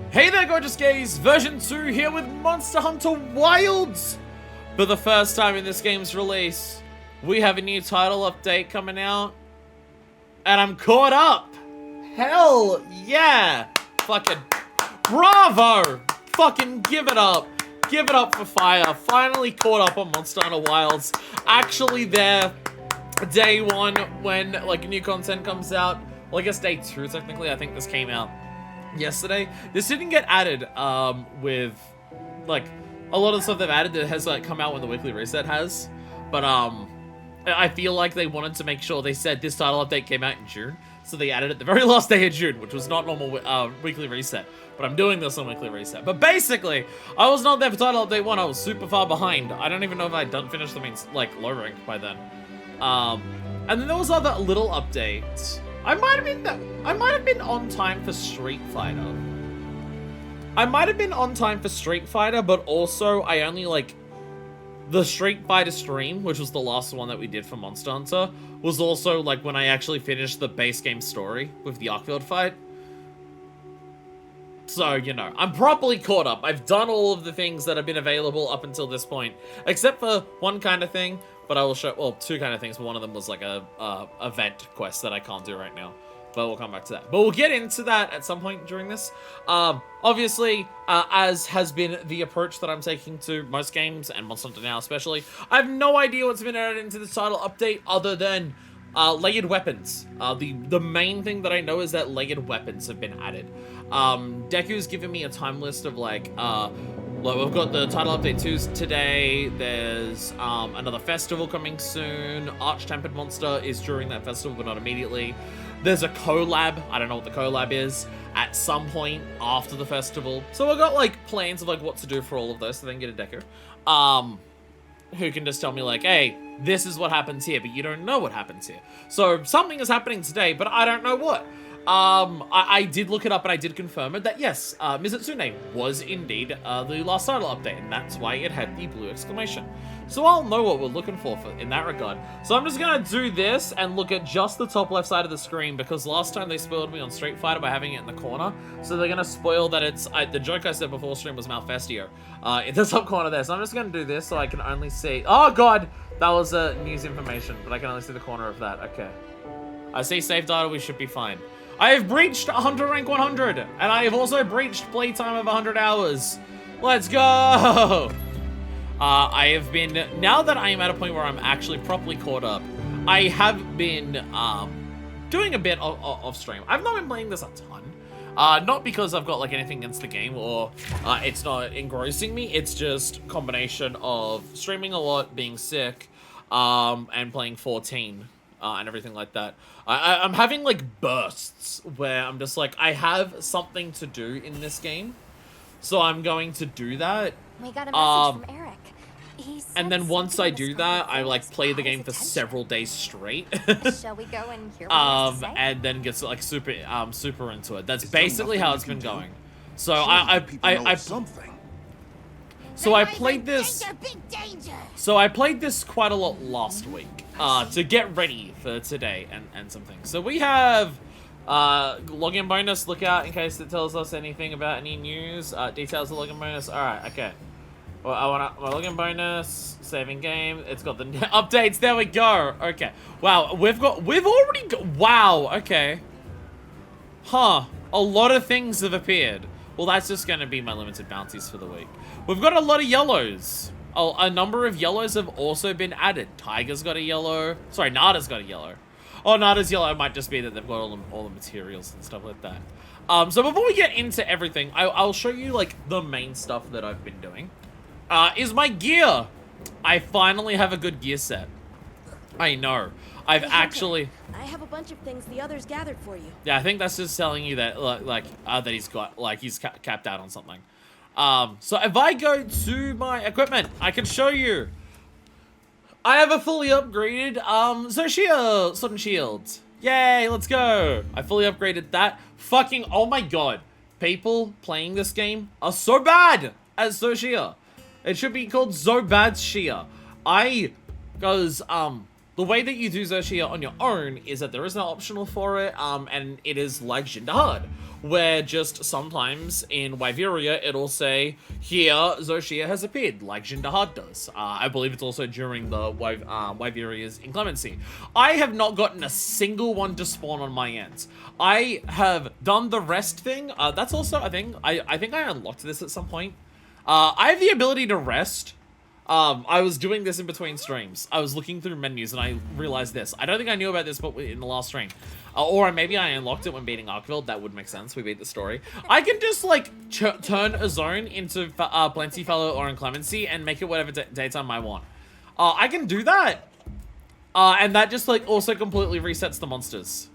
Hey there, gorgeous gays! Version 2 here with Monster Hunter Wilds! For the first time in this game's release, we have a new title update coming out. And I'm caught up! Hell yeah! Fucking bravo! Fucking give it up! Give it up for fire. Finally caught up on Monster Hunter Wilds. Actually there, day one when like new content comes out. Well, I guess day 2 technically. I think this came out yesterday. This didn't get added with like a lot of the stuff they've added that has like come out when the weekly reset has, but I feel like they wanted to make sure they said this title update came out in June, so they added it the very last day of June, which was not normal weekly reset, but I'm doing this on weekly reset. But basically I was not there for title update 1. I was super far behind. I don't even know if I'd finished the main like low rank by then. And then there was other little updates. I might have been on time for Street Fighter. I might have been on time for Street Fighter, but also I only like the Street Fighter stream, which was the last one that we did for Monster Hunter, was also like when I actually finished the base game story with the Arkfield fight. So, you know, I'm properly caught up. I've done all of the things that have been available up until this point, except for one kind of thing. But I will show, well, 2 kind of things, but one of them was like a event quest that I can't do right now. But we'll come back to that. But we'll get into that at some point during this. Obviously, as has been the approach that I'm taking to most games, and Monster Hunter now especially, I have no idea what's been added into this title update other than layered weapons. The main thing that I know is that layered weapons have been added. Deku's given me a time list of like, well, we've got the title update 2s today. There's another festival coming soon. Arch-Tempered Monster is during that festival, but not immediately. There's a collab. I don't know what the collab is. At some point after the festival. So we've got like plans of like what to do for all of this. So then get a Deku, who can just tell me like, hey, this is what happens here, but you don't know what happens here. So something is happening today, but I don't know what. I did look it up and I did confirm it that yes, Mizutsune was indeed the last title update, and that's why it had the blue exclamation. So I'll know what we're looking for in that regard. So I'm just gonna do this and look at just the top left side of the screen, because last time they spoiled me on Street Fighter by having it in the corner. So they're gonna spoil that it's, the joke I said before stream was Malfestio, in the top corner there. So I'm just gonna do this so I can only see, oh god, that was news information, but I can only see the corner of that. Okay. I see save data, we should be fine. I have breached Hunter Rank 100, and I have also breached playtime of 100 hours. Let's go! I have been, now that I am at a point where I'm actually properly caught up, I have been doing a bit of stream. I've not been playing this a ton. Not because I've got like anything against the game or it's not engrossing me, it's just a combination of streaming a lot, being sick, and playing 14. And everything like that. I'm having like bursts where I'm just like, I have something to do in this game, so I'm going to do that. We got a message from Eric. And then once I do that, I like play the game for several days straight. Shall we go and hear what he has to say? And then get like super into it. That's basically how it's been going. So I played this. So I played this quite a lot last week to get ready for today and some things. So we have login bonus. Look out in case it tells us anything about any news. Details of login bonus. All right, okay. Well, I want my login bonus. Saving game. It's got the updates. There we go. Okay. Wow. We've already got. Wow. Okay. Huh. A lot of things have appeared. Well, that's just going to be my limited bounties for the week. We've got a lot of yellows. Oh, a number of yellows have also been added. Tiger's got a yellow. Sorry, Nada's got a yellow. Oh, Nada's yellow might just be that they've got all the materials and stuff like that. So before we get into everything, I'll show you like the main stuff that I've been doing. Is my gear. I finally have a good gear set. I know. I've actually... I have a bunch of things the others gathered for you. Yeah, I think that's just telling you that, that he's got, like, he's capped out on something. So if I go to my equipment, I can show you. I have a fully upgraded, Sword and Shield. Yay, let's go. I fully upgraded that. Fucking, oh my god. People playing this game are so bad as Zoshia. It should be called Zobad Shia. Because, the way that you do Xerxia on your own is that there is no optional for it, and it is like Jindahad, where just sometimes in Wyveria it'll say, here, Xerxia has appeared, like Jindahad does. I believe it's also during the Wyveria's inclemency. I have not gotten a single one to spawn on my ends. I have done the rest thing. That's also a thing. I think I unlocked this at some point. I have the ability to rest. I was doing this in between streams. I was looking through menus and I realized this. I don't think I knew about this, but in the last stream. Or maybe I unlocked it when beating Arkville. That would make sense. We beat the story. I can just, like, turn a zone into Plenty, Fallow, or Inclemency and make it whatever daytime I want. I can do that. And that just, like, also completely resets the monsters.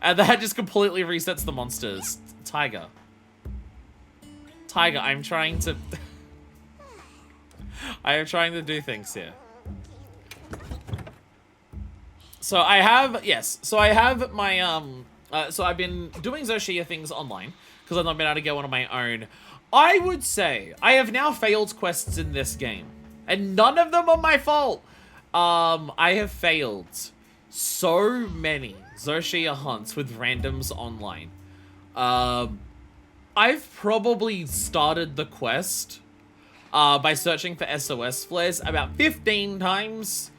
And that just completely resets the monsters. Tiger, I'm trying to... I am trying to do things here. So I have, yes. So I have my, so I've been doing Xerxia things online, because I've not been able to get one on my own. I would say I have now failed quests in this game, and none of them are my fault. I have failed so many Xerxia hunts with randoms online. I've probably started the quest by searching for SOS flares about 15 times.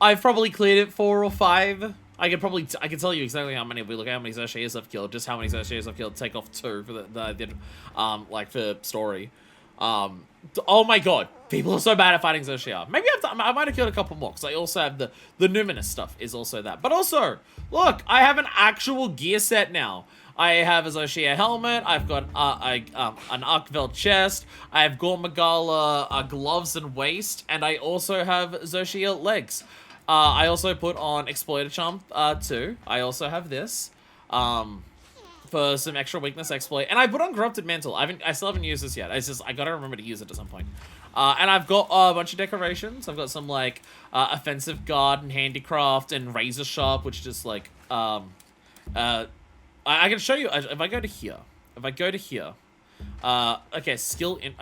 I've probably cleared it 4 or 5. I can tell you exactly how many. If we look at how many Xerxias I've killed, just how many Xerxias I've killed, take off 2 for like for story. Oh my god, people are so bad at fighting Xerxia. Maybe I might have killed a couple more, because I also have the Numinous stuff is also that. But also, look, I have an actual gear set now. I have a Xerxia helmet, I've got an Arkville chest, I have Gormagala gloves and waist, and I also have Xerxia legs. I also put on Exploiter Charm too. I also have this for some extra weakness exploit, and I put on Corrupted Mantle. I still haven't used this yet. It's just I gotta remember to use it at some point. And I've got a bunch of decorations. I've got some like Offensive Guard and Handicraft and Razor Sharp, which just like I can show you if I go to here. Okay,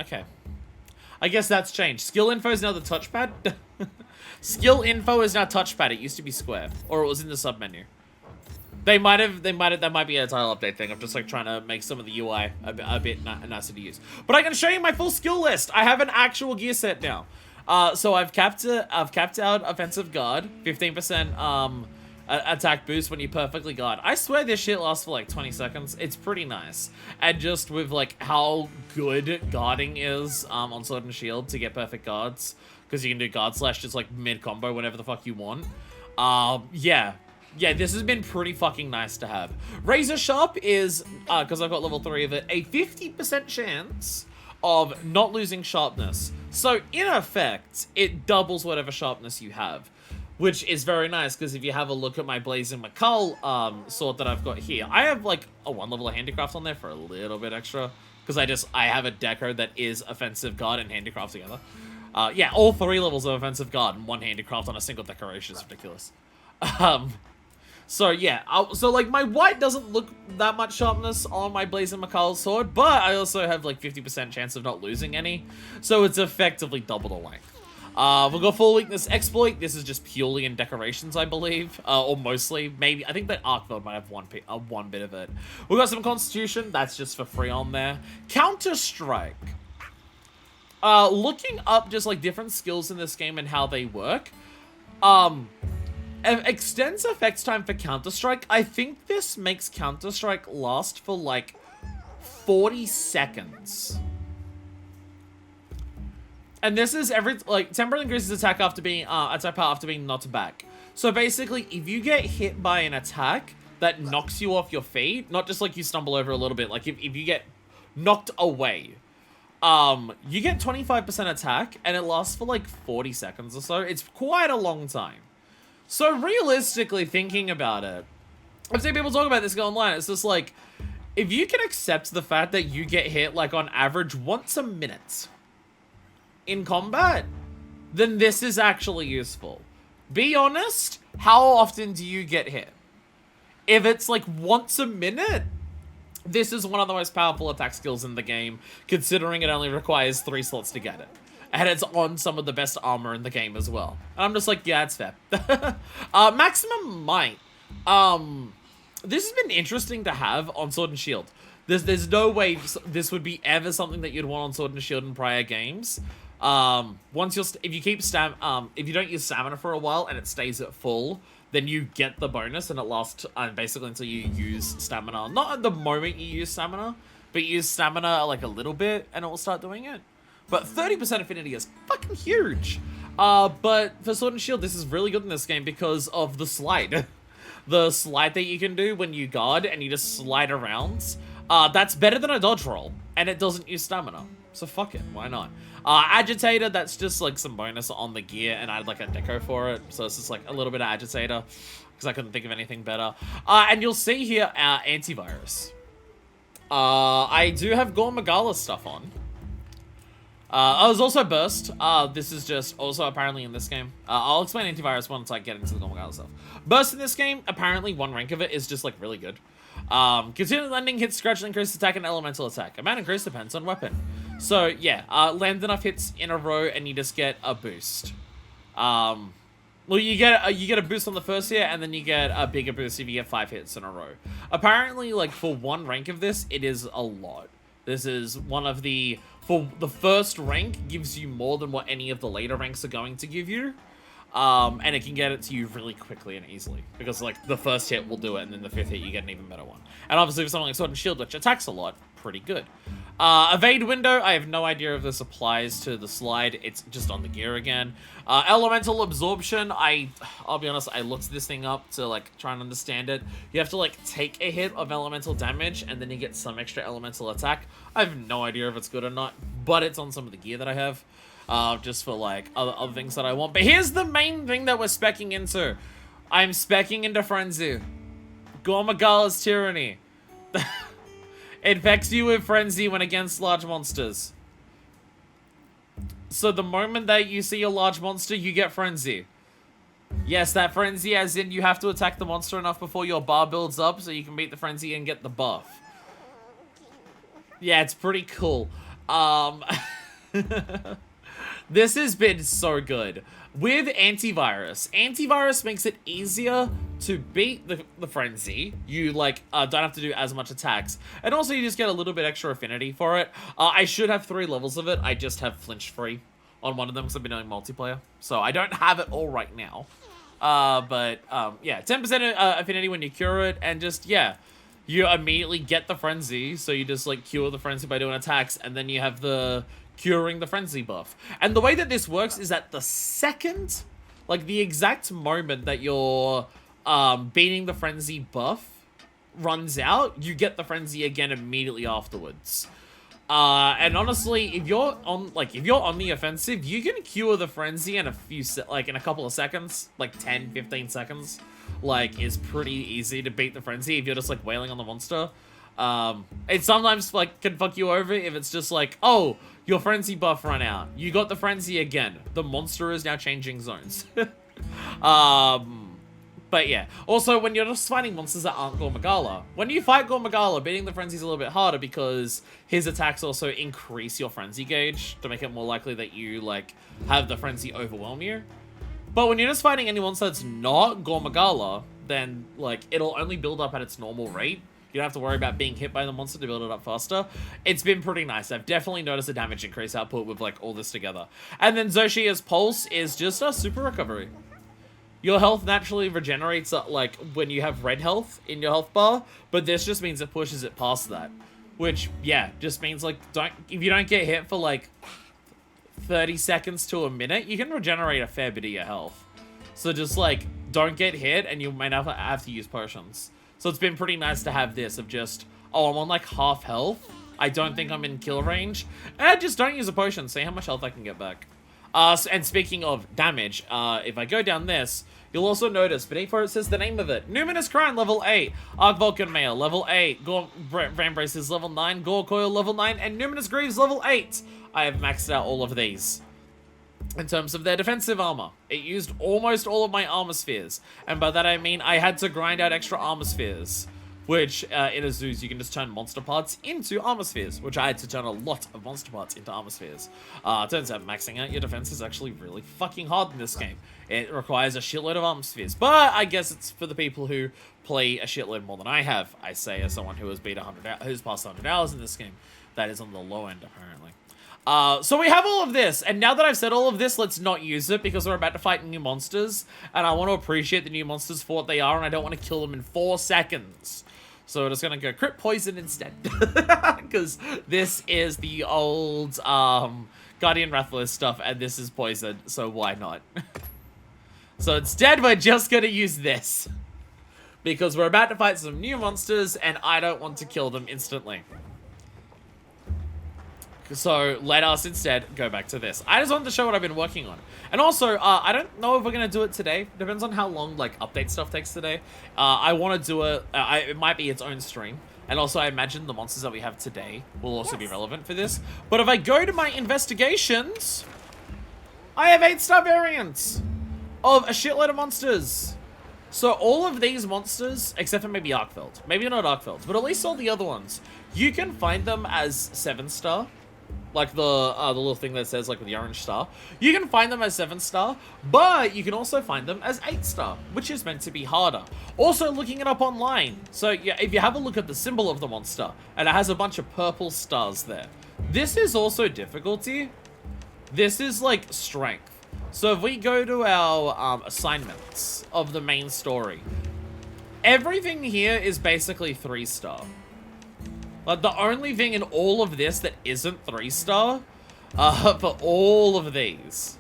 okay. I guess that's changed. Skill info is now the touchpad. Skill info is now touchpad. It used to be square, or it was in the sub menu. That might be a title update thing. I'm just like trying to make some of the UI a bit nicer to use. But I can show you my full skill list. I have an actual gear set now. So I've capped out Offensive Guard, 15% attack boost when you perfectly guard. I swear this shit lasts for like 20 seconds. It's pretty nice. And just with like how good guarding is on Sword and Shield to get perfect guards, because you can do guard slash just like mid combo whenever the fuck you want. Yeah, this has been pretty fucking nice to have. Razor Sharp is, because I've got level 3 of it, a 50% chance of not losing sharpness. So in effect, it doubles whatever sharpness you have, which is very nice, because if you have a look at my Blazing McCull sword that I've got here, I have like a 1 level of Handicraft on there for a little bit extra, because I have a deco that is Offensive Guard and Handicraft together. Yeah, all 3 levels of Offensive Guard and 1 Handicraft on a single decoration is ridiculous. So yeah, so like my white doesn't look that much sharpness on my Blazing McCull sword, but I also have like 50% chance of not losing any, so it's effectively double the length. We've got Full Weakness Exploit. This is just purely in decorations, I believe, or mostly. Maybe I think that Arkville might have one bit of it. We've got some Constitution. That's just for free on there. Counter-Strike. Looking up just like different skills in this game and how they work. Extends effects time for Counter-Strike. I think this makes Counter-Strike last for like 40 seconds. And this is temporarily increases attack after being attack power after being knocked back. So basically, if you get hit by an attack that knocks you off your feet, not just like you stumble over a little bit, like if you get knocked away, you get 25% attack, and it lasts for like 40 seconds or so. It's quite a long time. So realistically, thinking about it, I've seen people talk about this online. It's just like, if you can accept the fact that you get hit like on average once a minute in combat, then this is actually useful. Be honest, how often do you get hit? If it's like once a minute, this is one of the most powerful attack skills in the game, considering it only requires 3 slots to get it. And it's on some of the best armor in the game as well. And I'm just like, yeah, it's fair. Maximum might. This has been interesting to have on Sword and Shield. There's no way this would be ever something that you'd want on Sword and Shield in prior games. If you don't use stamina for a while and it stays at full, then you get the bonus and it lasts basically until you use stamina. Not at the moment you use stamina, but you use stamina like a little bit and it will start doing it. But 30% affinity is fucking huge. But for Sword and Shield, this is really good in this game because of the slide. The slide that you can do when you guard and you just slide around. That's better than a dodge roll, and it doesn't use stamina. So fuck it, why not? Agitator, that's just like some bonus on the gear, and I had like a deco for it. So it's just like a little bit of Agitator, because I couldn't think of anything better. And you'll see here our antivirus. I do have Gore Magala stuff on. I was also Burst. This is just also apparently in this game. I'll explain antivirus once I get into the Gore Magala stuff. Burst in this game, apparently one rank of it is just like really good. Continually landing hits, scratch, increased attack, and elemental attack. Amount increase depends on weapon. So yeah, land enough hits in a row and you just get a boost. Well, you get a boost on the first hit, and then you get a bigger boost if you get 5 hits in a row. Apparently, like for one rank of this, it is a lot. This is one of the the first rank gives you more than what any of the later ranks are going to give you. And it can get it to you really quickly and easily. Because, like, the first hit will do it, and then the 5th hit, you get an even better one. And obviously, for something like Sword and Shield, which attacks a lot, pretty good. Evade window, I have no idea if this applies to the slide. It's just on the gear again. Elemental absorption, I'll be honest, I looked this thing up to, like, try and understand it. You have to, like, take a hit of elemental damage, and then you get some extra elemental attack. I have no idea if it's good or not, but it's on some of the gear that I have. Just for, like, other things that I want. But here's the main thing that we're speccing into. I'm speccing into Frenzy. Gore Magala's Tyranny. Infects you with Frenzy when against large monsters. So the moment that you see a large monster, you get Frenzy. Yes, that Frenzy as in you have to attack the monster enough before your bar builds up so you can beat the Frenzy and get the buff. Yeah, it's pretty cool. This has been so good. With antivirus, antivirus makes it easier to beat the Frenzy. You, like, don't have to do as much attacks. And also, you just get a little bit extra affinity for it. I should have 3 levels of it. I just have flinch free on one of them because I've been doing multiplayer. So, I don't have it all right now. Yeah, 10% affinity when you cure it. And just, yeah, you immediately get the Frenzy. So, you just, like, cure the Frenzy by doing attacks. And then you have the curing the Frenzy buff. And the way that this works is that the second, like the exact moment that you're beating the Frenzy buff runs out, you get the Frenzy again immediately afterwards. And honestly, if you're on the offensive, you can cure the Frenzy in in a couple of seconds, like 10, 15 seconds. Like, it's pretty easy to beat the Frenzy if you're just like wailing on the monster. It sometimes like can fuck you over if it's just like, oh, your Frenzy buff ran out. You got the Frenzy again. The monster is now changing zones. But yeah. Also, when you're just fighting monsters that aren't Gore Magala, when you fight Gore Magala, beating the Frenzy is a little bit harder because his attacks also increase your Frenzy gauge to make it more likely that you, like, have the Frenzy overwhelm you. But when you're just fighting any monster that's not Gore Magala, then, like, it'll only build up at its normal rate. You don't have to worry about being hit by the monster to build it up faster. It's been pretty nice. I've definitely noticed a damage increase output with, like, all this together. And then Zoshia's Pulse is just a super recovery. Your health naturally regenerates, like, when you have red health in your health bar, but this just means it pushes it past that. Which, yeah, just means, like, if you don't get hit for, like, 30 seconds to a minute, you can regenerate a fair bit of your health. So just, like, don't get hit, and you may not have to use potions. So it's been pretty nice to have this of just, oh, I'm on, like, half health. I don't think I'm in kill range. And just don't use a potion. See how much health I can get back. And speaking of damage, if I go down this, you'll also notice beneath where it says the name of it. Numinous Crown, level 8. Arc Vulcan Mail, level 8. Gore Van Braces, level 9. Gore Coil, level 9. And Numinous Greaves, level 8. I have maxed out all of these. In terms of their defensive armor, it used almost all of my armor spheres. And by that I mean I had to grind out extra armor spheres. which in a zoos you can just turn monster parts into armor spheres, which I had to turn a lot of monster parts into armor spheres. Turns out maxing out your defense is actually really fucking hard in this game. It requires a shitload of armor spheres, but I guess it's for the people who play a shitload more than I have. I say as someone who has beat 100, who's passed 100 hours in this game. That is on the low end, apparently. So we have all of this, and now that I've said all of this, let's not use it because we're about to fight new monsters, and I want to appreciate the new monsters for what they are, and I don't want to kill them in 4 seconds. So we're just going to go crit poison instead, because this is the old Guardian Rathalos stuff, and this is poison, so why not? So instead, we're just going to use this, because we're about to fight some new monsters, and I don't want to kill them instantly. So let us instead go back to this. I just wanted to show what I've been working on. And also, I don't know if we're going to do it today. Depends on how long, like, update stuff takes today. I want to do it. It might be its own stream. And also, I imagine the monsters that we have today will also be relevant for this. But if I go to my investigations, I have 8-star variants of a shitload of monsters. So all of these monsters, except for maybe Arkfeld. Maybe not Arkfeld, but at least all the other ones. You can find them as 7-star. Like the little thing that says like with the orange star. You can find them as 7-star, but you can also find them as 8-star, which is meant to be harder. Also looking it up online. So yeah, if you have a look at the symbol of the monster, and it has a bunch of purple stars there. This is also difficulty. This is like strength. So if we go to our assignments of the main story, everything here is basically 3-star. Like, the only thing in all of this that isn't 3-star, for all of these,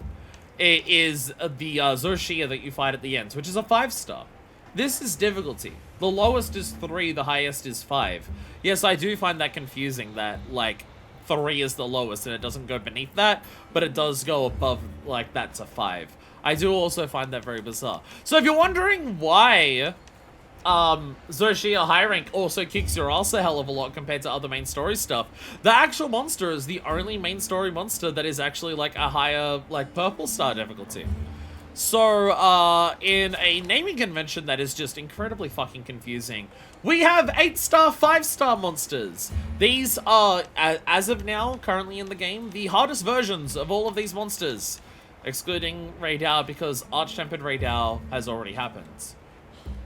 it is the Zoshia that you fight at the end, which is a 5-star. This is difficulty. The lowest is 3, the highest is 5. Yes, I do find that confusing that, like, 3 is the lowest and it doesn't go beneath that, but it does go above, like, that to 5. I do also find that very bizarre. So if you're wondering why Zoshia high rank also kicks your ass a hell of a lot compared to other main story stuff, the actual monster is the only main story monster that is actually like a higher like purple star difficulty. So in a naming convention that is just incredibly fucking confusing, we have 8-star, 5-star monsters. These are, as of now, currently in the game, the hardest versions of all of these monsters, excluding Raydao because Arch-Tempered Raydao has already happened.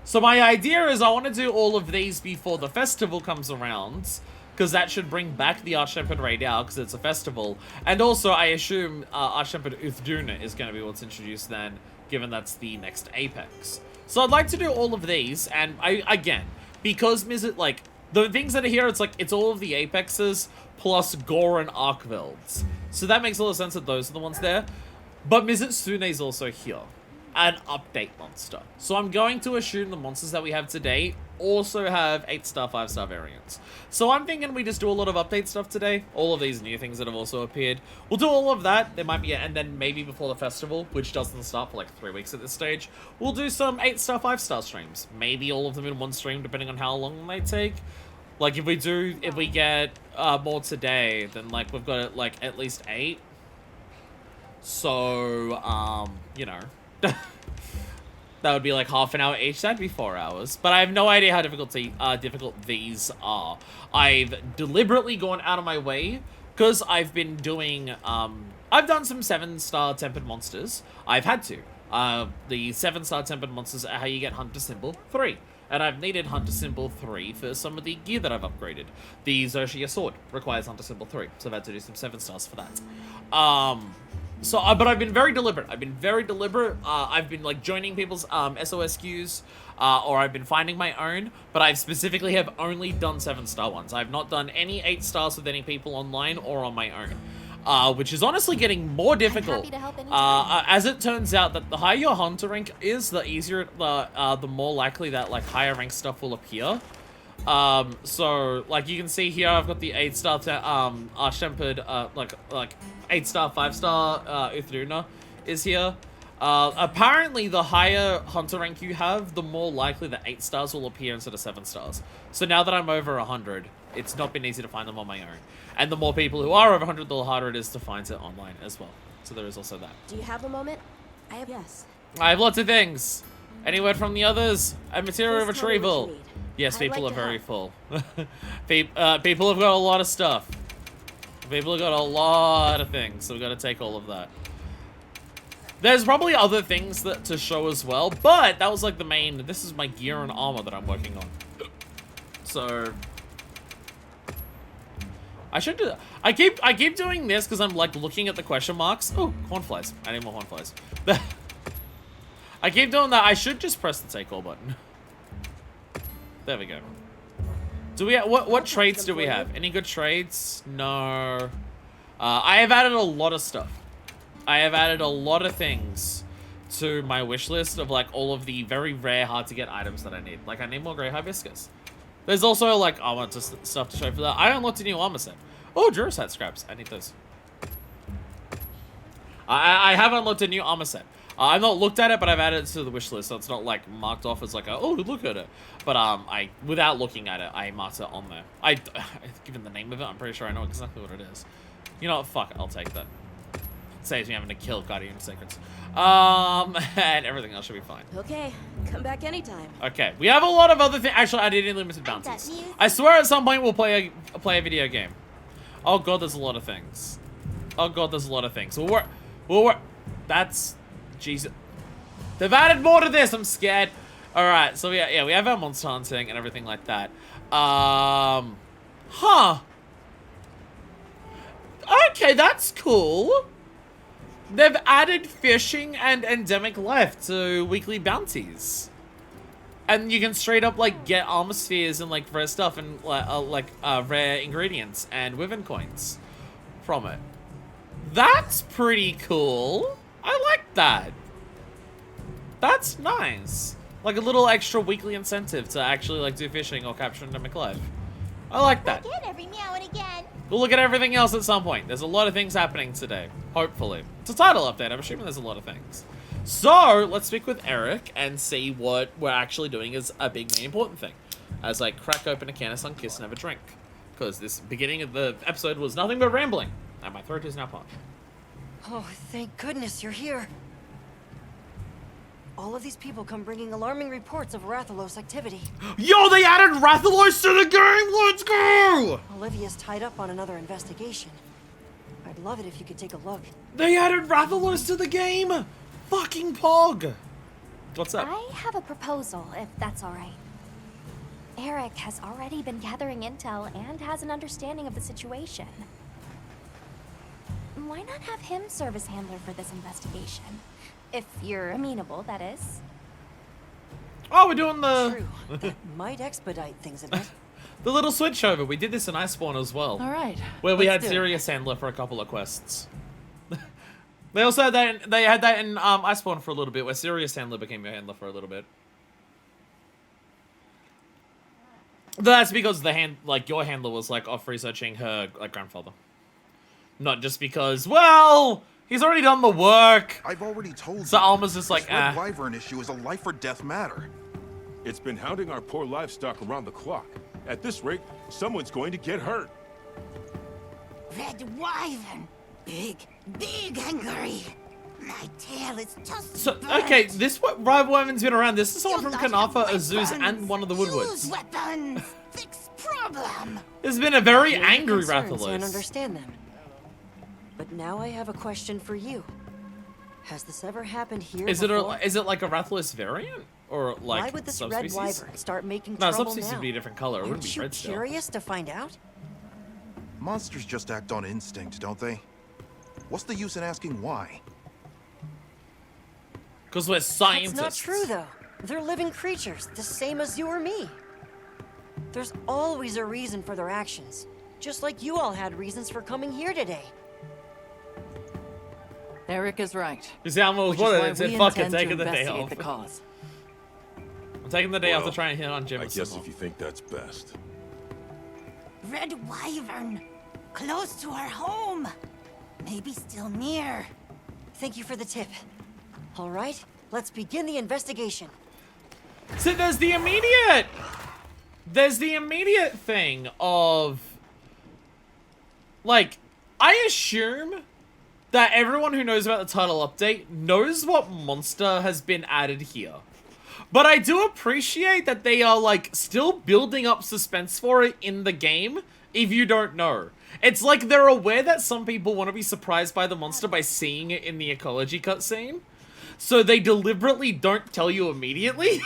So my idea is I want to do all of these before the festival comes around, because that should bring back the Arch-Tempered Raydao, because it's a festival. And also, I assume Arch-Tempered Uthduna is going to be what's introduced then, given that's the next Apex. So I'd like to do all of these, and again, because like, the things that are here, it's like, it's all of the Apexes, plus Gore and Arkvelds. So that makes a lot of sense that those are the ones there. But Mizitsune is also here. An update monster. So I'm going to assume the monsters that we have today also have 8-star, 5-star variants. So I'm thinking we just do a lot of update stuff today. All of these new things that have also appeared. We'll do all of that. There might be, and then maybe before the festival, which doesn't start for like 3 weeks at this stage, we'll do some 8-star, 5-star streams. Maybe all of them in one stream, depending on how long they take. Like if we get more today, then like we've got like at least 8. So, you know. That would be like half an hour each. That'd be 4 hours. But I have no idea how difficult these are. I've deliberately gone out of my way because I've been doing, I've done some 7-star tempered monsters. I've had to. The 7-star tempered monsters are how you get Hunter Symbol 3. And I've needed Hunter Symbol 3 for some of the gear that I've upgraded. The Zoshia Sword requires Hunter Symbol 3. So I've had to do some 7-stars for that. So, but I've been very deliberate. I've been like joining people's SOS queues, or I've been finding my own, but I specifically have only done 7-star ones. I've not done any 8 stars with any people online or on my own, which is honestly getting more difficult. I'm happy to help anytime. As it turns out that the higher your hunter rank is, the easier, the more likely that like higher rank stuff will appear. So like you can see here, I've got the 8-star Arch-Tempered, like 8-star, 5-star Uthduna is here. Apparently the higher hunter rank you have, the more likely that 8 stars will appear instead of 7 stars. So now that I'm over 100, it's not been easy to find them on my own. And the more people who are over 100, the harder it is to find it online as well. So there is also that. Do you have a moment? Yes. I have lots of things. Any word from the others? A material Please tell me what retrieval. you need. Yes, I'd people like are to very help. full. People have got a lot of stuff. People have got a lot of things, so we've got to take all of that. There's probably other things that to show as well, but that was like the main. This is my gear and armor that I'm working on. So I should do. I keep doing this because I'm like looking at the question marks. Oh, cornflakes! I need more cornflakes. I keep doing that. I should just press the take all button. There we go. Do we? What traits do we have? Any good traits? No. I have added a lot of stuff. I have added a lot of things to my wish list of like all of the very rare, hard to get items that I need. Like I need more grey hibiscus. There's also like armor stuff to show for that. I unlocked a new armor set. Oh, Durasat scraps. I need those. I have unlocked a new armor set. I've not looked at it, but I've added it to the wish list, so it's not like marked off as like a, oh, look at it. But without looking at it, I marked it on there. Given the name of it, I'm pretty sure I know exactly what it is. You know what? Fuck it, I'll take that. It saves me having to kill Guardian Secrets. And everything else should be fine. Okay, come back anytime. Okay, we have a lot of other things. Actually, I did unlimited bounties. I swear at some point we'll play a video game. Oh god, there's a lot of things. Oh god, there's a lot of things. That's... Jesus. They've added more to this, I'm scared. Alright, so yeah, we have our monster hunting and everything like that. Huh. Okay, that's cool. They've added fishing and endemic life to weekly bounties. And you can straight up, like, get armor spheres and, like, rare stuff and, rare ingredients and wyvern coins from it. That's pretty cool. I like that. That's nice. Like a little extra weekly incentive to actually, like, do fishing or capture endemic life. I like that. Again, every meow and again. We'll look at everything else at some point. There's a lot of things happening today. Hopefully. It's a title update. I'm assuming there's a lot of things. So, let's speak with Eric and see what we're actually doing is a big main important thing. As I crack open a can of Sunkiss and have a drink. Because this beginning of the episode was nothing but rambling. And my throat is now parched. Oh, thank goodness you're here. All of these people come bringing alarming reports of Rathalos activity. Yo, they added Rathalos to the game! Let's go! Olivia's tied up on another investigation. I'd love it if you could take a look. They added Rathalos to the game! Fucking pog! What's up? I have a proposal, if that's all right. Eric has already been gathering intel and has an understanding of the situation. Why not have him serve as handler for this investigation? If you're amenable, that is. Oh, we're doing the... True. That might expedite things a bit. the little switch over. We did this in Iceborne as well. All right. Where we had let's do it. Sirius Handler for a couple of quests. They also had that, they had that in Iceborne for a little bit, where Sirius Handler became your handler for a little bit. That's because your handler was like off researching her grandfather. Not just because, well, he's already done the work. I've already told So you. Alma's just like, this Red Wyvern issue is a life or death matter. It's been hounding our poor livestock around the clock. At this rate, someone's going to get hurt. Red Wyvern. Big hungry. My tail is just So, burnt. okay, this Red Wyvern's been around. This is someone You from don't have Kanafa, Azuz, weapons. and one of the Woodwards. Use weapons. Fix problem. There's been a very Your angry concerns and Rathalos. understand them. But now I have a question for you. Has this ever happened here Is before? it like a Rathalos variant? Or like Why would this red subspecies? wyvern start making No, trouble subspecies now? would be a different color. It wouldn't Aren't be you red still. curious to find out? Monsters just act on instinct, don't they? What's the use in asking why? Because we're scientists. That's not true, though. They're living creatures, the same as you or me. There's always a reason for their actions. Just like you all had reasons for coming here today. Eric is right. You see, Alma was Which is one why and said, we fuck it, intend to taking the day investigate off. the cause. I'm taking the day off to Well, try and hit on Jim. I guess if you think that's best. Red Wyvern. Close to our home. Maybe still near. Thank you for the tip. All right, let's begin the investigation. So there's the immediate thing of, like, I assume that everyone who knows about the title update knows what monster has been added here. But I do appreciate that they are, like, still building up suspense for it in the game, if you don't know. It's like they're aware that some people want to be surprised by the monster by seeing it in the ecology cutscene. So they deliberately don't tell you immediately.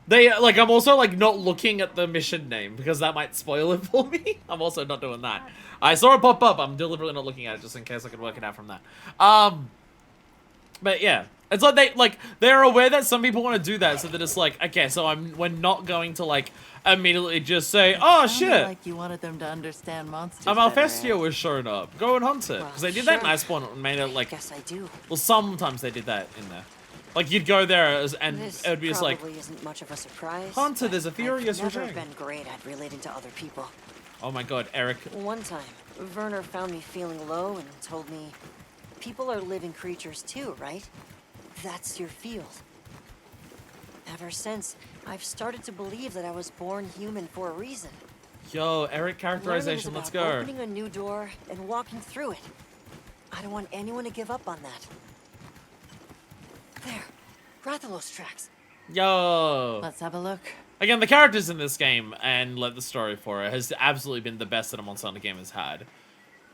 They, like, I'm also, like, not looking at the mission name, because that might spoil it for me. I'm also not doing that. I saw it pop up, I'm deliberately not looking at it, just in case I could work it out from that. But yeah. It's like, they're aware that some people want to do that, so they're just like, okay, so we're not going to, like, immediately just say, oh, shit! Like you wanted them to understand monsters A better, Malfestio was shown up. Go and hunt it. Because they did that Sure. nice one and made it, like... Guess I do. Well, sometimes they did that in there. Like, you'd go there and This it would be just like, probably isn't much of a surprise. Hunter, there's a but furious I've never regime. been great at relating to other people. oh my god, Eric. One time, Werner found me feeling low and told me, people are living creatures too, right? That's your field. Ever since, I've started to believe that I was born human for a reason. Yo, Eric characterization, Learning is let's about go. Opening a new door and walking through it. I don't want anyone to give up on that. There, Rathalos tracks. Yo. Let's have a look. Again, the characters in this game and like the story for it has absolutely been the best that a Monster Hunter game has had.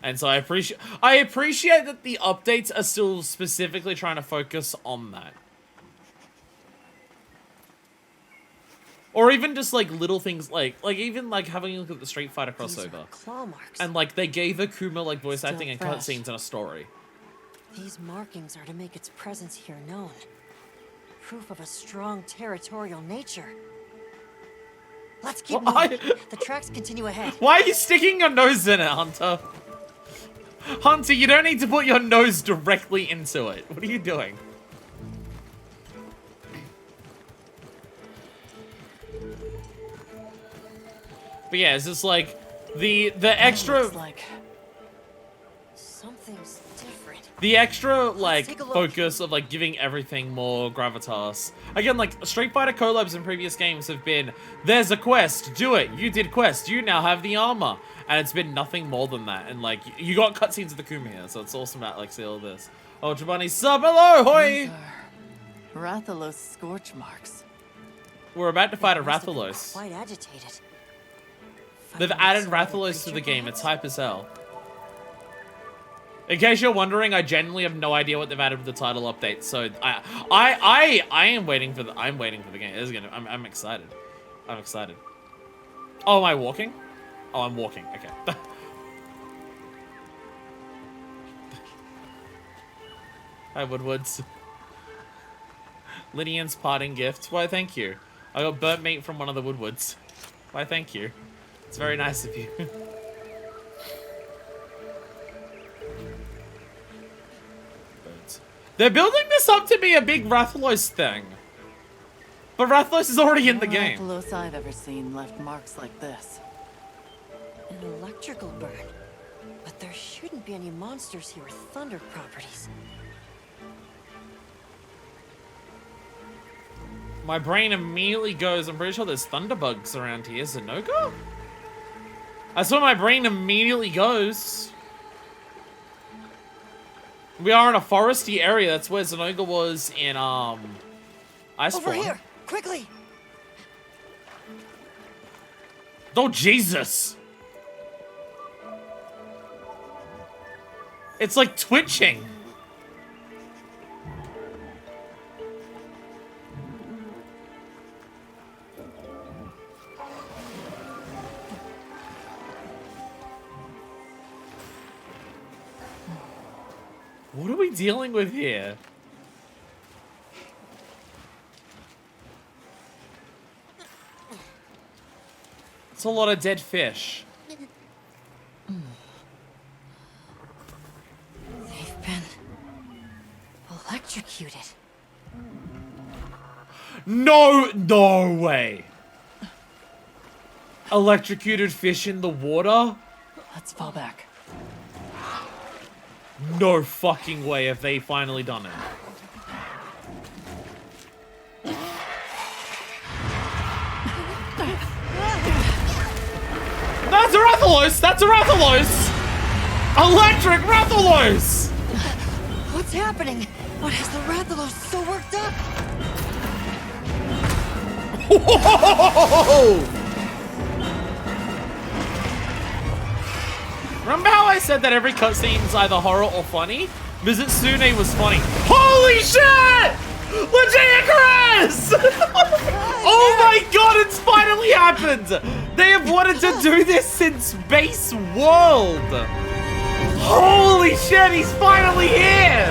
And so I appreciate that the updates are still specifically trying to focus on that. Or even just like little things like even like having a look at the Street Fighter These crossover. are claw marks. And like they gave Akuma like voice Still acting and fresh. cutscenes and a story. These markings are to make its presence here known. Proof of a strong territorial nature. Let's keep Well, moving. The tracks continue ahead. Why are you sticking your nose in it, Hunter? Hunter, you don't need to put your nose directly into it. What are you doing? But yeah, it's just like the extra Looks like Something's different. the extra like take a look. focus of like giving everything more gravitas. Again, like Street Fighter collabs in previous games have been, there's a quest, do it. You did quest, you now have the armor. And it's been nothing more than that. And like you got cutscenes of the Kuma here, so it's awesome that like see all this. Ultra Bunny sub, hello, these hoi! are Rathalos scorch marks. We're about to fight a Must have been Rathalos. Quite agitated. They've Fighting added some Rathalos to creature, the game, it's perhaps? hype as hell. In case you're wondering, I genuinely have no idea what they've added with the title update, so I am waiting for the game. It's gonna I'm excited. I'm excited. Oh, am I walking? Oh, I'm walking. Okay. Hi, Woodwoods. Lydian's parting gift. Why, thank you. I got burnt meat from one of the Woodwoods. Why, thank you. It's very nice of you. Birds. They're building this up to be a big Rathalos thing. But Rathalos is already in the No game. Rathalos I've ever seen left marks like this. An electrical burn. But there shouldn't be any monsters here with thunder properties. My brain immediately goes, I'm pretty sure there's thunderbugs around here. Zenoga? That's where my brain immediately goes. We are in a foresty area. That's where Zenoga was in, Iceborne. Over here! Quickly! Oh, Jesus! It's like twitching. What are we dealing with here? It's a lot of dead fish. They've been electrocuted. No way. Electrocuted fish in the water? Let's fall back. No fucking way have they finally done it. That's a Rathalos! That's a Rathalos! Electric Rathalos! What's happening? What has the Rathalos so worked up? Whoa! Remember how I said that every cutscene is either horror or funny? Visit Sune was funny. Holy shit! Ludicrous! Oh my god, it's finally happened! They have wanted to do this since Base World! Holy shit, he's finally here!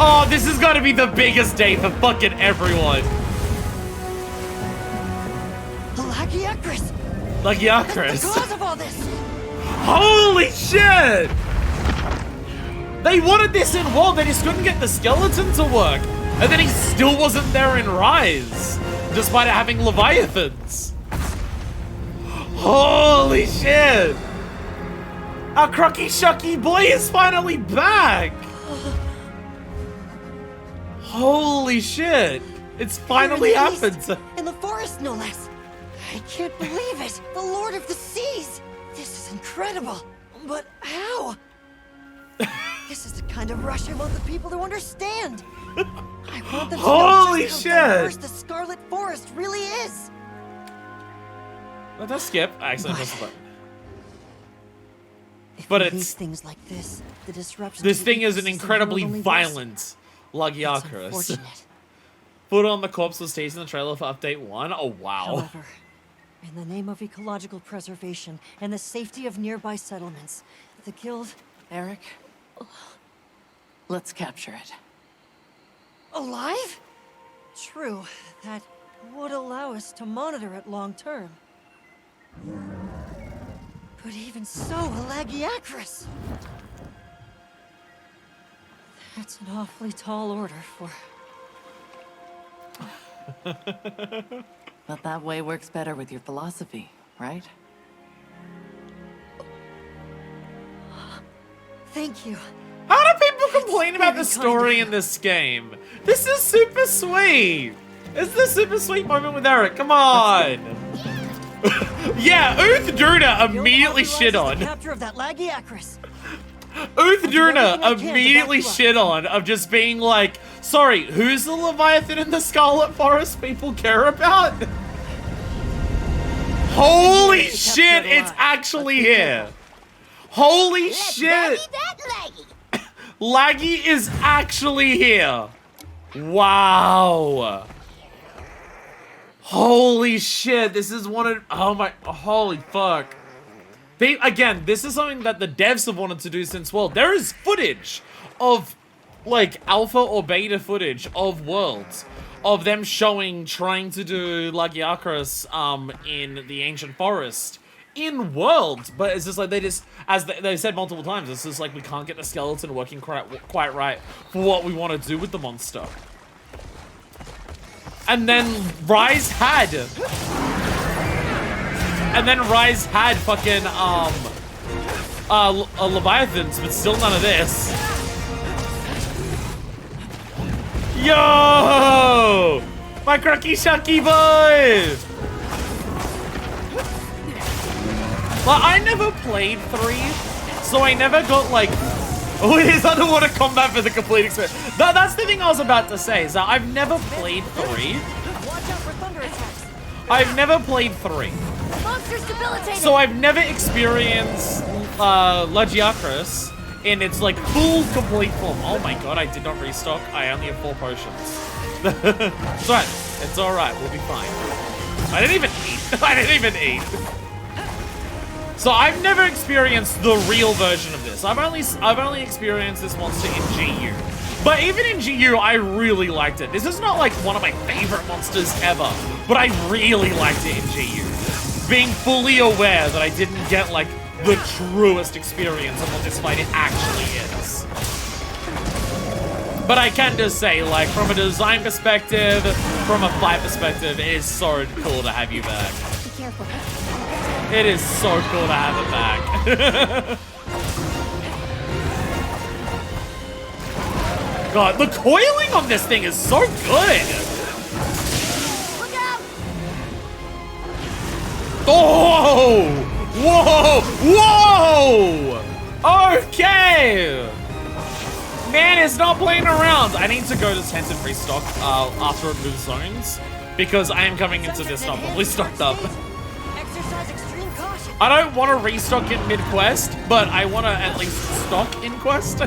Oh, this is gonna be the biggest day for fucking everyone. Lagiacrus! Lagiacrus. The cause of all this! Holy shit! They wanted this in World, they just couldn't get the skeleton to work. And then he still wasn't there in Rise, despite it having Leviathans. Holy shit! Our Crocy Shocky Boy is finally back! Holy shit! It's finally Here in the happened! East, in the forest, no less. I can't believe it! The Lord of the Seas! This is incredible! But how? This is the kind of rush I want the people to understand! I want them to Holy know just shit! how diverse the Scarlet Forest really is! Let us skip. I accidentally pressed the button. If But we it's- leave things like this, the disruption This to the thing is an ecosystem will incredibly only worsen. violent It's Lagiacrus. unfortunate. Foot on the corpse was teased in the trailer for update 1. Oh wow. However, in the name of ecological preservation and the safety of nearby settlements, the guild... Eric, let's capture it. Alive? True, that would allow us to monitor it long term. But even so, Lagiacrus! That's an awfully tall order for... But that way works better with your philosophy, right? Thank you. How do people complain about the very kind of story you. in this game? This is super sweet. It's the super sweet moment with Eric. Come on. Yeah, Uthdurna immediately shit on. The capture of that Lagiacrus. Uthdurna immediately shit on of just being like, sorry, who's the Leviathan in the Scarlet Forest people care about? Holy shit, it's actually here. Holy shit. Laggy is actually here. Wow. Holy shit, this is one of, oh my, holy fuck. Again, this is something that the devs have wanted to do since World. There is footage of, like, alpha or beta footage of Worlds. Of them trying to do Lagiacrus, in the Ancient Forest. In Worlds, but it's just like they just, as they said multiple times, it's just like we can't get the skeleton working quite right for what we want to do with the monster. And then Rise had fucking Leviathans, but still none of this. Yo! My Crocy Shocky Boy! Well, I never played 3, so I never got like, oh, it is underwater combat for the complete experience. That's the thing I was about to say, is that I've never played 3. Watch out for thunder attacks. I've never played 3. Monster's debilitated! So I've never experienced Lagiacrus in its like full complete form. Oh my god, I did not restock. I only have 4 potions. It's alright. It's alright. We'll be fine. I didn't even eat. I didn't even eat. So I've never experienced the real version of this. I've only experienced this monster in GU. But even in GU, I really liked it. This is not like one of my favorite monsters ever, but I really liked it in GU. Being fully aware that I didn't get like the truest experience of what this fight actually is. But I can just say, like, from a design perspective, from a fight perspective, it is so cool to have you back. Be careful. It is so cool to have it back. God, the coiling on this thing is so good. Look out! Oh! Whoa! Whoa! Okay! Man, it's not playing around. I need to go to tent and restock after it moves zones because I am coming into this not fully stocked up. Exercise extreme caution. I don't want to restock in mid-quest, but I want to at least stock in quest.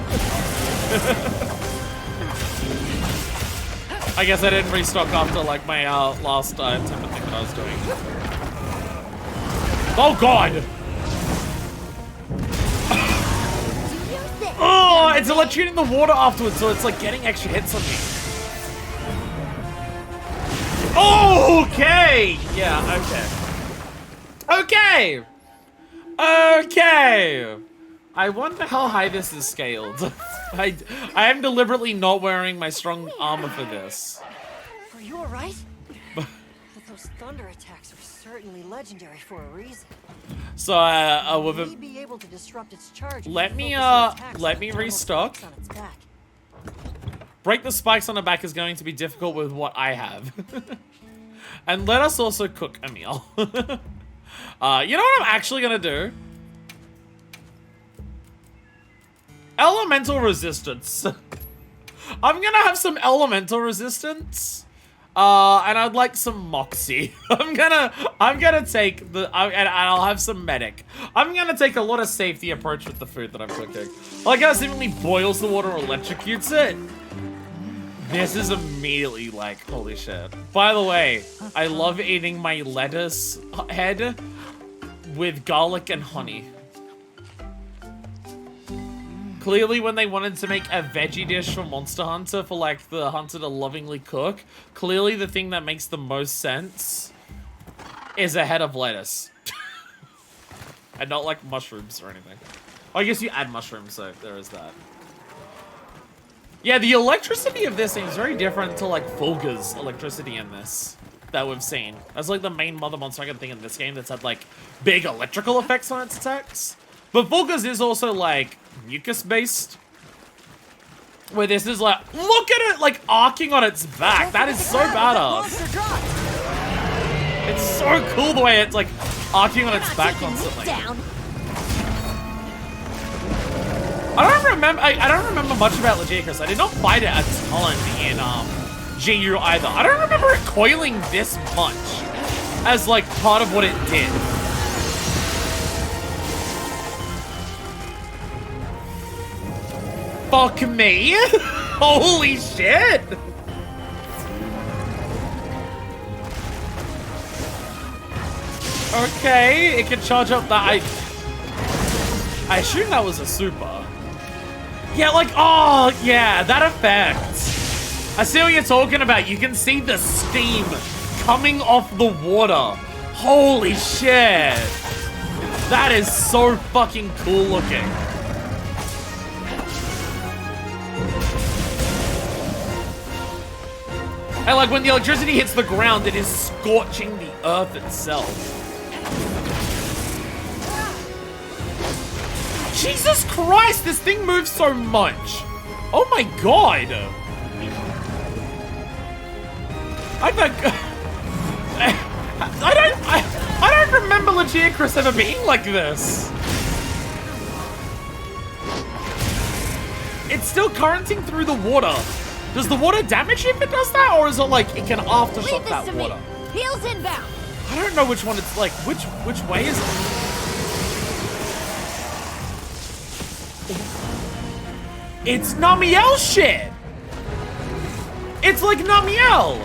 I guess I didn't restock after like my last temper thing that I was doing. Oh god! Oh, it's electrocuting the water afterwards, so it's like getting extra hits on me. Okay! Yeah, okay. Okay! Okay! I wonder how high this is scaled. I am deliberately not wearing my strong armor for this. Are you alright? Those thunder attacks are certainly legendary for a reason. So, with May be able to disrupt its charge. let me restock. On its back. Break the spikes on the back is going to be difficult with what I have. And let us also cook a meal. You know what I'm actually gonna do? Elemental resistance. I'm gonna have some elemental resistance. And I'd like some moxie. I'm gonna take the, and I'll have some medic. I'm gonna take a lot of safety approach with the food that I'm cooking. Like how it seemingly boils the water or electrocutes it. This is immediately like, holy shit. By the way, I love eating my lettuce head with garlic and honey. Clearly, when they wanted to make a veggie dish for Monster Hunter for, like, the hunter to lovingly cook, clearly the thing that makes the most sense is a head of lettuce. And not, like, mushrooms or anything. Oh, I guess you add mushrooms, so there is that. Yeah, the electricity of this seems very different to, like, Fulgur's electricity in this that we've seen. That's, like, the main mother monster I can think in this game that's had, like, big electrical effects on its attacks. But Fulgur's is also, like, mucus-based. Where this is like, look at it, like, arcing on its back. That is so badass. It's so cool the way it's, like, arcing on its back constantly. I don't remember much about Legicus. I did not fight it a ton in, GU either. I don't remember it coiling this much as, like, part of what it did. Fuck me! Holy shit! Okay, it can charge up that. I assume that was a super. Yeah, like, oh, yeah, that effect. I see what you're talking about. You can see the steam coming off the water. Holy shit! That is so fucking cool looking. And like when the electricity hits the ground, it is scorching the earth itself. Jesus Christ, this thing moves so much. Oh my god. I don't remember Legicus ever being like this. It's still currenting through the water. Does the water damage you if it does that, or is it like it can aftershock that water? Heels inbound. I don't know which one it's like. Which way is it? It's Namiel shit. It's like Namiel.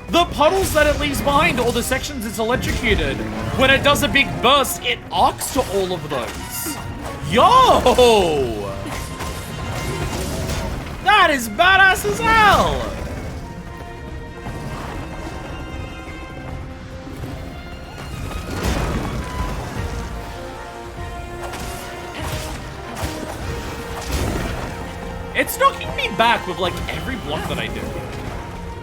The puddles that it leaves behind, or the sections it's electrocuted, when it does a big burst, it arcs to all of those. Yo! That is badass as hell! It's knocking me back with like every block that I do.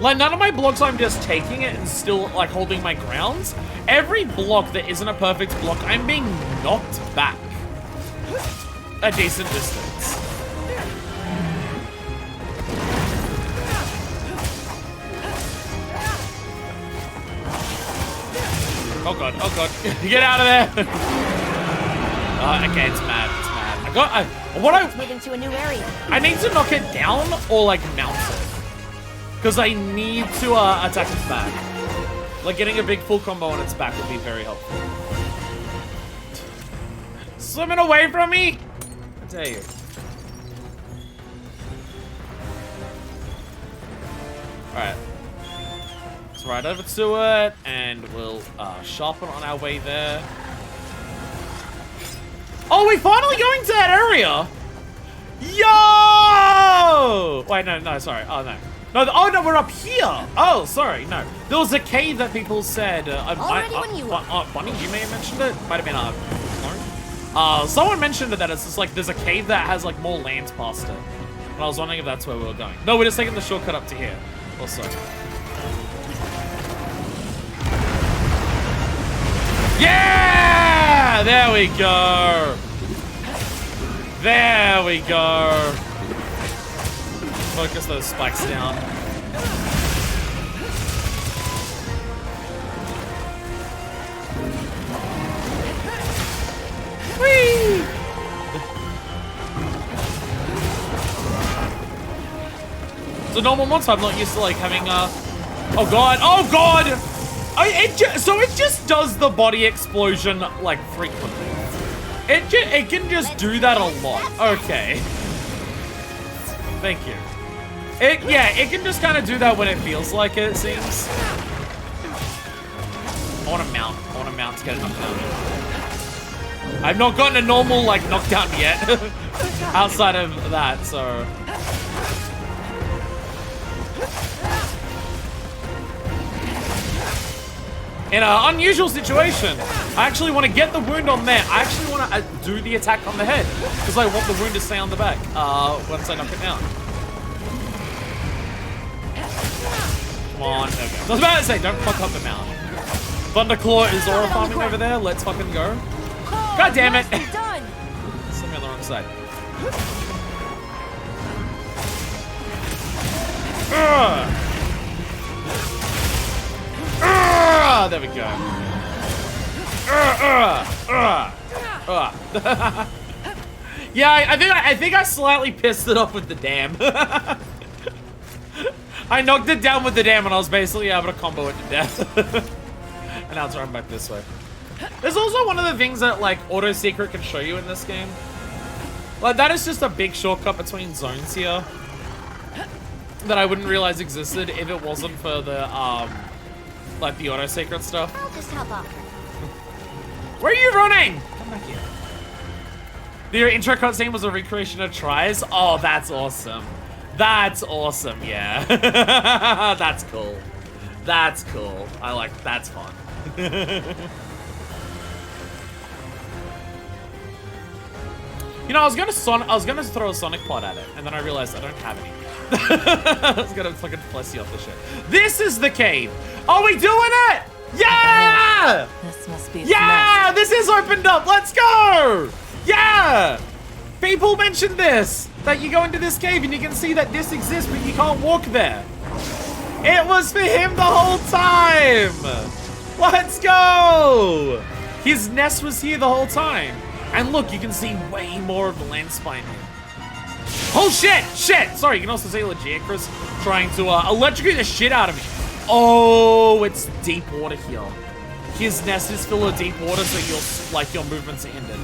Like none of my blocks I'm just taking it and still like holding my grounds. Every block that isn't a perfect block, I'm being knocked back a decent distance. Oh god, get out of there! Okay, it's mad, Let's move into a new area. I need to knock it down or like mount it. Because I need to attack its back. Like getting a big full combo on its back would be very helpful. Swimming away from me? I tell you. Alright. Let's ride over to it and we'll sharpen on our way there. Oh, we're finally going to that area! Yo! Wait, no, sorry. Oh, no. No, we're up here. Oh, sorry, no. There was a cave that people said. Bunny, you may have mentioned it. Might have been someone mentioned that it's just like there's a cave that has like more lands past it. And I was wondering if that's where we were going. No, we're just taking the shortcut up to here. Also. Yeah! There we go. There we go. Focus those spikes down. Whee! It's a normal monster. I'm not used to like having oh god! Oh god! So it just does the body explosion like frequently. It can just do that a lot. Okay. Thank you. It can just kind of do that when it feels like it seems. I want to mount to get a knockdown. I've not gotten a normal like knockdown yet. Outside of that, so. In an unusual situation, I actually want to get the wound on there. I actually want to do the attack on the head because I want the wound to stay on the back once I knock it down. Come on, okay. I was about to say, don't fuck up the mount. Thunderclaw is aura farming over there. Let's fucking go. God damn it! Send me on the wrong side. There we go. Yeah, I think I slightly pissed it off with the dam. I knocked it down with the dam and I was basically able to combo it to death. And now it's running back this way. There's also one of the things that like auto secret can show you in this game. Like that is just a big shortcut between zones here that I wouldn't realize existed if it wasn't for the like the auto secret stuff. I'll just hop off. Where are you running? Come back here. The intro cutscene was a recreation of tries. Oh, that's awesome. That's awesome, yeah. That's cool. That's cool. I like, that's fun. You know, I was gonna throw a Sonic pod at it, and then I realized I don't have any. I was gonna fucking flex you off the shit. This is the cave. Are we doing it? Yeah! This must be yeah! This is opened up. Let's go! Yeah! People mentioned this, that you go into this cave and you can see that this exists, but you can't walk there. It was for him the whole time. Let's go! His nest was here the whole time. And look, you can see way more of the land spine here. Oh shit! Shit! Sorry, you can also see Legiacris trying to electrocute the shit out of me. Oh, it's deep water here. His nest is full of deep water, so your movements are hindered.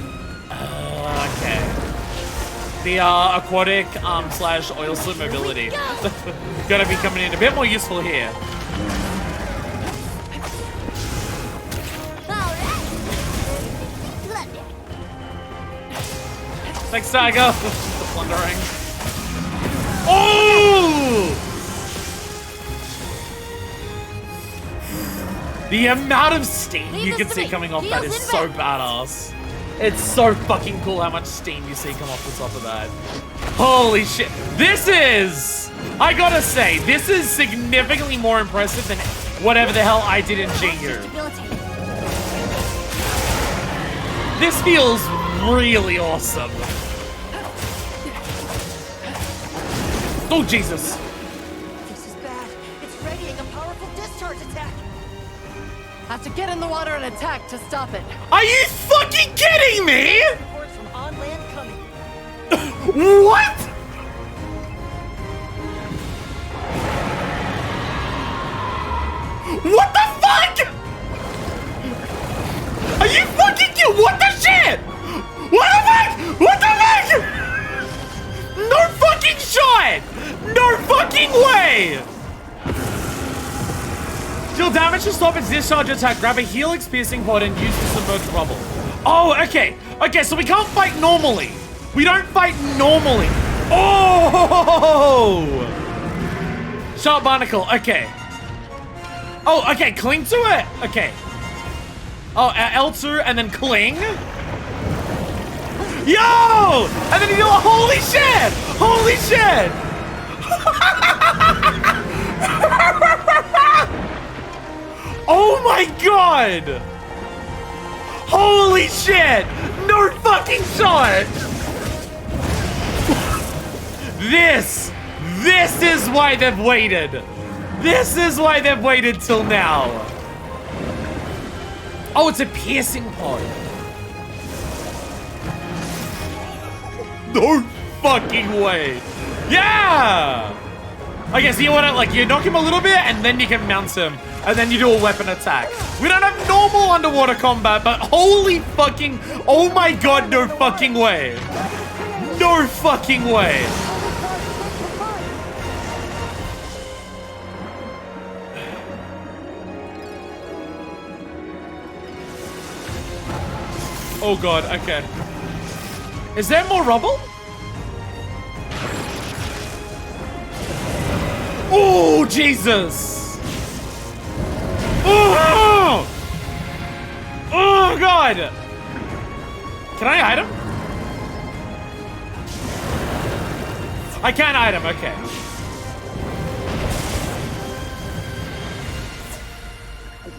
Okay. The aquatic slash oil slip mobility gonna be coming in a bit more useful here. Thanks, Tiger. The plundering. Oh! The amount of steam you can see coming off that is so badass. It's so fucking cool how much steam you see come off the top of that. Holy shit. This is, I gotta say, this is significantly more impressive than whatever the hell I did in GU. This feels really awesome. Oh, Jesus. This is bad. It's readying a powerful discharge attack. Have to get in the water and attack to stop it. Are you fucking kidding me? Reports from on land coming. What? What the fuck? Are you fucking kidding? What the shit? What the fuck? What the fuck? No fucking shot! No fucking way! Deal damage to stop its discharge attack. Grab a helix piercing pod and use the submerged rubble. Oh, okay. Okay, so we can't fight normally. We don't fight normally. Oh! Sharp barnacle. Okay. Oh, okay. Cling to it. Okay. Oh, L2 and then cling. Yo! And then you do a holy shit! Holy shit! Oh my god! Holy shit! No fucking shot! This is why they've waited. This is why they've waited till now. Oh, it's a piercing pod. No fucking way. Yeah! Okay, so you want to, like, you knock him a little bit, and then you can mount him. And then you do a weapon attack. We don't have normal underwater combat, but holy fucking... Oh my god, no fucking way. No fucking way. Oh god, okay. Is there more rubble? Oh, Jesus! Oh! Oh, God! Can I hide him? I can't hide him, okay.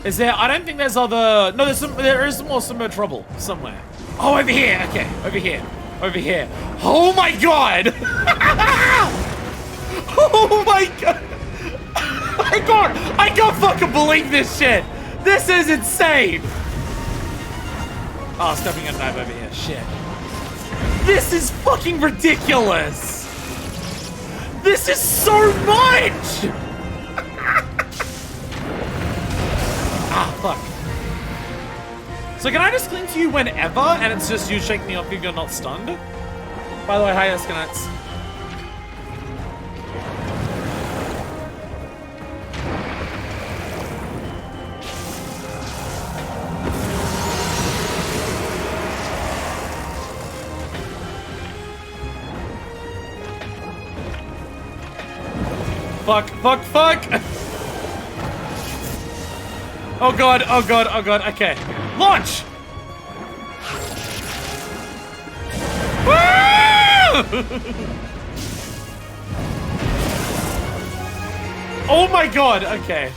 Is there... I don't think there's other... No, there is more submerged rubble somewhere. Oh, over here, okay. Over here. Over here. Oh, my God! Oh my god! I can't fucking believe this shit! This is insane! Oh, stepping on a knife over here. Shit. This is fucking ridiculous! This is so much! Ah, fuck. So can I just cling to you whenever and it's just you shake me off if you're not stunned? By the way, hi Escanates. Fuck, fuck, fuck! Oh god, oh god, oh god, okay. Launch! Oh my god, okay.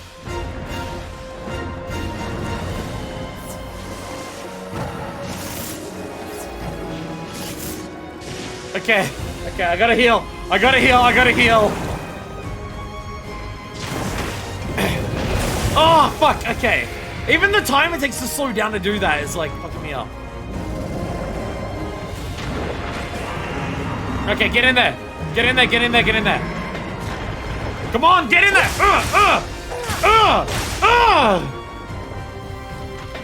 Okay, okay, I gotta heal. I gotta heal, I gotta heal. Oh, fuck, okay. Even the time it takes to slow down to do that is like fucking me up. Okay, get in there. Get in there, get in there, get in there. Come on, get in there!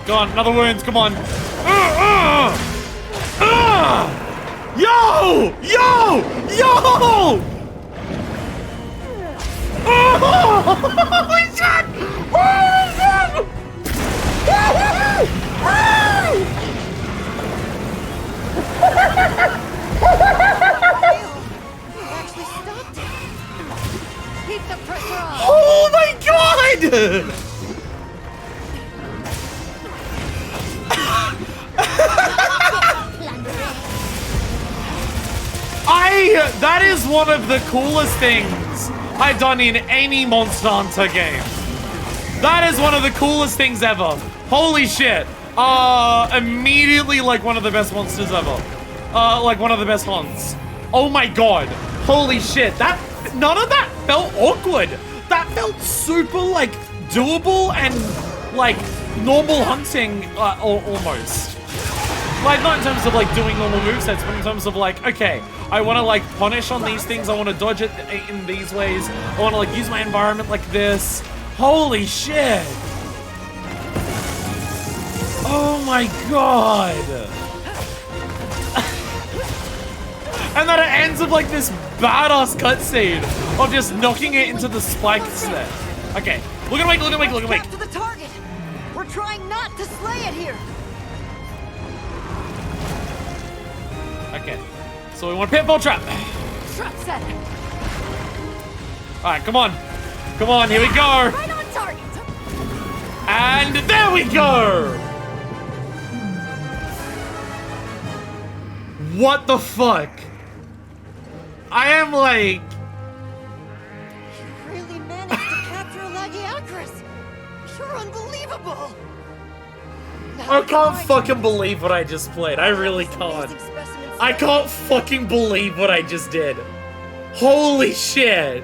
Go on, another wounds, come on. Yo! Yo! Yo! Holy shit! Holy shit! Actually stopped it. Keep the pressure on. Oh my god! That is one of the coolest things I've done in any Monster Hunter game. That is one of the coolest things ever. Holy shit. Immediately like one of the best monsters ever. Like one of the best hunts. Oh my god. Holy shit. None of that felt awkward. That felt super like doable and like normal hunting almost. Like, not in terms of, like, doing normal movesets, but in terms of, like, okay, I want to, like, punish on these things, I want to dodge it in these ways, I want to, like, use my environment like this. Holy shit! Oh my god! And then it ends with, like, this badass cutscene of just knocking it into the spikes there. Okay, look at Wake, look at Wake, look at Wake. Back to the target. We're trying not to slay it here. Okay, so we want pitfall trap. Trap set. Alright, come on. Come on, here we go. Right on target. And there we go. What the fuck? I am like... You really managed to capture a Lagiacrus. You're unbelievable. I can't fucking believe what I just played. I really can't. I can't fucking believe what I just did. Holy shit.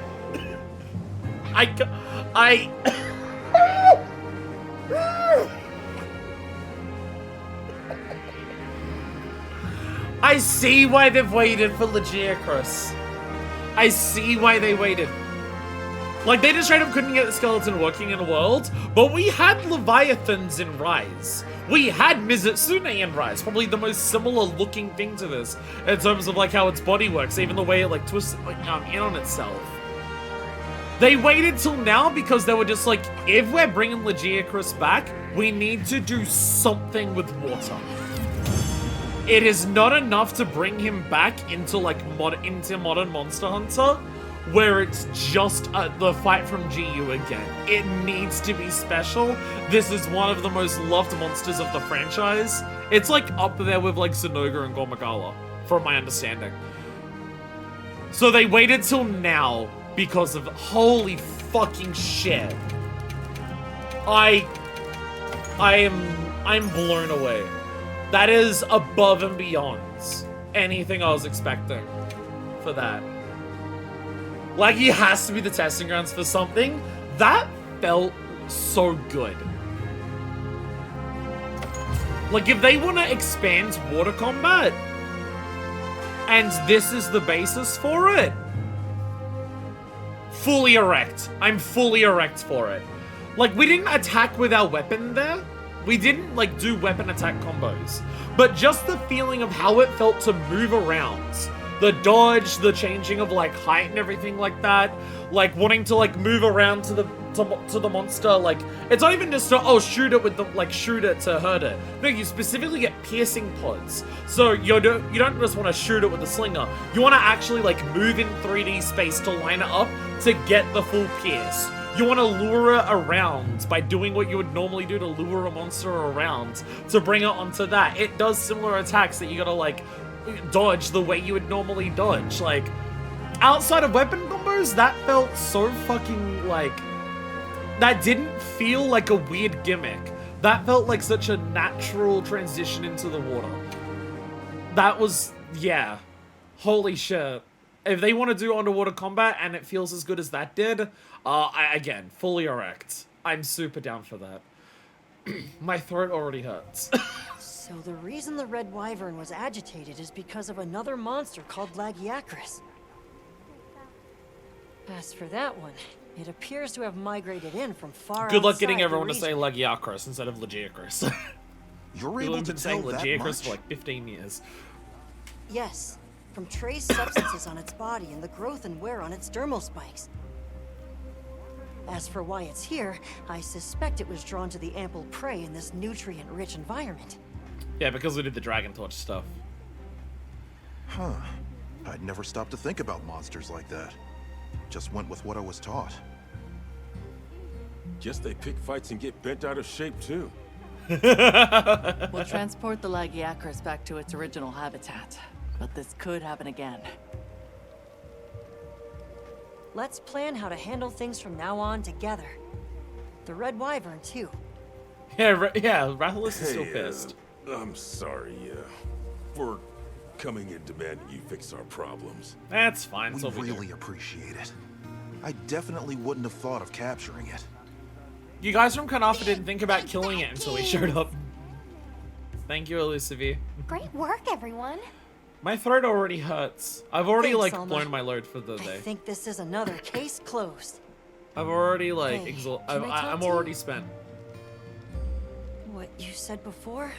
I see why they've waited for Lagiacrus. I see why they waited. Like, they just straight up couldn't get the skeleton working in a world, but we had Leviathans in Rise. We had Mizutsune in Rise, probably the most similar looking thing to this, in terms of, like, how its body works, even the way it, like, twists in on itself. They waited till now because they were just like, if we're bringing Lagiacrus back, we need to do something with water. It is not enough to bring him back into, like, into modern Monster Hunter, where it's just the fight from GU again. It needs to be special. This is one of the most loved monsters of the franchise. It's, like, up there with, like, Zenoga and Gormagala, from my understanding. So they waited till now because of... Holy fucking shit. I'm blown away. That is above and beyond anything I was expecting for that. Like, he has to be the testing grounds for something. That felt so good. Like, if they want to expand water combat, and this is the basis for it, fully erect. I'm fully erect for it. Like, we didn't attack with our weapon there. We didn't, like, do weapon attack combos. But just the feeling of how it felt to move around. The dodge, the changing of, like, height and everything like that. Like, wanting to, like, move around to the monster. Like, it's not even just to, oh, shoot it with the, like, shoot it to hurt it. No, you specifically get piercing pods. So you don't just want to shoot it with a slinger. You want to actually, like, move in 3D space to line it up to get the full pierce. You want to lure it around by doing what you would normally do to lure a monster around to bring it onto that. It does similar attacks that you gotta, like, dodge the way you would normally dodge. Like, outside of weapon combos, that felt so fucking, like, that didn't feel like a weird gimmick. That felt like such a natural transition into the water. That was, yeah. Holy shit. If they want to do underwater combat and it feels as good as that did, again, fully erect. I'm super down for that. My throat already hurts. So the reason the Red Wyvern was agitated is because of another monster called Lagiacrus. As for that one, it appears to have migrated in from far Good luck outside getting the everyone to region. say Lagiacrus instead of Lagiacrus. You're People able have to been saying tell that Lagiacrus much? for like 15 years. Yes, from trace substances on its body and the growth and wear on its dermal spikes. As for why it's here, I suspect it was drawn to the ample prey in this nutrient-rich environment. Yeah, because we did the Dragon Torch stuff. Huh. I'd never stopped to think about monsters like that. Just went with what I was taught. Guess they pick fights and get bent out of shape, too. We'll transport the Lagiacrus back to its original habitat, but this could happen again. Let's plan how to handle things from now on together. The Red Wyvern, too. Yeah, Rathalos is still pissed. I'm sorry, for coming and demanding you fix our problems. That's fine. We So we really appreciate it. I definitely wouldn't have thought of capturing it. You guys from Kanafa didn't think about killing it until we showed up. Thank you, Elusivie. Great work, everyone. My throat already hurts. I've already, Thanks, like, Alma. blown my load for the I day. think this is another case closed. I've already, like, Hey, exhausted. can I talk I'm to you? already spent. What you said before,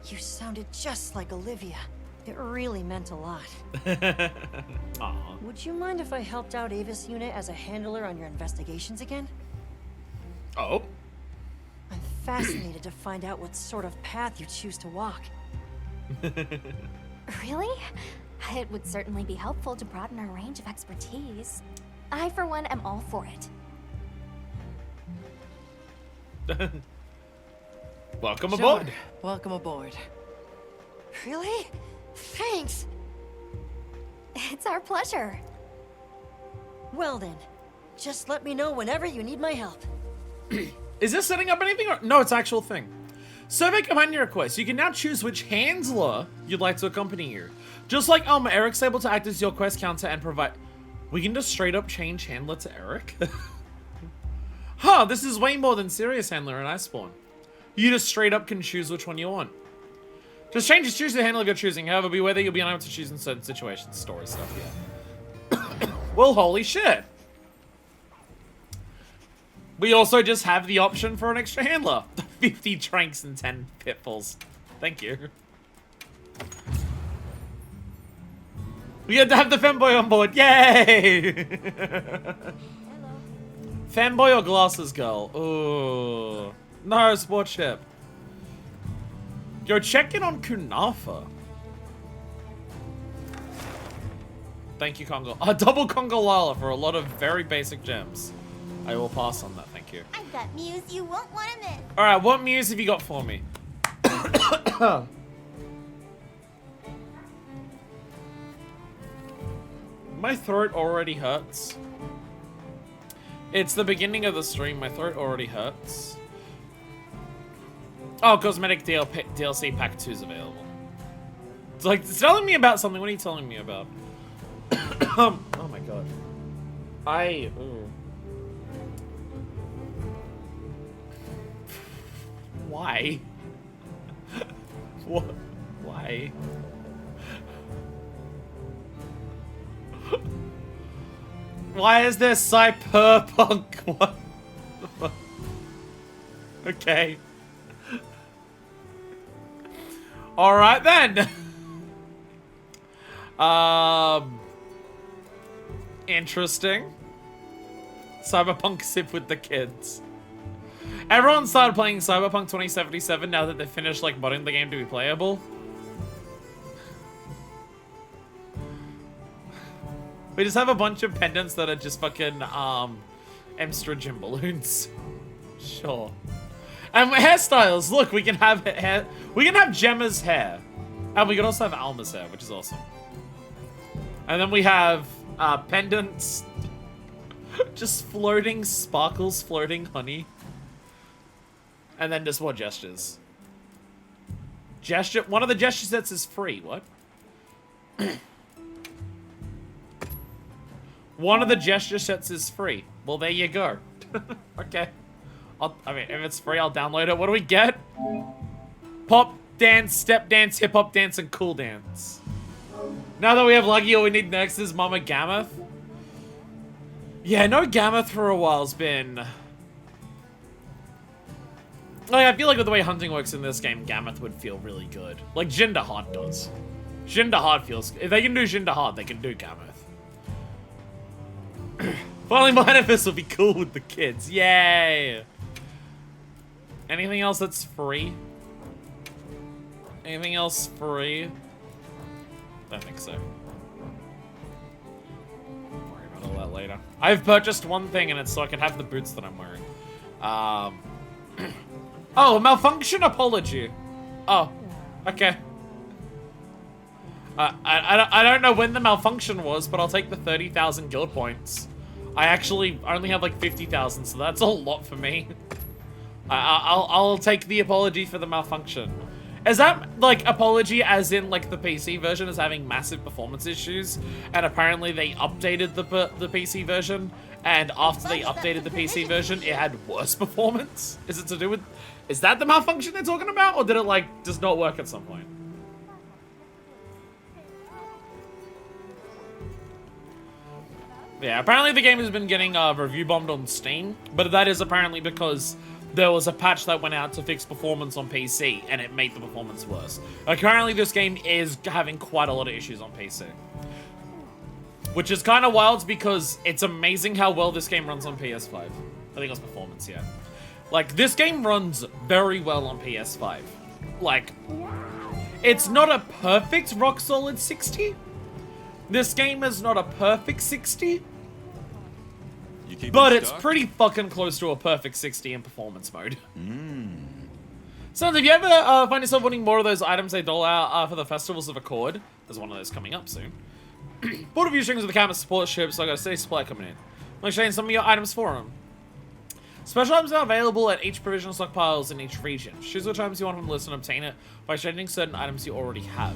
you sounded just like Olivia. It really meant a lot. Aw. Would you mind if I helped out Avis Unit as a handler on your investigations again? Oh. I'm fascinated to find out what sort of path you choose to walk. Really? It would certainly be helpful to broaden our range of expertise. I, for one, am all for it. Welcome Sure. aboard. Welcome aboard. Really? Thanks! It's our pleasure. Well then, just let me know whenever you need my help. Is this setting up anything? Or no, it's actual thing. Survey companion request. You can now choose which handler you'd like to accompany you. Just like Alma, Eric's able to act as your quest counter and provide... We can just straight up change handler to Eric? Huh, this is way more than serious handler and Iceborne. You just straight up can choose which one you want. Just choose the handler of your choosing. However, be aware that you'll be unable to choose in certain situations. Story stuff, yeah. Well, holy shit. We also just have the option for an extra handler. 50 tranks and 10 pitfalls. Thank you. We had to have the femboy on board. Yay! Femboy or glasses girl? Ooh. No, sports ship. Yo, check in on Kunafa. Thank you, Congo. A double Congo Lala for a lot of very basic gems. I will pass on that, thank you. I've got news you won't want to miss. Alright, what muse have you got for me? My throat already hurts. It's the beginning of the stream, my throat already hurts. Oh, cosmetic DLC pack 2 is available. It's like, it's telling me about something. What are you telling me about? Oh my god. Why? What? Why? Why is there cyberpunk? What the fuck? Okay. Alright then. Interesting. Cyberpunk sip with the kids. Everyone started playing Cyberpunk 2077 now that they've finished like modding the game to be playable. We just have a bunch of pendants that are just fucking estrogen balloons. Sure. And hairstyles. Look, we can have hair. We can have Gemma's hair, and we can also have Alma's hair, which is awesome. And then we have pendants, just floating sparkles, floating honey, and then just more gestures. Gesture. One of the gesture sets is free. What? One of the gesture sets is free. Well, there you go. Okay. I mean, if it's free, I'll download it. What do we get? Pop dance, step dance, hip hop dance, and cool dance. Now that we have Lucky, all we need next is Mama Gammoth. Yeah, no Gammoth for a while's been... Like, I feel like with the way hunting works in this game, Gammoth would feel really good. Like Jindahan does. Jindahan feels... If they can do Jindahan, they can do Gammoth. Finally, Manifest will be cool with the kids. Yay! Anything else that's free? Anything else free? Don't think so. Worry about all that later. I've purchased one thing, and it's so I can have the boots that I'm wearing. Oh, a malfunction apology. Oh, okay. I don't know when the malfunction was, but I'll take the 30,000 guild points. I actually only have like 50,000, so that's a lot for me. I'll take the apology for the malfunction. Is that like apology as in like the PC version is having massive performance issues, and apparently they updated the PC version, and after they updated the PC version, it had worse performance? Is Is that the malfunction they're talking about? Or did it, like, just not work at some point? Yeah, apparently the game has been getting review bombed on Steam, but that is apparently because there was a patch that went out to fix performance on PC, and it made the performance worse. Currently, this game is having quite a lot of issues on PC. Which is kind of wild because it's amazing how well this game runs on PS5. I think it was performance, yeah. Like, this game runs very well on PS5. Like, it's not a perfect rock-solid 60. This game is not a perfect 60. But it's pretty fucking close to a perfect 60 in performance mode. So, if you ever find yourself wanting more of those items they dole out for the Festivals of Accord, there's one of those coming up soon. Bought a few strings with the camera support ship, so I got a steady supply coming in. I'm exchanging some of your items for them. Special items are available at each provisional stockpiles in each region. Choose which items you want from the list and obtain it by exchanging certain items you already have.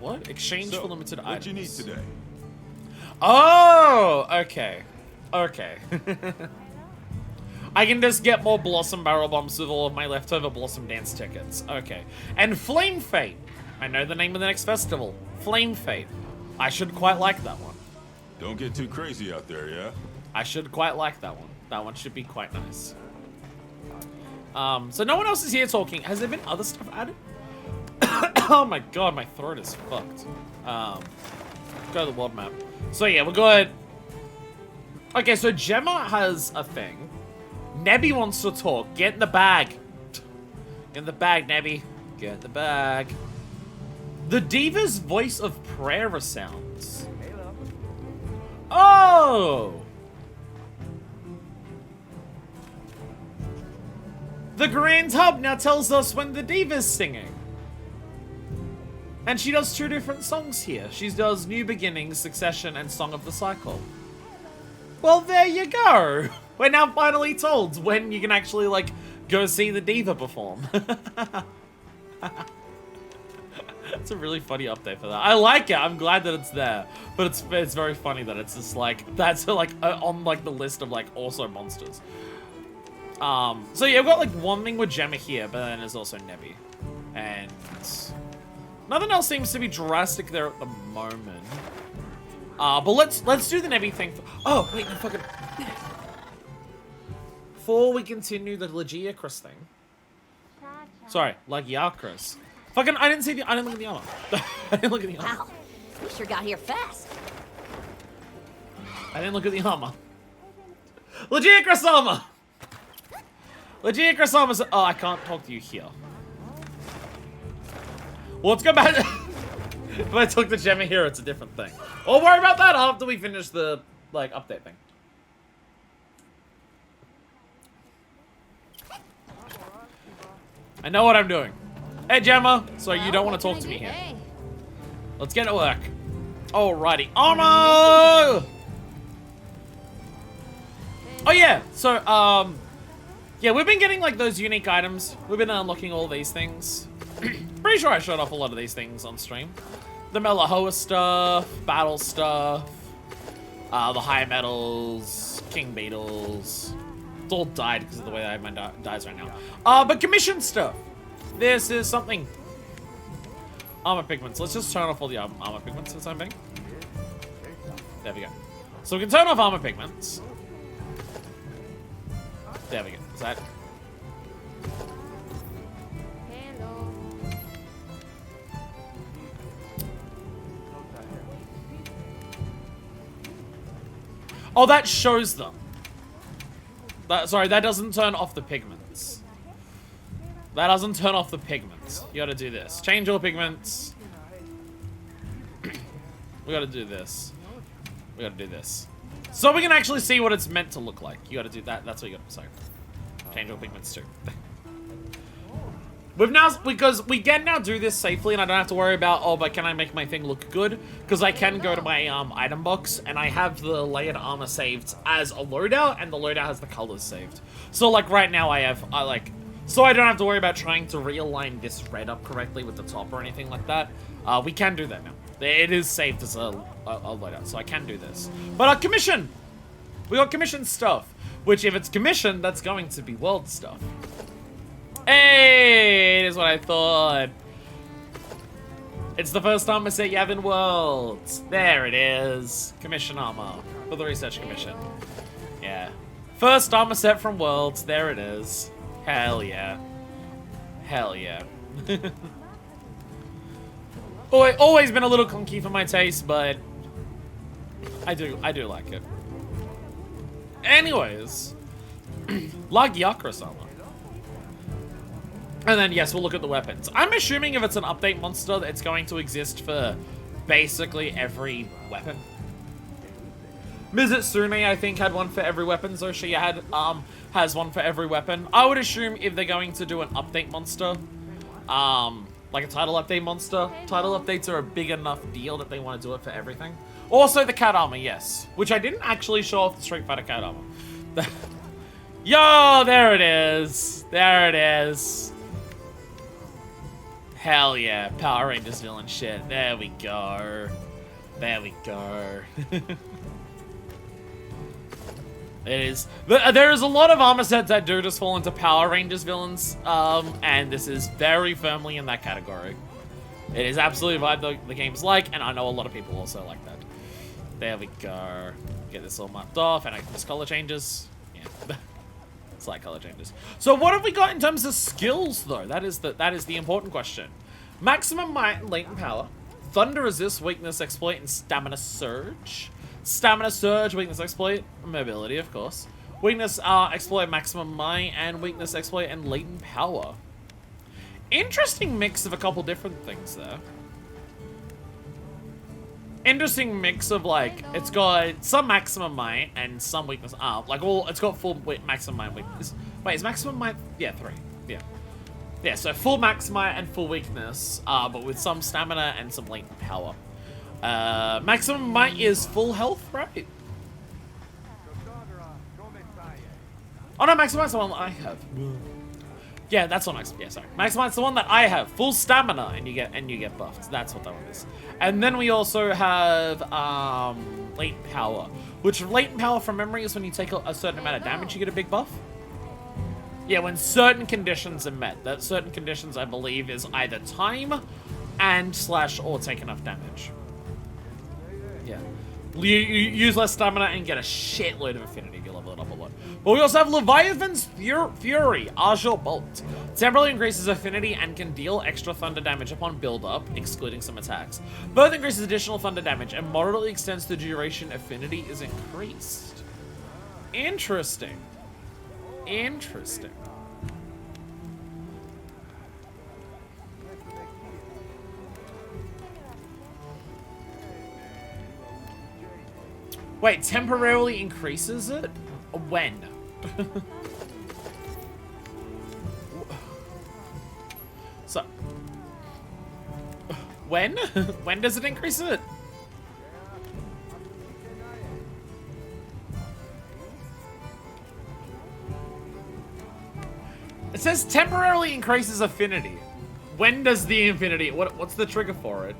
What? Exchange for limited items. What you need today? Oh, okay. Okay. I can just get more Blossom Barrel Bombs with all of my leftover Blossom Dance tickets. Okay. And Flame Fate. I know the name of the next festival. Flame Fate. I should quite like that one. Don't get too crazy out there, yeah? I should quite like that one. That one should be quite nice. So no one else is here talking. Has there been other stuff added? Oh my god, my throat is fucked. Go to the world map. So yeah, we'll go ahead. Okay, so Gemma has a thing. Nebby wants to talk. Get in the bag. Get in the bag, Nebby. Get in the bag. The Diva's voice of prayer resounds. Oh! The Grand Hub now tells us when the Diva's singing. And she does 2 different songs here. She does New Beginnings, Succession, and Song of the Cycle. Well, there you go. We're now finally told when you can actually, like, go see the Diva perform. It's a really funny update for that. I like it. I'm glad that it's there. But it's very funny that it's just, like, that's, like, on, like, the list of, like, also monsters. So yeah, I've got, like, one thing with Gemma here, but then there's also Nebby. And nothing else seems to be drastic there at the moment. But let's do the Nebby thing. Oh, wait, no, fucking... Before we continue the Legiacris thing. Sorry, Legiacris. Fucking, I didn't look at the armor. I didn't look at the armor. Wow, you sure got here fast. I didn't look at the armor. Legiacris armor! Legiacris armor's... Oh, I can't talk to you here. Well, let's go back... If I talk to Gemma here, it's a different thing. We'll worry about that after we finish the, like, update thing. I know what I'm doing. Hey, Gemma. So you don't want to talk to me here. Let's get to work. Alrighty. Armor! Oh, yeah. So, yeah, we've been getting, like, those unique items. We've been unlocking all these things. Pretty sure I showed off a lot of these things on stream. The Melahoa stuff, battle stuff, the high metals, king beetles. It's all died because of the way I have my dies right now. But commission stuff. This is something. Armor pigments. Let's just turn off all the armor pigments for the time being. There we go. So we can turn off armor pigments. There we go. Is that... Oh, that shows them. Sorry, that doesn't turn off the pigments. That doesn't turn off the pigments. You gotta do this. Change all pigments. We gotta do this. We gotta do this. So we can actually see what it's meant to look like. You gotta do that. That's what you gotta... Sorry. Change all pigments too. We've now... Because we can now do this safely and I don't have to worry about, oh, but can I make my thing look good? Because I can go to my item box and I have the layered armor saved as a loadout and the loadout has the colors saved. So, like, right now so I don't have to worry about trying to realign this red up correctly with the top or anything like that. We can do that now. It is saved as a loadout, so I can do this. But commission! We got commission stuff. Which, if it's commissioned, that's going to be world stuff. Hey, it is what I thought. It's the first armor set you have in Worlds. There it is. Commission armor for the Research Commission. Yeah. First armor set from Worlds. There it is. Hell yeah. Hell yeah. Always been a little clunky for my taste, but I do like it. Anyways, Lagiakris armor. And then, yes, we'll look at the weapons. I'm assuming if it's an update monster, it's going to exist for basically every weapon. Mizitsune, I think, had one for every weapon. Zoshia has one for every weapon. I would assume if they're going to do an update monster, like a title update monster, title updates are a big enough deal that they want to do it for everything. Also, the cat armor, yes. Which I didn't actually show off the Street Fighter cat armor. Yo, there it is. There it is. Hell yeah, Power Rangers villain shit. There we go. There we go. It is. There is a lot of armor sets that do just fall into Power Rangers villains, and this is very firmly in that category. It is absolutely vibe the game's like, and I know a lot of people also like that. There we go. Get this all marked off, and this color changes. Yeah. Slight color changes. So what have we got in terms of skills, though? That is the important question. Maximum might and latent power. Thunder resist, weakness, exploit, and stamina surge. Stamina surge, weakness, exploit, mobility, of course. Weakness, exploit, maximum might, and weakness, exploit, and latent power. Interesting mix of a couple different things there. Interesting mix of, like, it's got some maximum might and some weakness. It's got full maximum might and weakness. Wait, is maximum might? Yeah, 3. Yeah. Yeah, so full max might and full weakness, but with some stamina and some latent power. Maximum might is full health, right? Oh no, maximum might's the one that I have. Yeah, that's what yeah, sorry. Maximum might's the one that I have. Full stamina, and you get buffed. That's what that one is. And then we also have latent power, which latent power from memory is when you take a certain amount of damage, you get a big buff. Yeah, when certain conditions are met. That certain conditions, I believe, is either time and / or take enough damage. Yeah. You use less stamina and get a shitload of affinity if you level it up a lot. But we also have Leviathan's Fury, Azure Bolt. Temporarily increases affinity and can deal extra thunder damage upon build-up, excluding some attacks. Both increases additional thunder damage and moderately extends the duration affinity is increased. Interesting. Interesting. Wait, temporarily increases it? When? So... When? When does it increase it? It says temporarily increases affinity. When does the affinity... What's the trigger for it?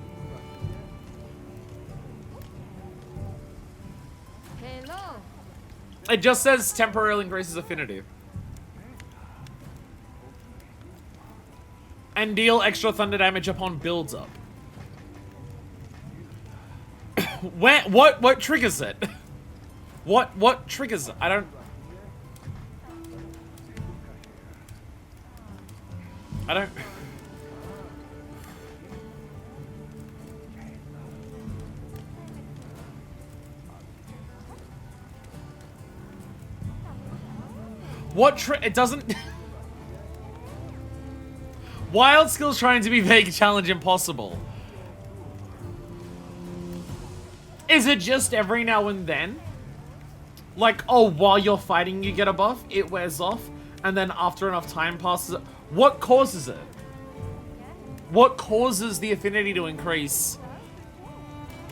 Hello. It just says temporarily increases affinity. And deal extra thunder damage upon builds up. What triggers it? What triggers it? I don't... It doesn't... Wild skills trying to be vague, challenge impossible. Is it just every now and then? Like, oh, while you're fighting you get a buff, it wears off, and then after enough time passes... What causes it? What causes the affinity to increase?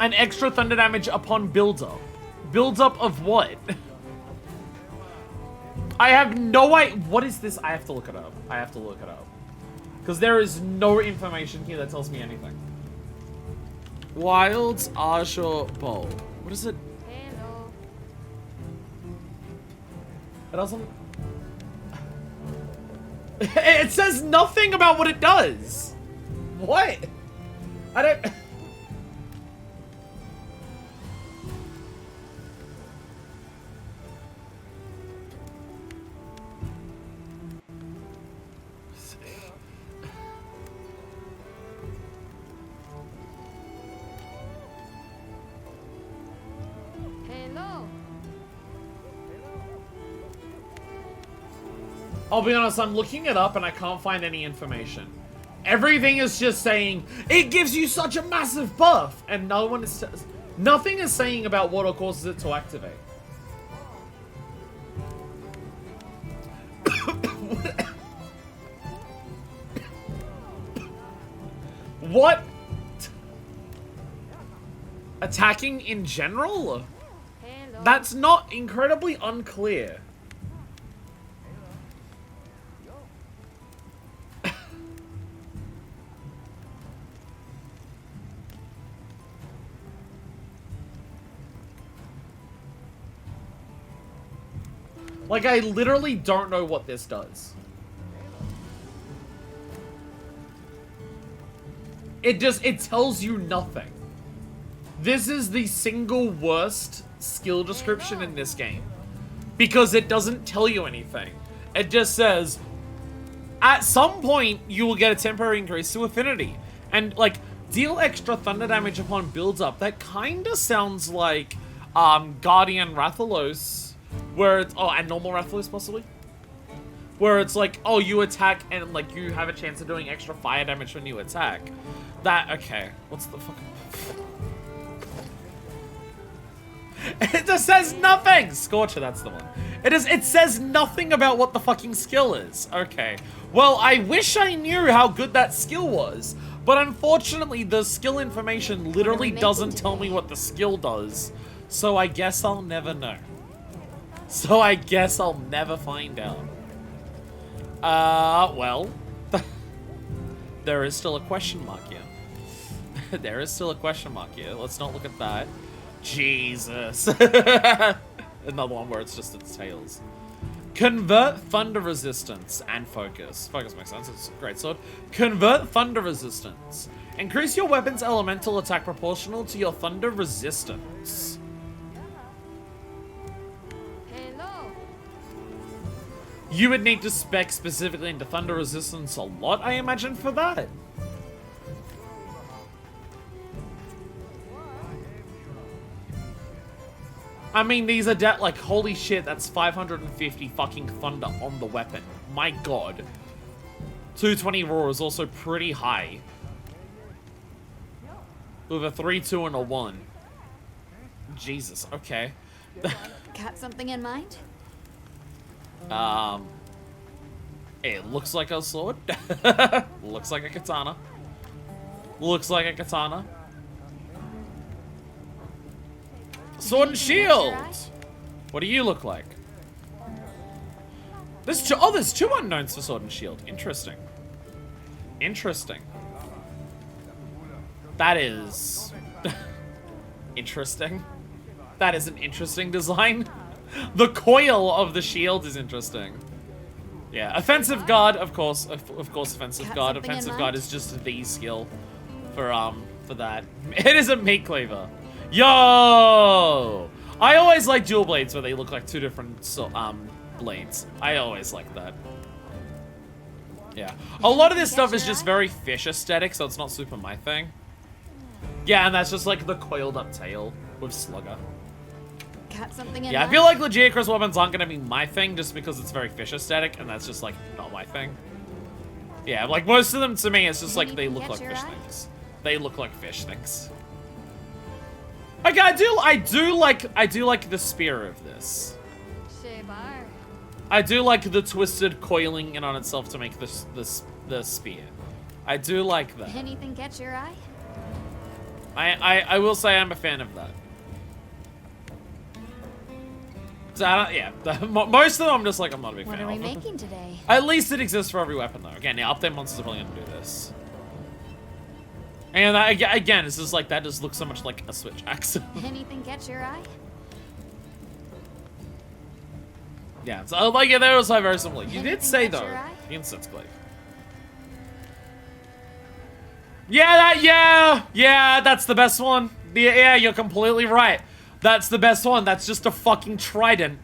An extra thunder damage upon build-up. Build-up of what? I have no idea. What is this? I have to look it up. I have to look it up. Because there is no information here that tells me anything. Wild's Azure Bowl. What is it? Hello. It doesn't... It says nothing about what it does. What? I don't... Hello. I'll be honest, I'm looking it up and I can't find any information. Everything is just saying, it gives you such a massive buff! And no one is... Nothing is saying about what causes it to activate. What? Attacking in general? Hello. That's not incredibly unclear. Like, I literally don't know what this does. It tells you nothing. This is the single worst skill description in this game. Because it doesn't tell you anything. It just says, at some point, you will get a temporary increase to affinity. And, like, deal extra thunder damage upon builds up. That kinda sounds like, Guardian Rathalos. Where it's, oh, and normal Rathalos possibly? Where it's like, oh, you attack and, like, you have a chance of doing extra fire damage when you attack. That, okay. What's the fucking... It just says nothing! Scorcher, that's the one. It says nothing about what the fucking skill is. Okay. Well, I wish I knew how good that skill was. But unfortunately, the skill information literally doesn't tell me what the skill does. So I guess I'll never know. So I guess I'll never find out. Well. There is still a question mark here. There is still a question mark here. Let's not look at that. Jesus. Another one where it's just its tails. Convert thunder resistance and focus. Focus makes sense. It's a great sword. Convert thunder resistance. Increase your weapon's elemental attack proportional to your thunder resistance. You would need to spec specifically into thunder resistance a lot, I imagine, for that. I mean, these are like, holy shit, that's 550 fucking thunder on the weapon. My god. 220 raw is also pretty high. With a 3, 2, and a 1. Jesus, okay. Got something in mind? It looks like a sword. Looks like a katana. Looks like a katana. Sword and shield! What do you look like? There's two unknowns for sword and shield. Interesting. Interesting. That is... interesting. That is an interesting design. The coil of the shield is interesting. Yeah, offensive guard, of course, offensive guard. Offensive guard is just the skill for that. It is a meat cleaver. Yo! I always like dual blades where they look like two different blades. I always like that. Yeah, a lot of this stuff is just very fish aesthetic, so it's not super my thing. Yeah, and that's just like the coiled up tail with slugger. Got something in Yeah, I feel like Legiocrist weapons aren't gonna be my thing just because it's very fish aesthetic, and that's just like not my thing. Yeah, like most of them to me, it's just like they look like fish things. They look like fish things. Okay, I do like the spear of this. I do like the twisted coiling in on itself to make the spear. I do like that. Anything catch your eye? I will say I'm a fan of that. So yeah, most of them I'm just like, I'm not a big fan of. What are we making today? At least it exists for every weapon, though. Again, yeah, up-there monsters are probably going to do this. And again, it's just like, that just looks so much like a switch axe. Anything catch your eye? Yeah, so like yeah, they also very similar. You did Anything say catch though, your eye? incense glaive. Yeah, that's the best one. Yeah, you're completely right. That's the best one. That's just a fucking trident.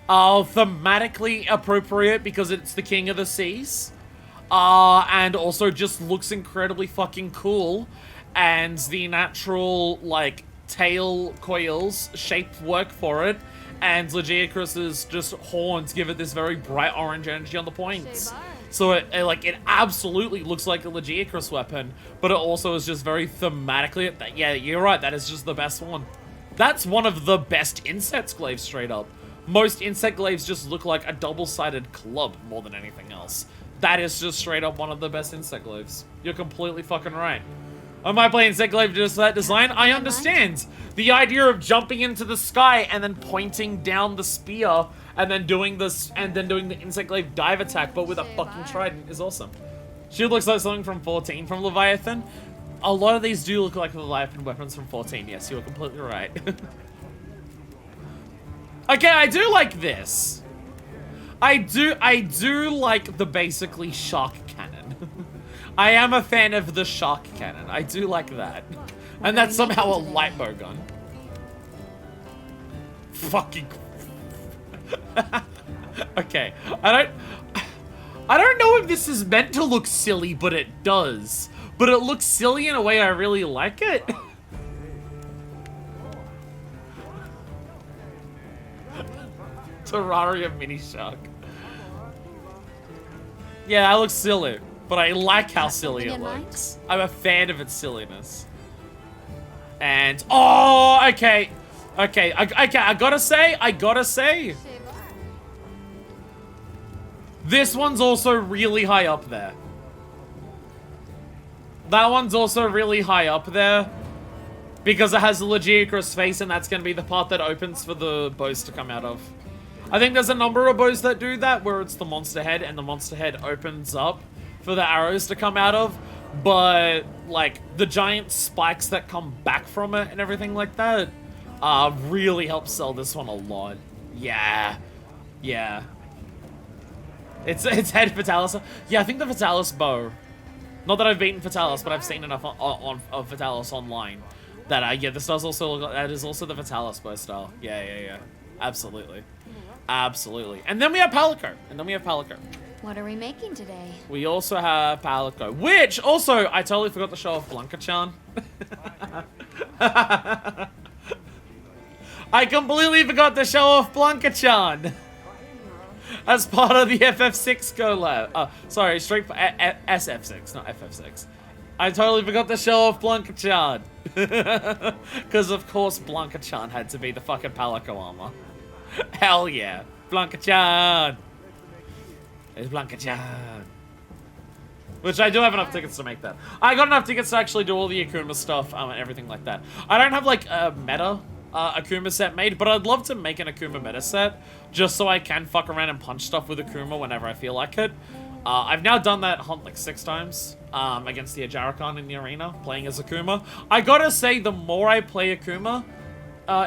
Thematically appropriate because it's the king of the seas. And also just looks incredibly fucking cool. And the natural, like, tail coils shape work for it. And Legiacrus's just horns give it this very bright orange energy on the points. So it absolutely looks like a Legiacrus weapon, but it also is just very thematically. Yeah, you're right. That is just the best one. That's one of the best insect glaives, straight up. Most insect glaives just look like a double-sided club more than anything else. That is just straight up one of the best insect glaives. You're completely fucking right. I might play insect glaive just that design. I understand the idea of jumping into the sky and then pointing down the spear and then doing this and then doing the insect glaive dive attack, but with a fucking trident is awesome. She looks like something from 14 from Leviathan. A lot of these do look like Leviathan weapons from 14. Yes, you are completely right. Okay, I do like this. I do like the basically shark cannon. I am a fan of the shark cannon. I do like that. And that's somehow a light bow gun. Fucking. Okay, I don't know if this is meant to look silly, but it does. But it looks silly in a way I really like it. Terraria mini shark. Yeah, that looks silly, but I like how silly it looks. I'm a fan of its silliness. And oh, okay, I gotta say, this one's also really high up there. That one's also really high up there because it has the Legiacrus face, and that's gonna be the part that opens for the bows to come out of. I think there's a number of bows that do that, where it's the monster head, and the monster head opens up for the arrows to come out of. But, like, the giant spikes that come back from it and everything like that really helps sell this one a lot. Yeah. Yeah. It's head Fatalis. Yeah, I think the Fatalis bow. Not that I've beaten Fatalis, but I've seen enough of Fatalis online. That, yeah, this does also look like, that is also the Fatalis bow style. Yeah. Absolutely. Absolutely. And then we have Palico. What are we making today? We also have Palico, which also I totally forgot to show off Blanca-chan. I completely forgot to show off Blanca-chan as part of the FF6 collab. Sorry, straight for SF6, not FF6. I totally forgot to show off Blanca-chan because of course Blanca-chan had to be the fucking Palico armor. Hell yeah, Blanca-chan. It's Blanca-chan. Which I do have enough tickets to make that. I got enough tickets to actually do all the Akuma stuff and everything like that. I don't have like a meta Akuma set made, but I'd love to make an Akuma meta set just so I can fuck around and punch stuff with Akuma whenever I feel like it. I've now done that hunt like 6 times against the Ajarakan in the arena, playing as Akuma. I gotta say, the more I play Akuma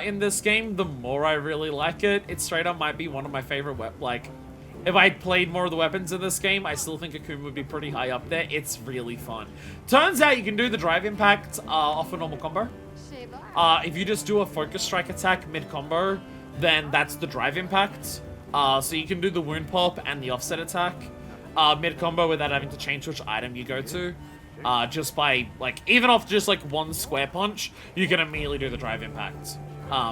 in this game, the more I really like it. It straight up might be one of my favorite if I played more of the weapons in this game, I still think Akuma would be pretty high up there. It's really fun. Turns out you can do the drive impact off a normal combo. If you just do a focus strike attack mid-combo, then that's the drive impact. So you can do the wound pop and the offset attack mid-combo without having to change which item you go to. Just by, like, even off just, like, one square punch, you can immediately do the drive impact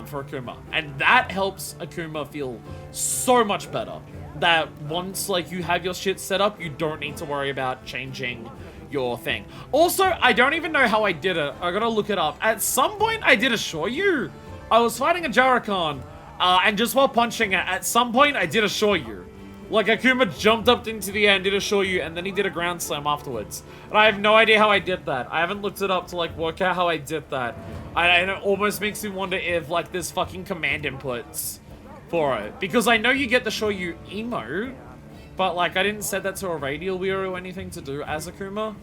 for Akuma. And that helps Akuma feel so much better. That once, like, you have your shit set up, you don't need to worry about changing your thing. Also, I don't even know how I did it. I gotta look it up. At some point, I did assure you. I was fighting a Jarakan, and just while punching it, at some point, I did assure you. Like, Akuma jumped up into the air and did assure you, and then he did a ground slam afterwards. And I have no idea how I did that. I haven't looked it up to, like, work out how I did that. And it almost makes me wonder if, like, there's fucking command inputs for it. Because I know you get the Shoyu emote, but, like, I didn't set that to a radial wheel or anything to do as Akuma.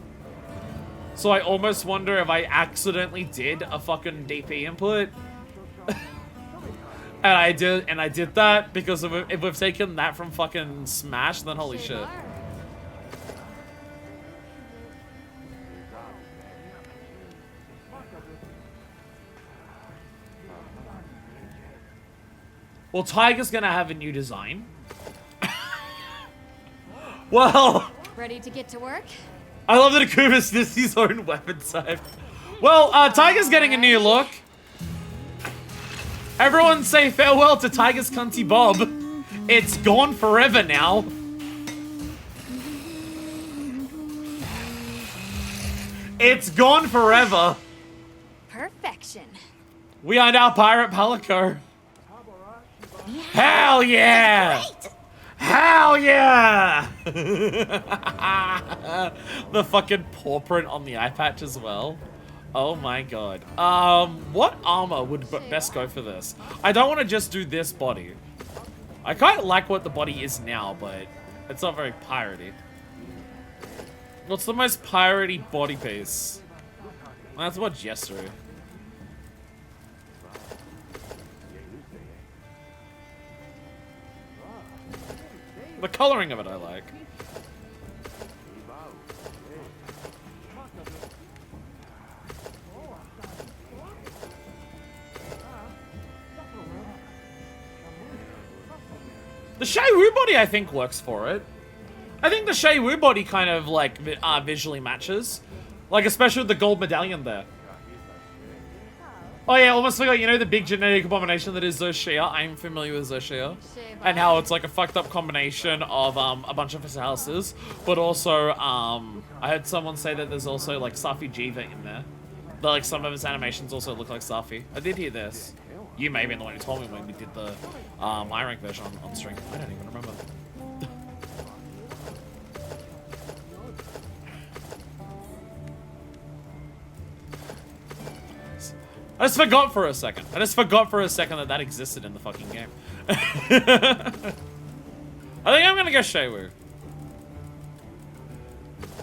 So I almost wonder if I accidentally did a fucking DP input. And I did that because if we've taken that from fucking Smash, then holy shit. Well, Tiger's gonna have a new design. Well, Ready to get to work? I love that Akuma's missed his own weapon type. Well, Tiger's getting a new look. Everyone say farewell to Tiger's cunty bob. It's gone forever now. It's gone forever. Perfection. We are now Pirate Palico. Hell yeah! Hell yeah! The fucking paw print on the eye patch as well. Oh my god. What armor would best go for this? I don't want to just do this body. I kind of like what the body is now, but it's not very piratey. What's the most piratey body piece? That's what Jester. The coloring of it I like. The Shai Wu body I think works for it. I think the Shai Wu body kind of like visually matches. Like especially with the gold medallion there. Oh yeah, almost forgot, you know the big genetic abomination that is Zoshia? I'm familiar with Zoshia. And how it's like a fucked up combination of a bunch of Fatalises. But also, I heard someone say that there's also like Safi Jiva in there. That like some of his animations also look like Safi. I did hear this. You may have been the one who told me when we did the iRank version on stream. I don't even remember. I just forgot for a second. That that existed in the fucking game. I think I'm gonna go Shai Wu.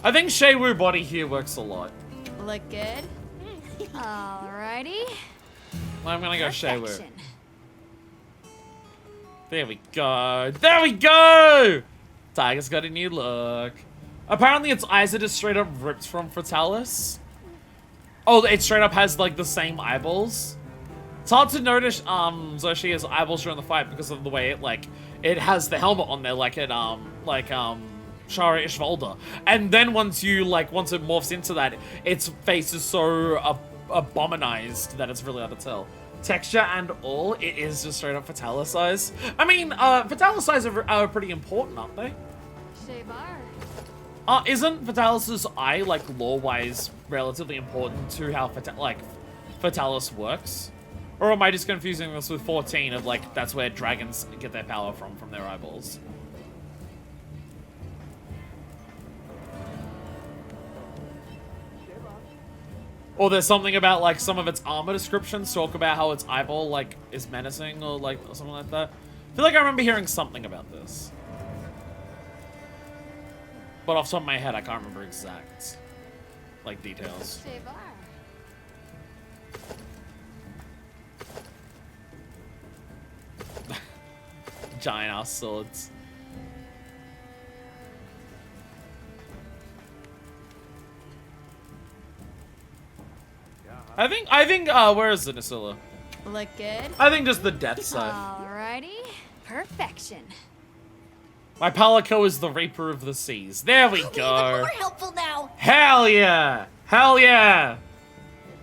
I think Shai Wu body here works a lot. Look good. Alrighty. I'm gonna go Shai Wu. Perfection. There we go. There we go! Tiger's got a new look. Apparently its eyes are just straight up ripped from Fatalis. Oh, it straight up has like the same eyeballs. It's hard to notice Zoshia's eyeballs during the fight because of the way it has the helmet on there like Shara Ishvalda. And then once it morphs into that, its face is so abominized that it's really hard to tell. Texture and all, it is just straight up Fatalis eyes. I mean, Fatalis eyes are pretty important, aren't they? Shebar. Isn't Fatalis's eye, like, lore-wise, relatively important to how Fatalis works? Or am I just confusing this with 14 of, like, that's where dragons get their power from their eyeballs? Or there's something about, like, some of its armor descriptions talk about how its eyeball, like, is menacing or, like, something like that. I feel like I remember hearing something about this. But off the top of my head, I can't remember exact, like, details. Giant ass swords. I think, where is the Nasilla? Look good. I think just the death side. Alrighty. Perfection. My Palico is the Reaper of the Seas. There we go. More helpful now. Hell yeah! Hell yeah!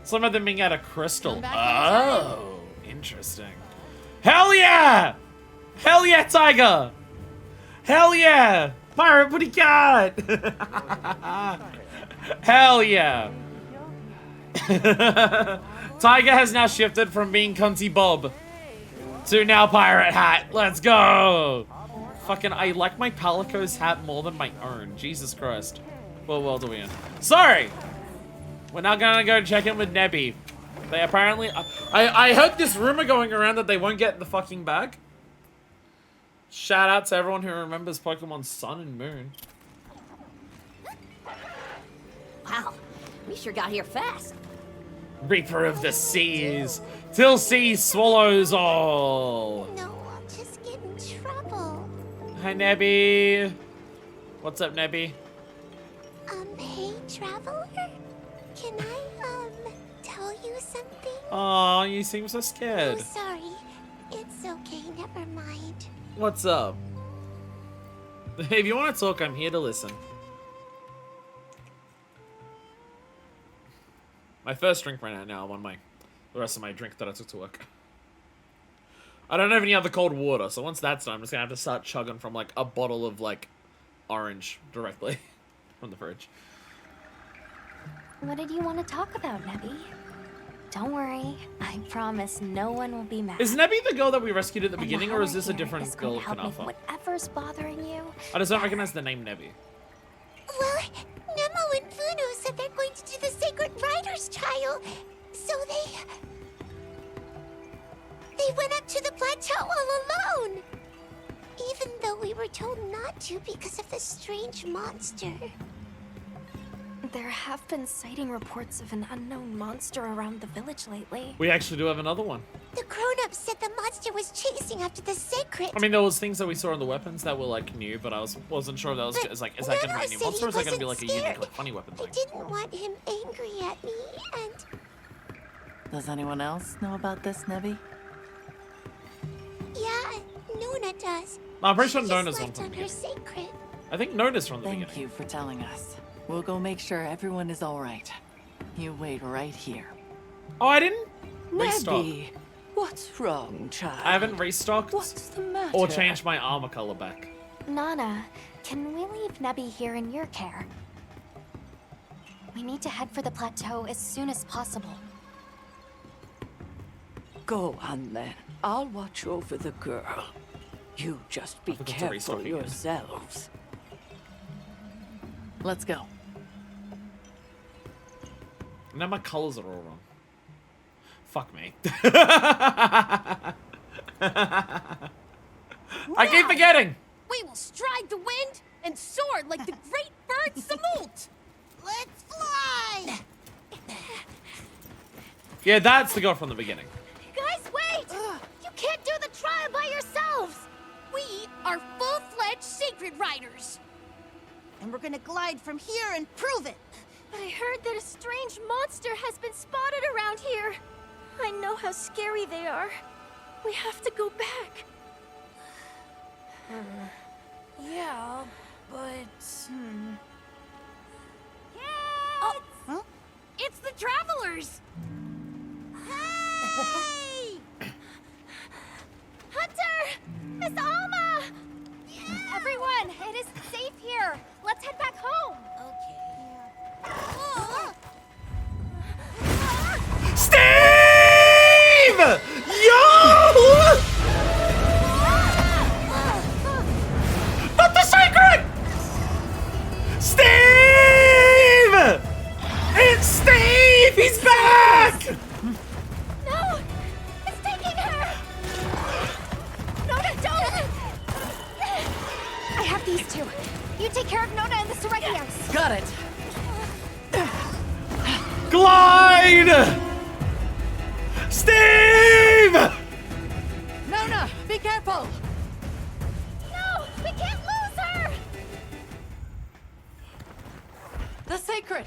Some of them being out of crystal. Oh, interesting. Hell yeah! Hell yeah, Tiger! Hell yeah! Pirate, what do you got? Hell yeah! Tiger has now shifted from being Cunty Bob to now Pirate Hat. Let's go! Fucking, I like my Palico's hat more than my own. Jesus Christ. What world are we in? Sorry! We're now gonna go check in with Nebby. They apparently... I heard this rumor going around that they won't get the fucking bag. Shout out to everyone who remembers Pokemon Sun and Moon. Wow, we sure got here fast. Reaper of the Seas. Till sea swallows all. No, I'll just get in trouble. Hi, Nebby. What's up, Nebby? Hey, traveler? Can I, tell you something? Aw, you seem so Oh, scared. sorry. It's okay, never mind. What's up? If you want to talk, I'm here to listen. My first drink ran out now. I'm on the rest of my drink that I took to work. I don't have any other cold water, so once that's done, I'm just gonna have to start chugging from like a bottle of like orange directly from the fridge. What did you want to talk about, Nebby? Don't worry. I promise no one will be mad. Is Nebby the girl that we rescued at the And beginning, the or is this a Howler here different is going girl to help me Kanafa? with whatever's bothering you. I just don't recognize the name Nebby. Well, Nemo and Funo said they're going to do the Sacred Rider's trial, so they went up to the plateau all alone. Even though we were told not to because of the strange monster. There have been sighting reports of an unknown monster around the village lately. We actually do have another one. The grown-ups said the monster was chasing after the Sacred. I mean, there was things that we saw in the weapons that were like new, but I wasn't sure if that was But just like, is that going to be a Nemo new said monster, or is that going to be wasn't like a unique scared. like funny weapon I thing? didn't want him angry at me, and Does anyone else know about this, Nebby? yeah, Nuna does. No, I'm pretty sure She Nona's just one left from the on her beginning. Sacred. I think Nona's from the Thank beginning. you for telling us. We'll go make sure everyone is all right. You wait right here. Oh, I didn't restock. Nebby, what's wrong, child? I haven't restocked What's the matter? or changed my armor color back. Nana, can we leave Nebby here in your care? We need to head for the plateau as soon as possible. Go on then. I'll watch over the girl. You just be forgot to careful restock again. yourselves. Let's go. Now my colors are all wrong. Fuck me. I keep forgetting. We will stride the wind and soar like the great bird Samult. Let's fly! Yeah, that's the girl from the beginning. Guys, wait! You can't do the trial by yourselves! We are full-fledged Sacred Riders. And we're gonna glide from here and prove it. But I heard that a strange monster has been spotted around here. I know how scary they are. We have to go back. Yeah, but... Oh, Huh? It's the Travelers! hey! Hunter! Miss Alma! Everyone, it is safe here. Let's head back home. Steve! Yo! Not the secret! Steve! It's Steve! He's back! No! It's taking her! Nona, don't! I have these two. You take care of Nona and the Seregians. Got it. Glide! Steve! Nona, be careful. No! We can't lose her! The sacred.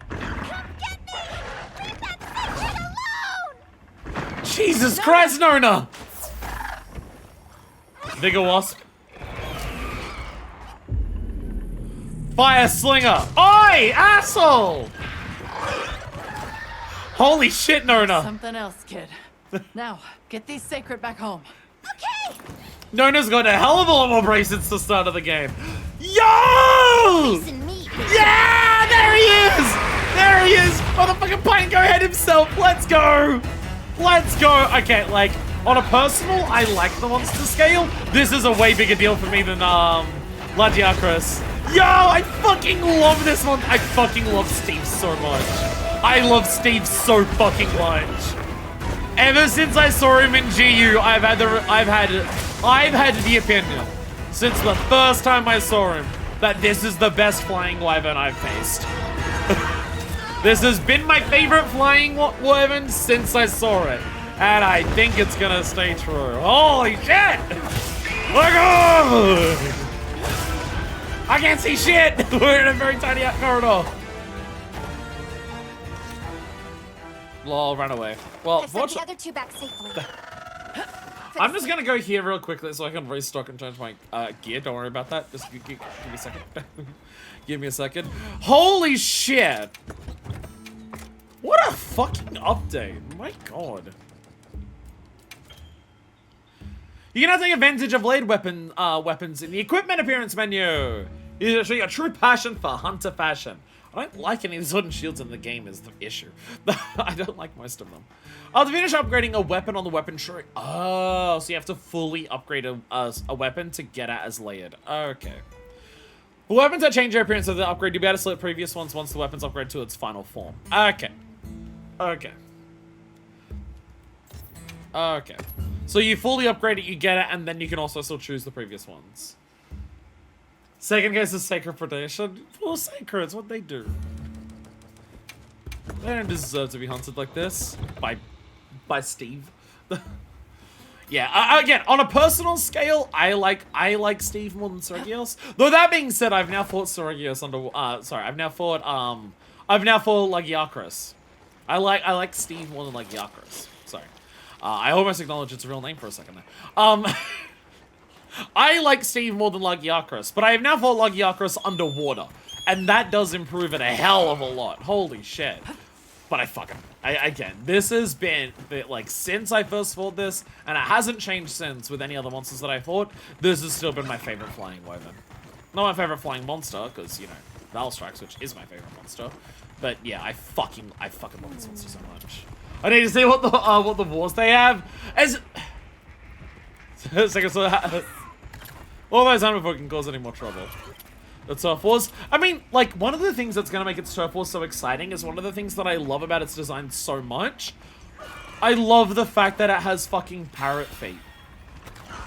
Come get me! Leave that sacred alone! Jesus Christ, Nona! Vigor Wasp. Fire Slinger! Oi, asshole! Holy shit, Nona! Something else, kid. Now, get these sacred back home. Okay! Nona's got a hell of a lot more bracelets to the start of the game. Yo! And me. Yeah! There he is! There he is! Motherfucking Panko head himself! Let's go! Let's go! Okay, like, on a personal, I like the monster scale. This is a way bigger deal for me than, Ladiacrus. Yo! I fucking love this one! I fucking love Steve so much. I love Steve so fucking much. Ever since I saw him in GU, I've had the opinion, since the first time I saw him, that this is the best Flying Wyvern I've faced. This has been my favorite Flying Wyvern since I saw it. And I think it's gonna stay true. Holy shit! Look up! I can't see shit! We're in a very tiny corridor. Lol, run away. Well, I've sent the other two back safely. I'm just gonna go here real quickly so I can restock and change my gear. Don't worry about that. Just give me a second. Give me a second. Holy shit! What a fucking update. My god. You can now take advantage of blade weapons in the equipment appearance menu. You show your true passion for hunter fashion. I don't like any of the sword and shields in the game is the issue. I don't like most of them. To finish upgrading a weapon on the weapon tree. Oh, so you have to fully upgrade a weapon to get it as layered. Okay. For weapons that change their appearance of the upgrade, you'll be able to select previous ones once the weapon's upgraded to its final form. Okay. Okay. Okay. So you fully upgrade it, you get it, and then you can also still choose the previous ones. Second case is Sacred Predation. Well, Sacreds, what'd they do? They don't deserve to be hunted like this. By Steve. Yeah, again, on a personal scale, I like Steve more than Sergios. Though that being said, I've now fought Sergios under I've now fought Lagiakris. I like Steve more than Lagiakris. Sorry. I almost acknowledged its real name for a second there. I like Steve more than Lagiakris, but I have now fought Lagiakris underwater, and that does improve it a hell of a lot. Holy shit. But again, this has been, like, since I first fought this, and it hasn't changed since with any other monsters that I fought, this has still been my favorite Flying Wyvern. Not my favorite flying monster, because, you know, Valstrax, which is my favorite monster. But yeah, I fucking love this monster so much. I need to see what the wars they have. All those animal can cause any more trouble. The turf wars. I mean, like, one of the things that's gonna make its turf wars so exciting is one of the things that I love about its design so much. I love the fact that it has fucking parrot feet.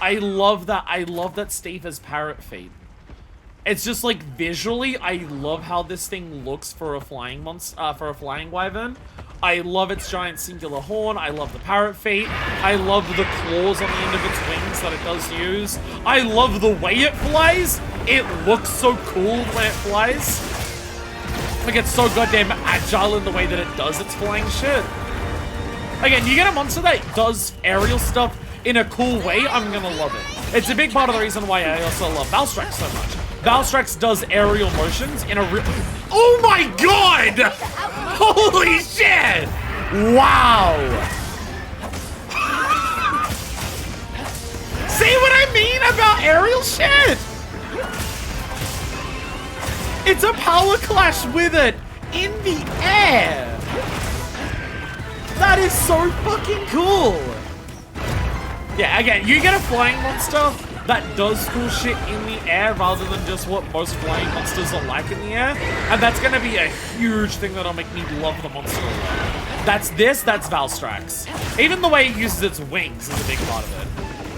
I love that Steve has parrot feet. It's just like visually, I love how this thing looks for a flying wyvern. I love its giant singular horn. I love the parrot feet. I love the claws on the end of its wings that it does use. I love the way it flies. It looks so cool when it flies. Like, it's so goddamn agile in the way that it does its flying shit. Again, you get a monster that does aerial stuff in a cool way, I'm gonna love it. It's a big part of the reason why I also love Valstrax so much. Valstrax does aerial motions in a real... Oh my god! Holy shit! Wow! See what I mean about aerial shit? It's a power clash with it in the air! That is so fucking cool! Yeah, again, you get a flying monster that does cool shit in the air rather than just what most flying monsters are like in the air, and that's gonna be a huge thing that'll make me love the monster a lot. That's Valstrax. Even the way it uses its wings is a big part of it.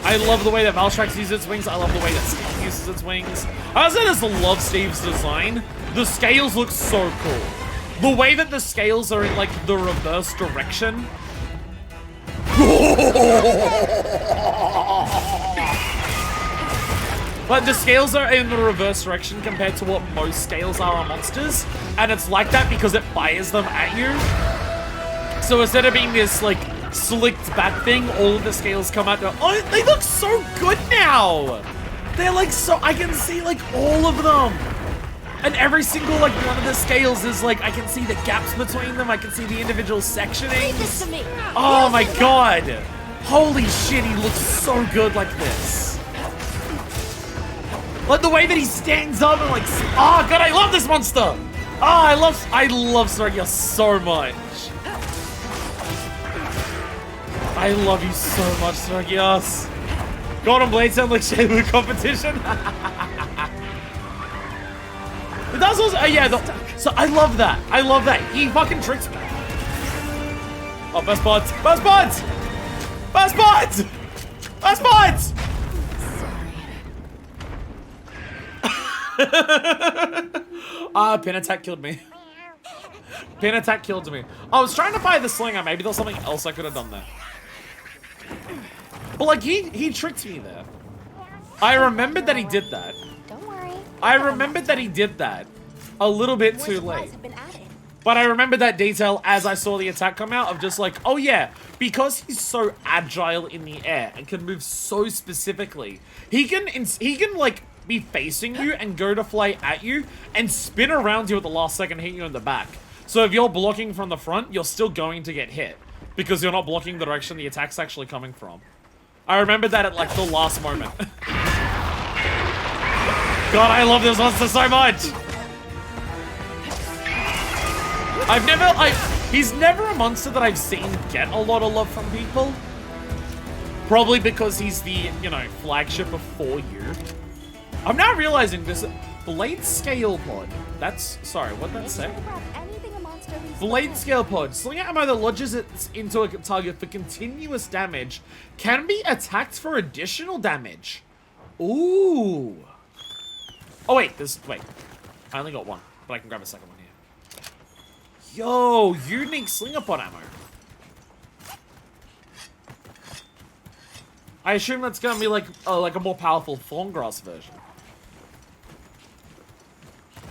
I love the way that Valstrax uses its wings. I love the way that Steve uses its wings. I also just love Steve's design. The scales look so cool. The way that the scales are in, like, the reverse direction. But the scales are in the reverse direction compared to what most scales are on monsters. And it's like that because it fires them at you. So instead of being this, like, slicked back thing, all of the scales come out. Oh, they look so good now! They're like so, I can see like all of them. And every single like one of the scales is like, I can see the gaps between them. I can see the individual sectioning. Leave this to me. Oh my god. Holy shit, he looks so good like this. Like the way that he stands up and like, oh god, I love this monster. Oh, I love Sergia so much. I love you so much, Sergios. Golden Blade sound like Shamu competition. It does also, yeah, so I love that. I love that. He fucking tricks me. Oh, best buds. Best buds! Best buds! Best buds! Sorry. Pin attack killed me. Pin attack killed me. I was trying to buy the slinger. Maybe there was something else I could have done there. But like, he tricked me there. I remembered that he did that. Don't worry. I remembered that he did that a little bit too late. But I remembered that detail as I saw the attack come out of just like, oh yeah, because he's so agile in the air and can move so specifically, he can like be facing you and go to fly at you and spin around you at the last second, hit you in the back. So if you're blocking from the front, you're still going to get hit because you're not blocking the direction the attack's actually coming from. I remembered that at like the last moment. God, I love this monster so much. He's never a monster that I've seen get a lot of love from people. Probably because he's the, you know, flagship of 4U. I'm now realizing this blade scale pod. That's, sorry, what'd that say? Blade scale pod. Sling ammo that lodges it into a target for continuous damage can be attacked for additional damage. Ooh. Oh wait, wait. I only got one, but I can grab a second one here. Yo, unique slinger pod ammo. I assume that's gonna be like a more powerful Thorngrass version.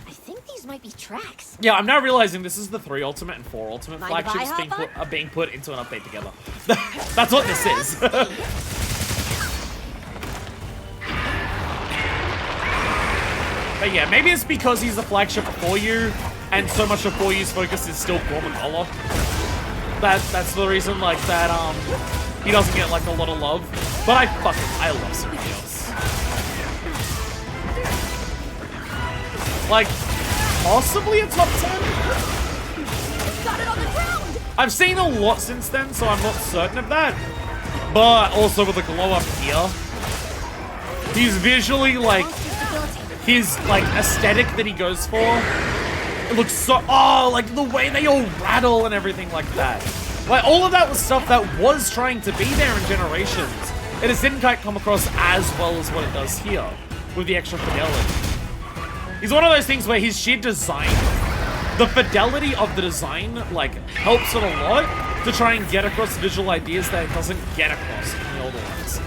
I think these might be tracks. Yeah, I'm now realizing this is the 3 ultimate and 4 ultimate Mind if I flagships hop on? being put into an update together. That's what this is. But yeah, maybe it's because he's the flagship of 4U, and so much of 4U's focus is still Gorgonzola. That's the reason, like, that, he doesn't get, like, a lot of love. But I love Centrepiece. Like, possibly a top 10? Got it on the ground! I've seen a lot since then, so I'm not certain of that. But also with the glow up here, he's visually, like, his, like, aesthetic that he goes for, it looks so, oh, like, the way they all rattle and everything like that. Like, all of that was stuff that was trying to be there in Generations. It just didn't quite come across as well as what it does here, with the extra fidelity. He's one of those things where his sheer design, the fidelity of the design, like, helps it a lot to try and get across visual ideas that it doesn't get across in the older ones.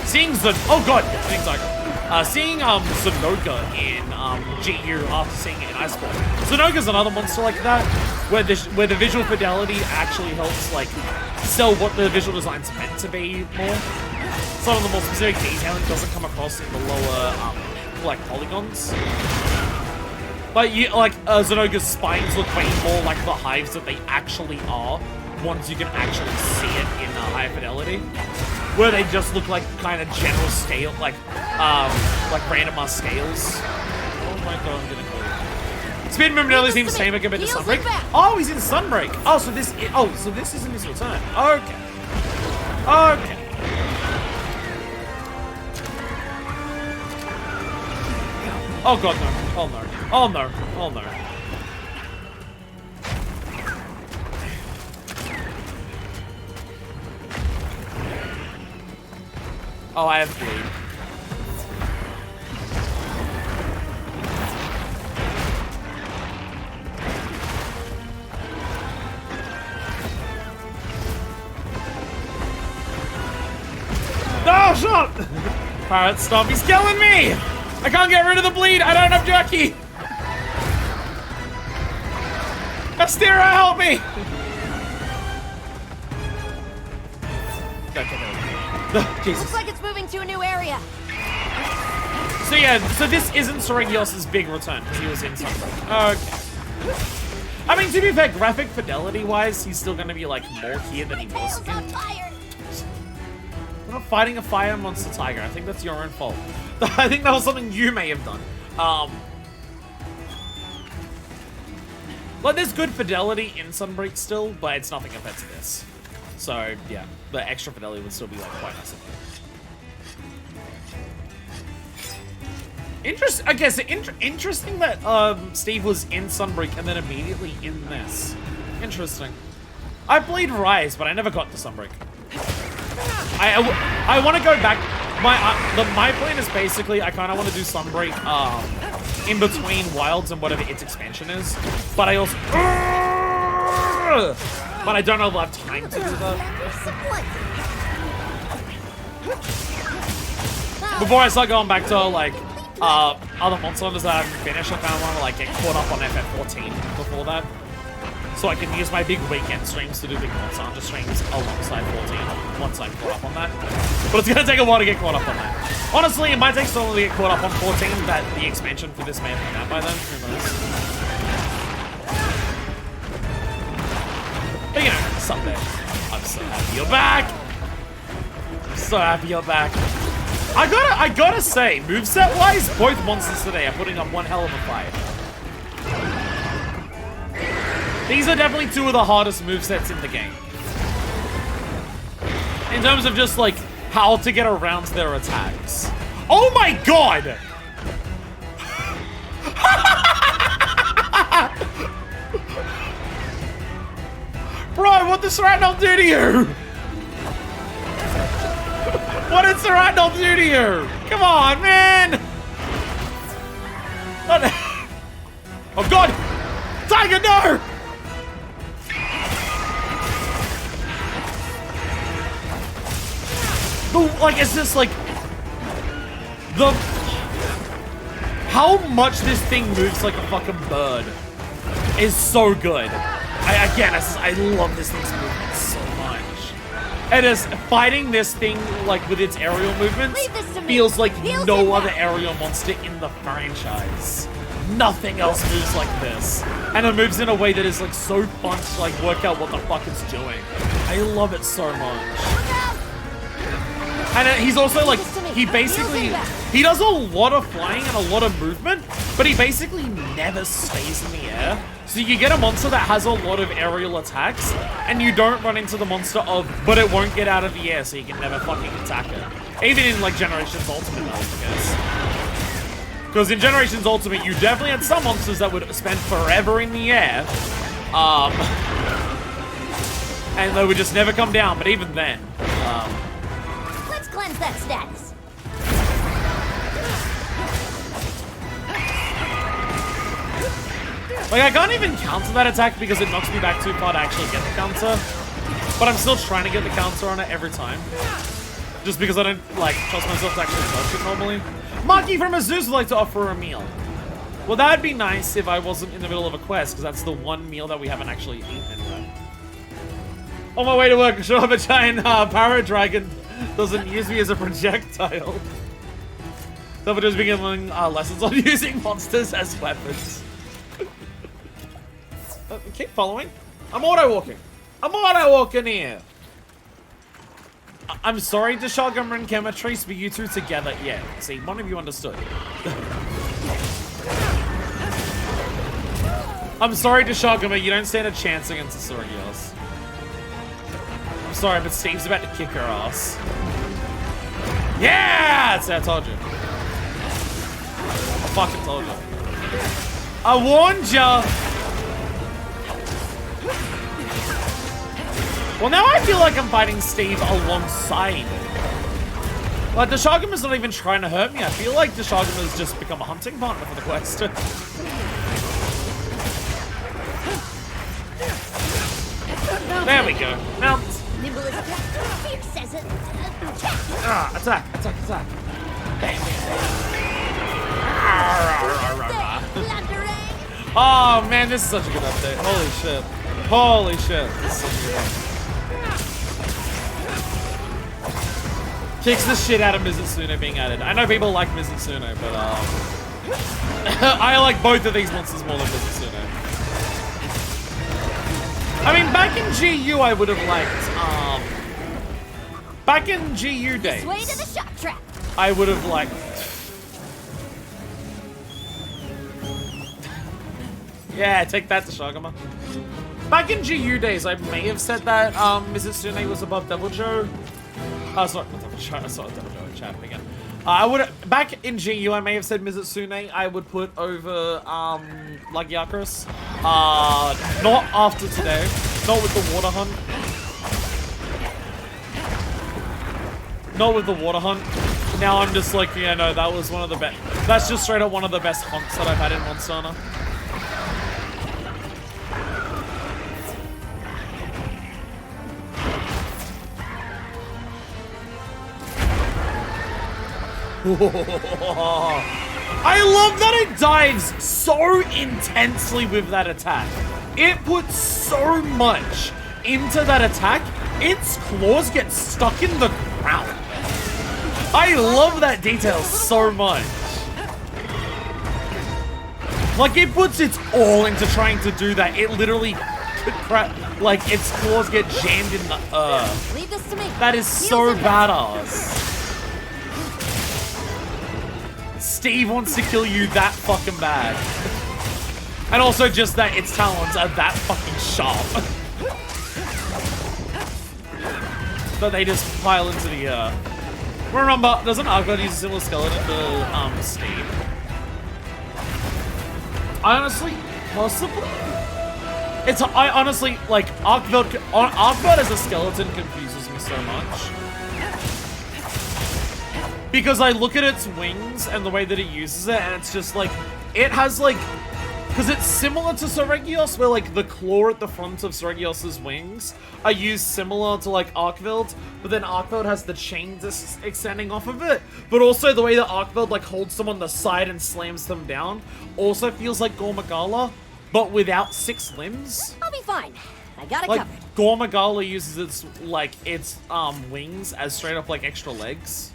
Seeing Zenoga in GU after seeing it in Iceborne. Zenoga's another monster like that, where the visual fidelity actually helps, like, sell what the visual design's meant to be more. Some of the more specific detailing doesn't come across in the lower, like, polygons. But you, like, Zenoga's spines look way more like the hives that they actually are, once you can actually see it in higher fidelity. Where they just look like kind of general scale, like random ass scales. Oh my god, I'm gonna kill you. Speed movement only seems tamer compared to Sunbreak. Oh, he's in Sunbreak. Oh, so this isn't his return. Okay. Okay. Oh god, no. Oh no. Oh no. Oh no. Oh, I have bleed. No, shot! Pirate Stomp, he's killing me! I can't get rid of the bleed, I don't have Jerky! Astera, help me! Jesus. Looks like it's moving to a new area. So yeah, so this isn't Soregios' big return, because he was in Sunbreak. Okay. I mean, to be fair, graphic fidelity-wise, he's still gonna be, like, more here than he was in. We're not fighting a fire monster tiger. I think that's your own fault. I think that was something you may have done. Like, there's good fidelity in Sunbreak still, but it's nothing compared to this. So, yeah, the extra fidelity would still be, like, quite nice. Interesting that Steve was in Sunbreak and then immediately in this. Interesting. I played Rise, but I never got to Sunbreak. I want to go back. My plan is basically I kind of want to do Sunbreak in between Wilds and whatever its expansion is. But I also But I don't know if I'll have time to do that. Before I start going back to, like, other monster hunters that I haven't finished, I kind of want to, like, get caught up on FF14 before that. So I can use my big weekend streams to do big monster hunter streams alongside 14 once I'm caught up on that. But it's gonna take a while to get caught up on that. Honestly, it might take so long to get caught up on 14 that the expansion for this may have come out by then. Who knows? But you know, someday. I'm so happy you're back! I'm so happy you're back. I gotta say, moveset-wise, both monsters today are putting up one hell of a fight. These are definitely two of the hardest movesets in the game. In terms of just, like, how to get around their attacks. Oh my god! Bro, what did Serrano do to you? What did Serrano do to you? Come on, man! What the... Oh god! Tiger, no! Like, it's just like how much this thing moves like a fucking bird is so good. I love this thing's movement so much. And as fighting this thing like with its aerial movements feels like no other aerial monster in the franchise. Nothing else moves like this, and it moves in a way that is like so fun to like work out what the fuck it's doing. I love it so much. And he's also like, he does a lot of flying and a lot of movement, but he basically never stays in the air. So you get a monster that has a lot of aerial attacks, and you don't run into the monster of, but it won't get out of the air, so you can never fucking attack it. Even in like Generations Ultimate, I guess. Because in Generations Ultimate, you definitely had some monsters that would spend forever in the air, and they would just never come down, but even then, Cleanse that status. like, I can't even counter that attack because it knocks me back too far to actually get the counter. But I'm still trying to get the counter on it every time. Just because I don't, like, trust myself to actually touch it normally. Marky from Azus would like to offer a meal. Well, that would be nice if I wasn't in the middle of a quest, because that's the one meal that we haven't actually eaten in there. On my way to work, show up a giant Power Dragon. Doesn't use me as a projectile. Someone just beginning lessons on using monsters as weapons. Keep following. I'm auto-walking. I'm auto-walking here. I'm sorry to Shogama and Chemitrace, but you two together. Yeah, see, one of you understood. I'm sorry to Shogama, you don't stand a chance against the Sorgios. I'm sorry, but Steve's about to kick her ass. Yeah! That's what I told you. I fucking told you. I warned ya! Well, now I feel like I'm fighting Steve alongside. Like, the Shogama's not even trying to hurt me. I feel like the Shogama's just become a hunting partner for the quest. There we go. Mount. Nimble as a cat. Fear says it. Attack, attack, attack. Bam, bam, bam. Oh man, this is such a good update. Holy shit. Holy shit. This is such a good update. Kicks the shit out of Mizutsune being added. I know people like Mizutsune, but I like both of these monsters more than Mizutsune. I mean, back in GU, I would have liked, back in GU days, Way to the shock trap. I would have liked, yeah, take that to Shogama. Back in GU days, I may have said that, Mizutsune was above Devil Joe. Oh, sorry, not Devil Joe, I saw Devil Joe chat again. I would, back in GU, I may have said Mizutsune I would put over, Lagiakris. Not after today. Not with the water hunt. Not with the water hunt. Now I'm just like, yeah, no, that was one of the best. That's just straight up one of the best hunts that I've had in Monster Hunter. I love that it dives so intensely with that attack. It puts so much into that attack, its claws get stuck in the ground. I love that detail so much. Like, it puts its all into trying to do that. It literally, like, its claws get jammed in the earth. Leave this to me. That is so badass. Steve wants to kill you that fucking bad. And also just that its talons are that fucking sharp. That they just pile into the earth. Remember, doesn't Arcbird use a similar skeleton to Steve? I honestly, possibly. I honestly, like, Arcbird as a skeleton confuses me so much. Because I look at its wings and the way that it uses it, and it's just like, it has like, because it's similar to Seregios, where like the claw at the front of Seregios' wings are used similar to like Arcbird, but then Arcbird has the chain discs extending off of it. But also the way that Arcbird like holds them on the side and slams them down also feels like Gormagala, but without 6 limbs. I'll be fine. I got it Like, covered. Gormagala uses its wings as straight up like extra legs.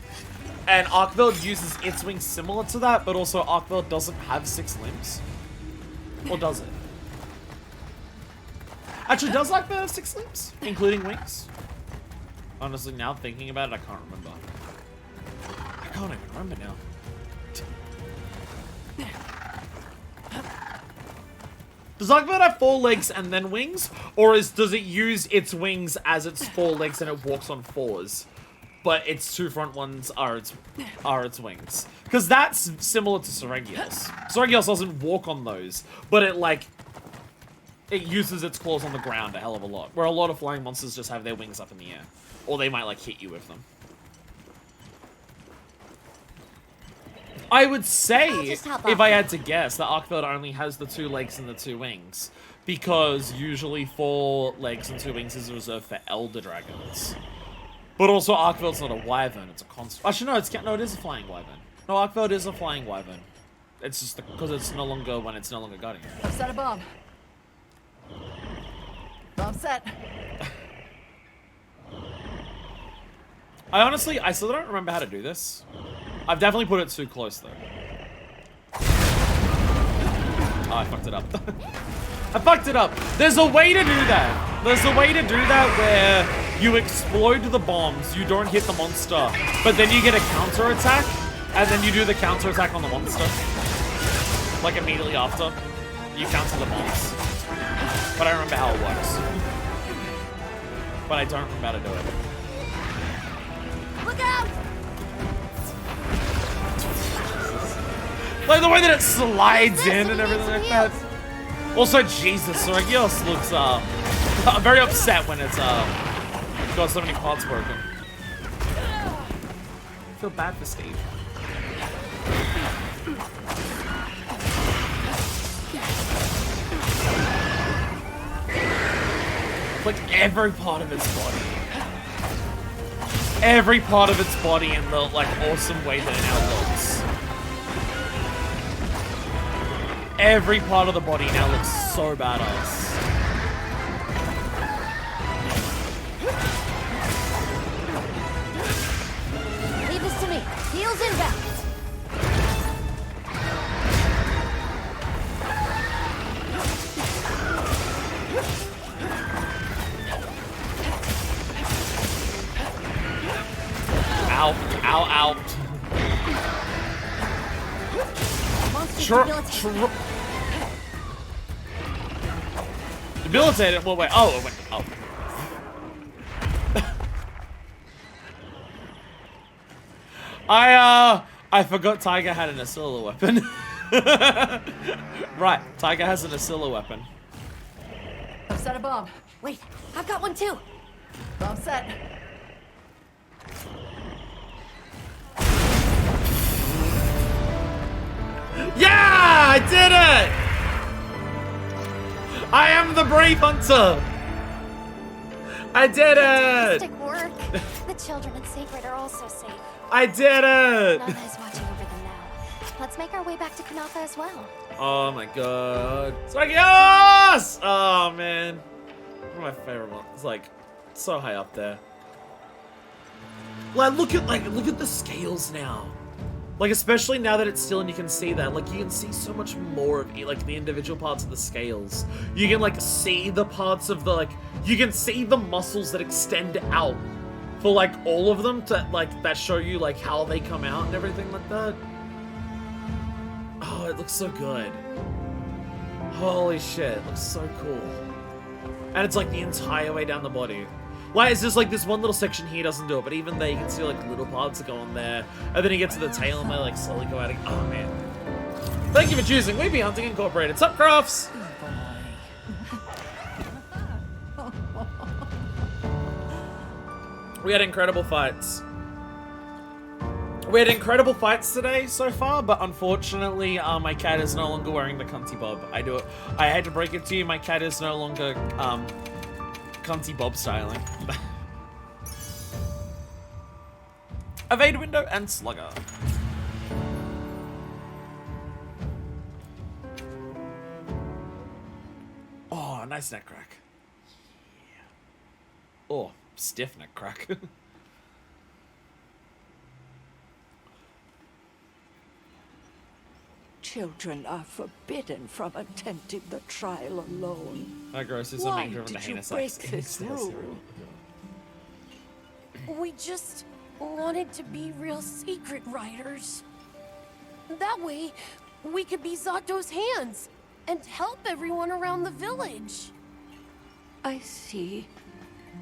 And Arcbird uses its wings similar to that, but also Arcbird doesn't have 6 limbs. Or does it? Actually, does Arcbird have 6 limbs? Including wings? Honestly, now thinking about it, I can't remember. I can't even remember now. Does Arcbird have 4 legs and then wings? Or does it use its wings as its 4 legs and it walks on 4s? But its 2 front ones are its wings. Because that's similar to Seregios. Seregios doesn't walk on those, but it uses its claws on the ground a hell of a lot. Where a lot of flying monsters just have their wings up in the air. Or they might like hit you with them. I would say, if I had to guess, that Arcbird only has the 2 legs and the 2 wings. Because usually 4 legs and 2 wings is reserved for Elder Dragons. But also, Arcbird's not a wyvern, it's a constant. Actually, no, it is a flying wyvern. No, Arcbird is a flying wyvern. It's just because it's no longer guarding. I've set a bomb. Bomb set. I still don't remember how to do this. I've definitely put it too close, though. Oh, I fucked it up. I fucked it up. There's a way to do that. There's a way to do that where you explode the bombs, you don't hit the monster, but then you get a counter attack, and then you do the counter attack on the monster. Like immediately after, you counter the bombs. But I remember how it works. But I don't remember how to do it. Look out! Like the way that it slides in and everything like that. Also, Jesus, Seregios looks very upset when it's got so many parts broken. I feel bad for Steve. Like every part of its body. Every part of its body in the like awesome way that it now looks. Every part of the body now looks so badass. Leave this to me. Heels inbound. Ow, ow, ow. Debilitated? Well, wait. Oh, wait. Oh. I forgot Tiger had an Asilla weapon. Right, Tiger has an Asilla weapon. I've set a bomb. Wait, I've got one too. Bomb set. Yeah! I did it! I am the brave hunter! I did it! Fantastic work. The children and Sacred are also safe. I did it! Nana's watching over them now. Let's make our way back to Kanafa as well. Oh my god. Yes! Oh man. One of my favorite ones. It's like so high up there. Look at the scales now. Like, especially now that it's still and you can see that. Like, you can see so much more of it, like the individual parts of the scales. You can like see the parts of the you can see the muscles that extend out for like all of them to like that show you like how they come out and everything like that. Oh, it looks so good. Holy shit, it looks so cool. And it's like the entire way down the body. Like, it's just like this one little section here doesn't do it, but even there you can see like little parts that go on there. And then you get to the tail and they like slowly go out again. Oh man. Thank you for choosing We Be Hunting Incorporated. Sup, Crofts? We had incredible fights. We had incredible fights today so far, but unfortunately, my cat is no longer wearing the cunty bob. I had to break it to you, my cat is no longer, cunty bob styling. Evade window and slugger. Oh, nice neck crack. Yeah. Oh, stiff neck crack. Children are forbidden from attempting the trial alone. That gross is Why something driven to did you heinous break acts. this rule? We just wanted to be real secret riders. That way, we could be Zato's hands and help everyone around the village. I see.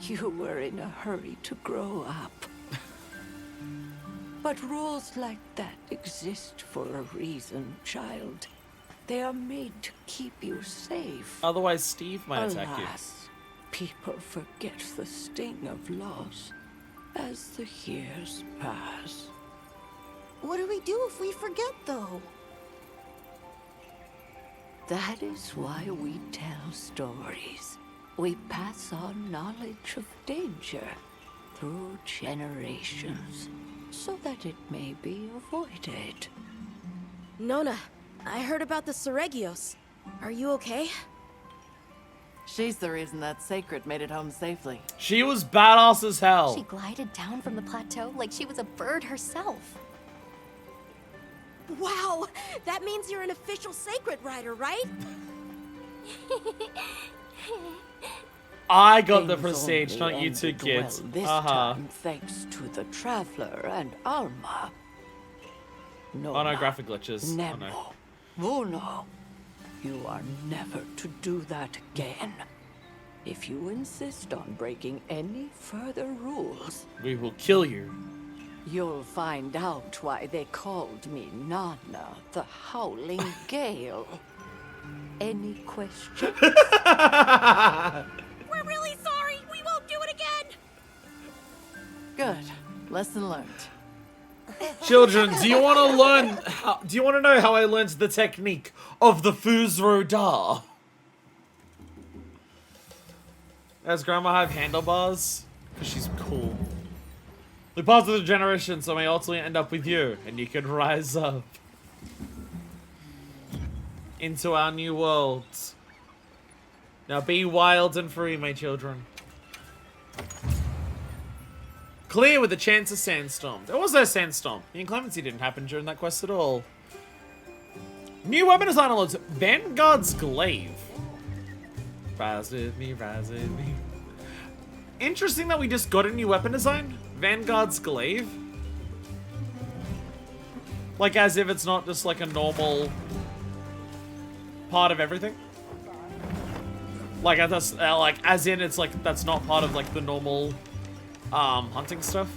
You were in a hurry to grow up. But rules like that exist for a reason, child. They are made to keep you safe. Otherwise, Steve might attack you. Alas, people forget the sting of loss as the years pass. What do we do if we forget, though? That is why we tell stories. We pass on knowledge of danger through generations, so that it may be avoided. Nona, I heard about the Seregios. Are you okay? She's the reason that Sacred made it home safely. She was badass as hell. She glided down from the plateau like she was a bird herself. Wow, that means you're an official sacred rider, right? I got the Things prestige, only not you two ended kids. well this time, thanks to the Traveler and Alma. Oh no, graphic glitches. Oh Nemo, no. Vuno, you are never to do that again. If you insist on breaking any further rules, We will kill you. you'll find out why they called me Nana, the Howling Gale. Any questions? We're really sorry. We won't do it again. Good. Lesson learned. Children, do you want to learn? Do you want to know how I learned the technique of the Fuzro Da? Does Grandma have handlebars? Because she's cool. We pass through the generation, so may ultimately end up with you, and you can rise up into our new world. Now be wild and free, my children. Clear with a chance of sandstorm. There was no sandstorm. The inclemency didn't happen during that quest at all. New weapon design alerts. Vanguard's Glaive. Rise with me, rise with me. Interesting that we just got a new weapon design. Vanguard's Glaive. Like as if it's not just like a normal part of everything. Like that's like as in it's like that's not part of like the normal hunting stuff.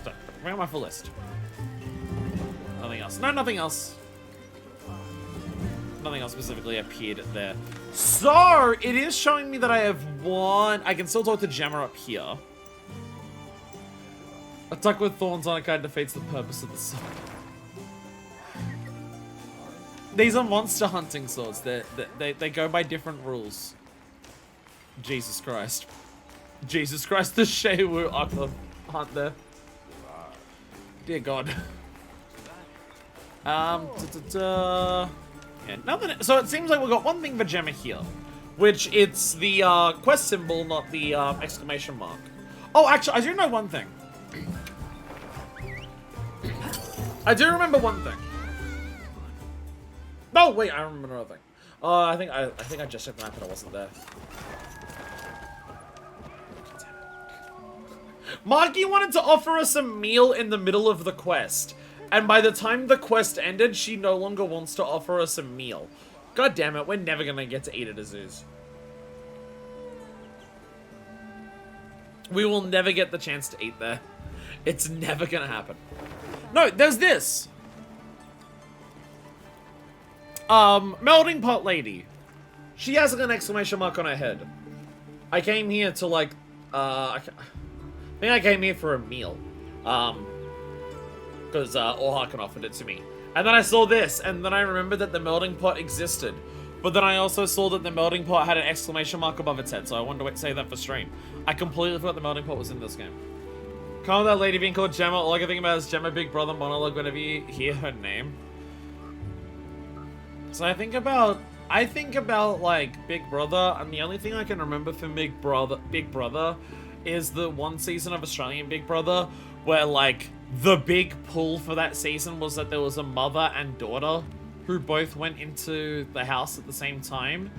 So, where am I for list? Nothing else. No, nothing else. Nothing else specifically appeared there. So, it is showing me that I have one. I can still talk to Gemma up here. Attack with thorns on a card defeats the purpose of the sword. These are monster hunting swords. They go by different rules. Jesus Christ. Jesus Christ, the Shewu Aqua hunt there. Dear God. Yeah, nothing. So it seems like we've got one thing for Gemma here, which it's the quest symbol, not the exclamation mark. Oh, actually, I do know one thing. I do remember one thing. No, wait, I remember another thing. I think I just checked the map and I wasn't there. Marky wanted to offer us a meal in the middle of the quest. And by the time the quest ended, she no longer wants to offer us a meal. God damn it, we're never gonna get to eat at Azu's. We will never get the chance to eat there. It's never gonna happen. No, there's this. Melting pot lady. She has like an exclamation mark on her head. I came here to like, I think I came here for a meal. Because Orhakan offered it to me. And then I saw this, and then I remembered that the melting pot existed. But then I also saw that the melting pot had an exclamation mark above its head, so I wanted to say that for stream. I completely forgot the melting pot was in this game. Calm that lady being called Gemma, all I can think about is Gemma Big Brother monologue whenever you hear her name. So I think about like Big Brother, and the only thing I can remember from Big Brother is the one season of Australian Big Brother where like the big pull for that season was that there was a mother and daughter who both went into the house at the same time,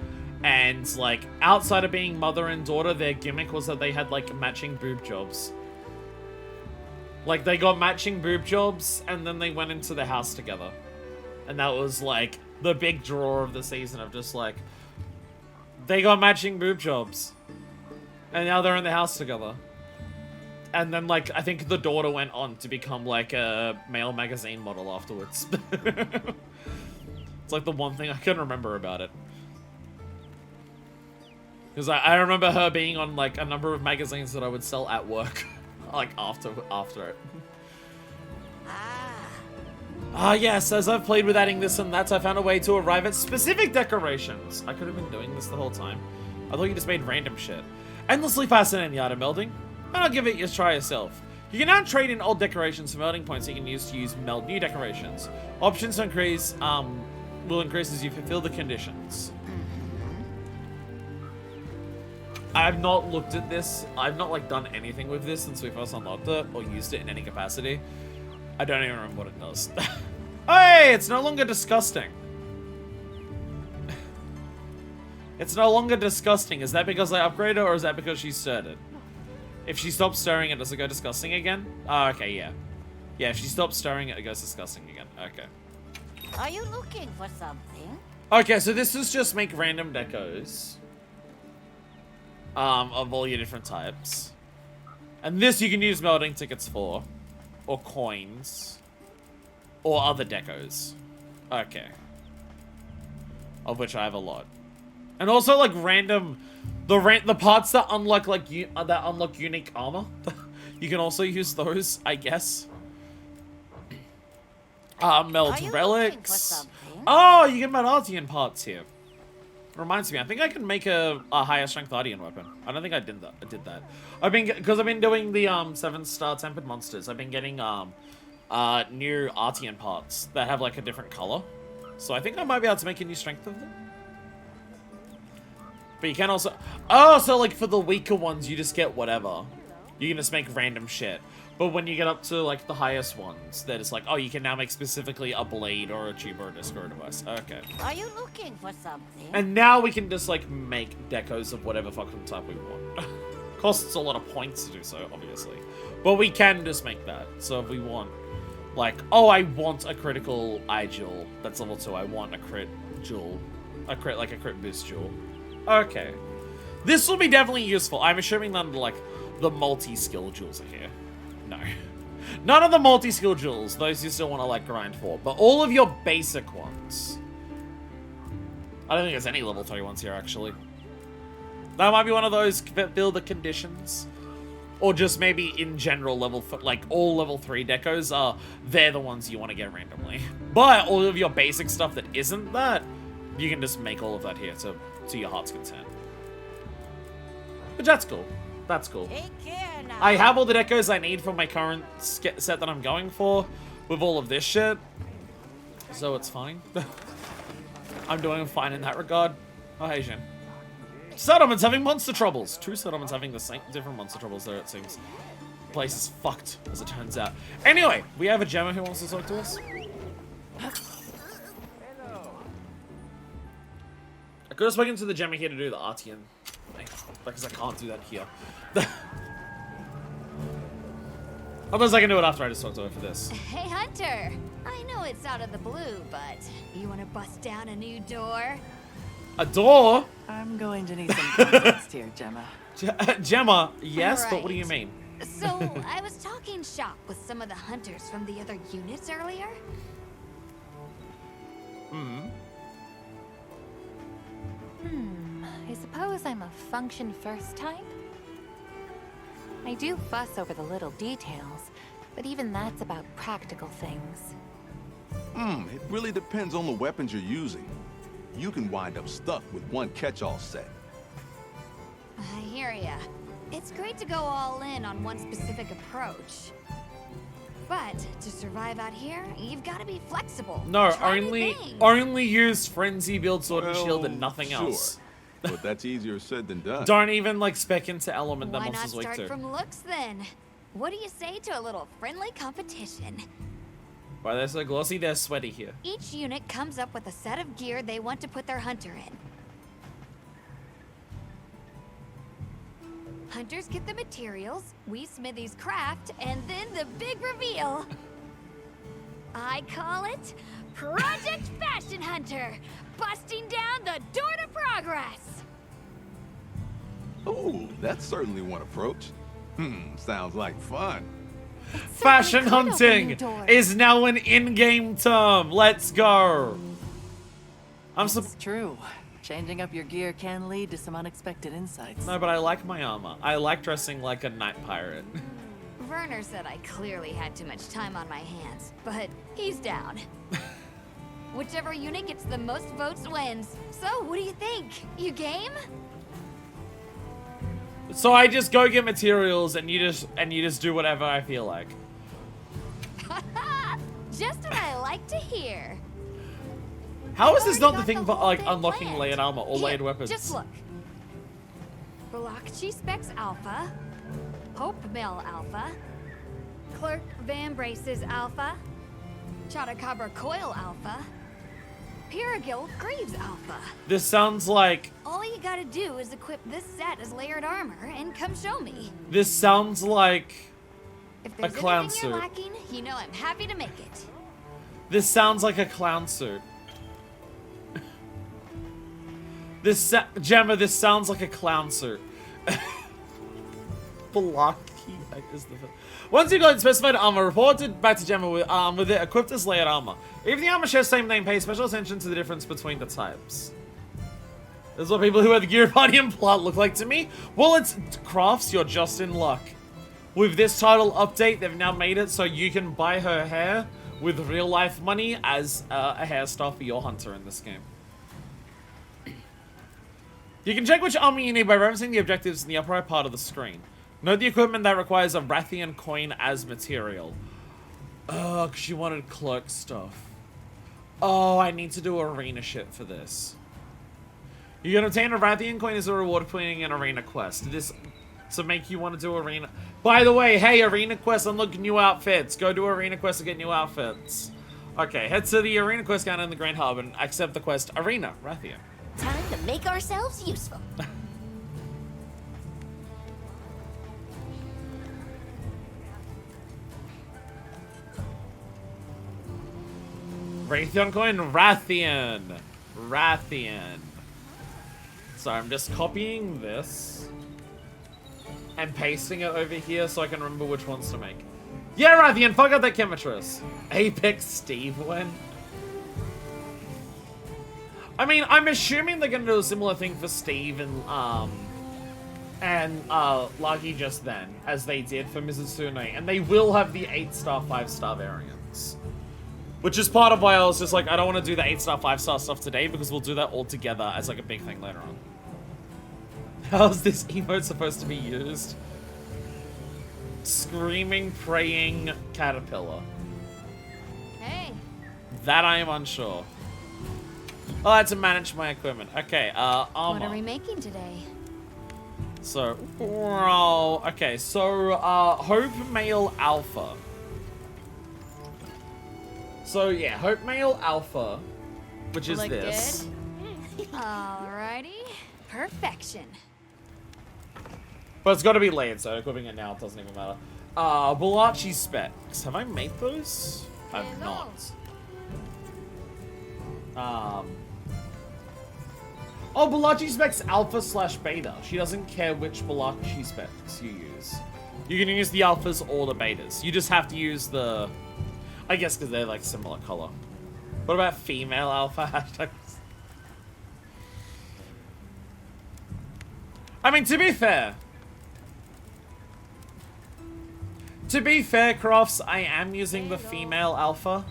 and like outside of being mother and daughter, their gimmick was that they had like matching boob jobs. Like they got matching boob jobs and then they went into the house together. And that was like the big draw of the season of just like they got matching boob jobs. And now they're in the house together. And then, like, I think the daughter went on to become, like, a male magazine model afterwards. It's, like, the one thing I can remember about it. Because I remember her being on, like, a number of magazines that I would sell at work. Like, after it. Ah, yes, as I've played with adding this and that, I found a way to arrive at specific decorations. I could have been doing this the whole time. I thought you just made random shit. Endlessly fascinating, art of melding. And I'll give it a try yourself. You can now trade in old decorations for melding points you can use meld new decorations. Options increase, will increase as you fulfill the conditions. I've not looked at this. I've not like done anything with this since we first unlocked it or used it in any capacity. I don't even remember what it does. Hey, it's no longer disgusting. It's no longer disgusting. Is that because I upgraded or is that because she stirred it? If she stops stirring it, does it go disgusting again? Oh, okay, yeah. Yeah, if she stops stirring it, it goes disgusting again. Okay. Are you looking for something? Okay, so this is just make random decos. Of all your different types. And this you can use melting tickets for. Or coins. Or other decos. Okay. Of which I have a lot. And also like random... The parts that unlock like that unlock unique armor, you can also use those, I guess. Meld relics. Oh, you can meld Artian parts here. Reminds me, I think I can make a higher strength Artian weapon. I don't think I did that. Because I've been doing the 7-star tempered monsters. I've been getting new Artian parts that have like a different color. So I think I might be able to make a new strength of them. But you can also... Oh, so like for the weaker ones, you just get whatever. You can just make random shit. But when you get up to like the highest ones, they're just like, oh, you can now make specifically a blade or a tube or a disc or a device. Okay. Are you looking for something? And now we can just like make decos of whatever fucking type we want. Costs a lot of points to do so, obviously. But we can just make that. So if we want, like, oh, I want a critical eye jewel. That's level 2. I want a crit jewel. A crit boost jewel. Okay. This will be definitely useful. I'm assuming none of, like, the multi-skill jewels are here. No. None of the multi-skill jewels. Those you still want to, like, grind for. But all of your basic ones. I don't think there's any level 3 ones here, actually. That might be one of those that fill the conditions. Or just maybe in general like, all level 3 decos are... They're the ones you want to get randomly. But all of your basic stuff that isn't that, you can just make all of that here to your heart's content. But that's cool. that's cool. Take care now. I have all the decos I need for my current set that I'm going for with all of this shit. So it's fine. I'm doing fine in that regard. Oh, hey, Jin. Settlements having monster troubles. 2 settlements having the same different monster troubles there, it seems. The place is fucked, as it turns out. Anyway, we have a Gemma who wants to talk to us. I could have spoken to the Gemma here to do the Artian thing, because I can't do that here. Otherwise I can do it after I just talk to her for this. Hey, Hunter. I know it's out of the blue, but you want to bust down a new door? A door? I'm going to need some context here, Gemma. Gemma, yes, but what do you Right. mean? So, I was talking shop with some of the hunters from the other units earlier. I suppose I'm a function first type. I do fuss over the little details, but even that's about practical things. It really depends on the weapons you're using. You can wind up stuck with one catch-all set. I hear ya. It's great to go all in on one specific approach. But to survive out here, you've got to be flexible. No, Try new things. only use frenzy, build sword and shield, and nothing Sure. else. But that's easier said than done. Don't even like spec into element that Why not monsters weak start to. from looks then? What do you say to a little friendly competition? Why they're so glossy, they're sweaty here. Each unit comes up with a set of gear they want to put their hunter in. Hunters get the materials, we smithies craft, and then the big reveal. I call it Project Fashion Hunter, busting down the door to progress. Ooh, that's certainly one approach. Sounds like fun. Fashion could open hunting new doors. is now an in-game term. Let's go. It's true. Changing up your gear can lead to some unexpected insights. No, but I like my armor. I like dressing like a night pirate. Werner said I clearly had too much time on my hands, but he's down. Whichever unit gets the most votes wins. So, what do you think? You game? So I just go get materials and you just do whatever I feel like. Just what I like to hear. How is this not the Already thing got for whole like thing unlocking planned. layered armor or Here, layered weapons? Just look. Balakchi Specs Alpha, Hope Mill Alpha, Clerk Van Brace's Alpha, Chattacabra Coil Alpha, Piragil Greaves Alpha. This sounds like All you gotta do is equip this set as layered armor and come show me. this sounds like If there's clown anything you're suit. lacking, you know I'm happy to make it. this sounds like a clown suit. Gemma, this sounds like a clown suit. Blocky is the. Once you got specified armor, reported back to Gemma with it equipped as layered armor. Even the armor shares same name, pay special attention to the difference between the types. This is what people who have the gear party and plot look like to me. Well, it's crafts, you're just in luck. With this title update, they've now made it so you can buy her hair with real life money as a hairstyle for your hunter in this game. You can check which armor you need by referencing the objectives in the upper right part of the screen. Note the equipment that requires a Rathian coin as material. Oh, because you wanted cloak stuff. Oh, I need to do arena shit for this. You can obtain a Rathian coin as a reward for completing an arena quest. This to make you want to do arena. By the way, hey, arena quest, unlock new outfits. Go do arena quest to get new outfits. Okay, head to the arena quest counter in the Grand Hub and accept the quest Arena Rathian. Time to make ourselves useful. Raytheon coin, Rathian. Rathian. So I'm just copying this and pasting it over here so I can remember which ones to make. Yeah, Rathian, fuck out that chemitress. Apex Steve went. I mean, I'm assuming they're gonna do a similar thing for Steve and Lucky just then, as they did for Mizusune, and they will have the 8-star, 5-star variants. Which is part of why I was just like, I don't want to do the 8-star, 5-star stuff today, because we'll do that all together as like a big thing later on. How's this emote supposed to be used? screaming, praying caterpillar. Hey. That I am unsure. Oh, I had to manage my equipment. Okay, armor. What are we making today? So, okay, so, Hope Male Alpha. So, yeah, Hope Male Alpha, which is Look this. good? Alrighty. Perfection. But it's got to be layered, so equipping it now doesn't even matter. Balachi specs. Have I made those? I've Hello. not. Oh, Balachi specs alpha / beta. She doesn't care which Balachi specs you use. You can use the alphas or the betas. You just have to use the... I guess because they're like similar color. What about female alpha hashtags? I mean, to be fair, Crofts, I am using the female alpha.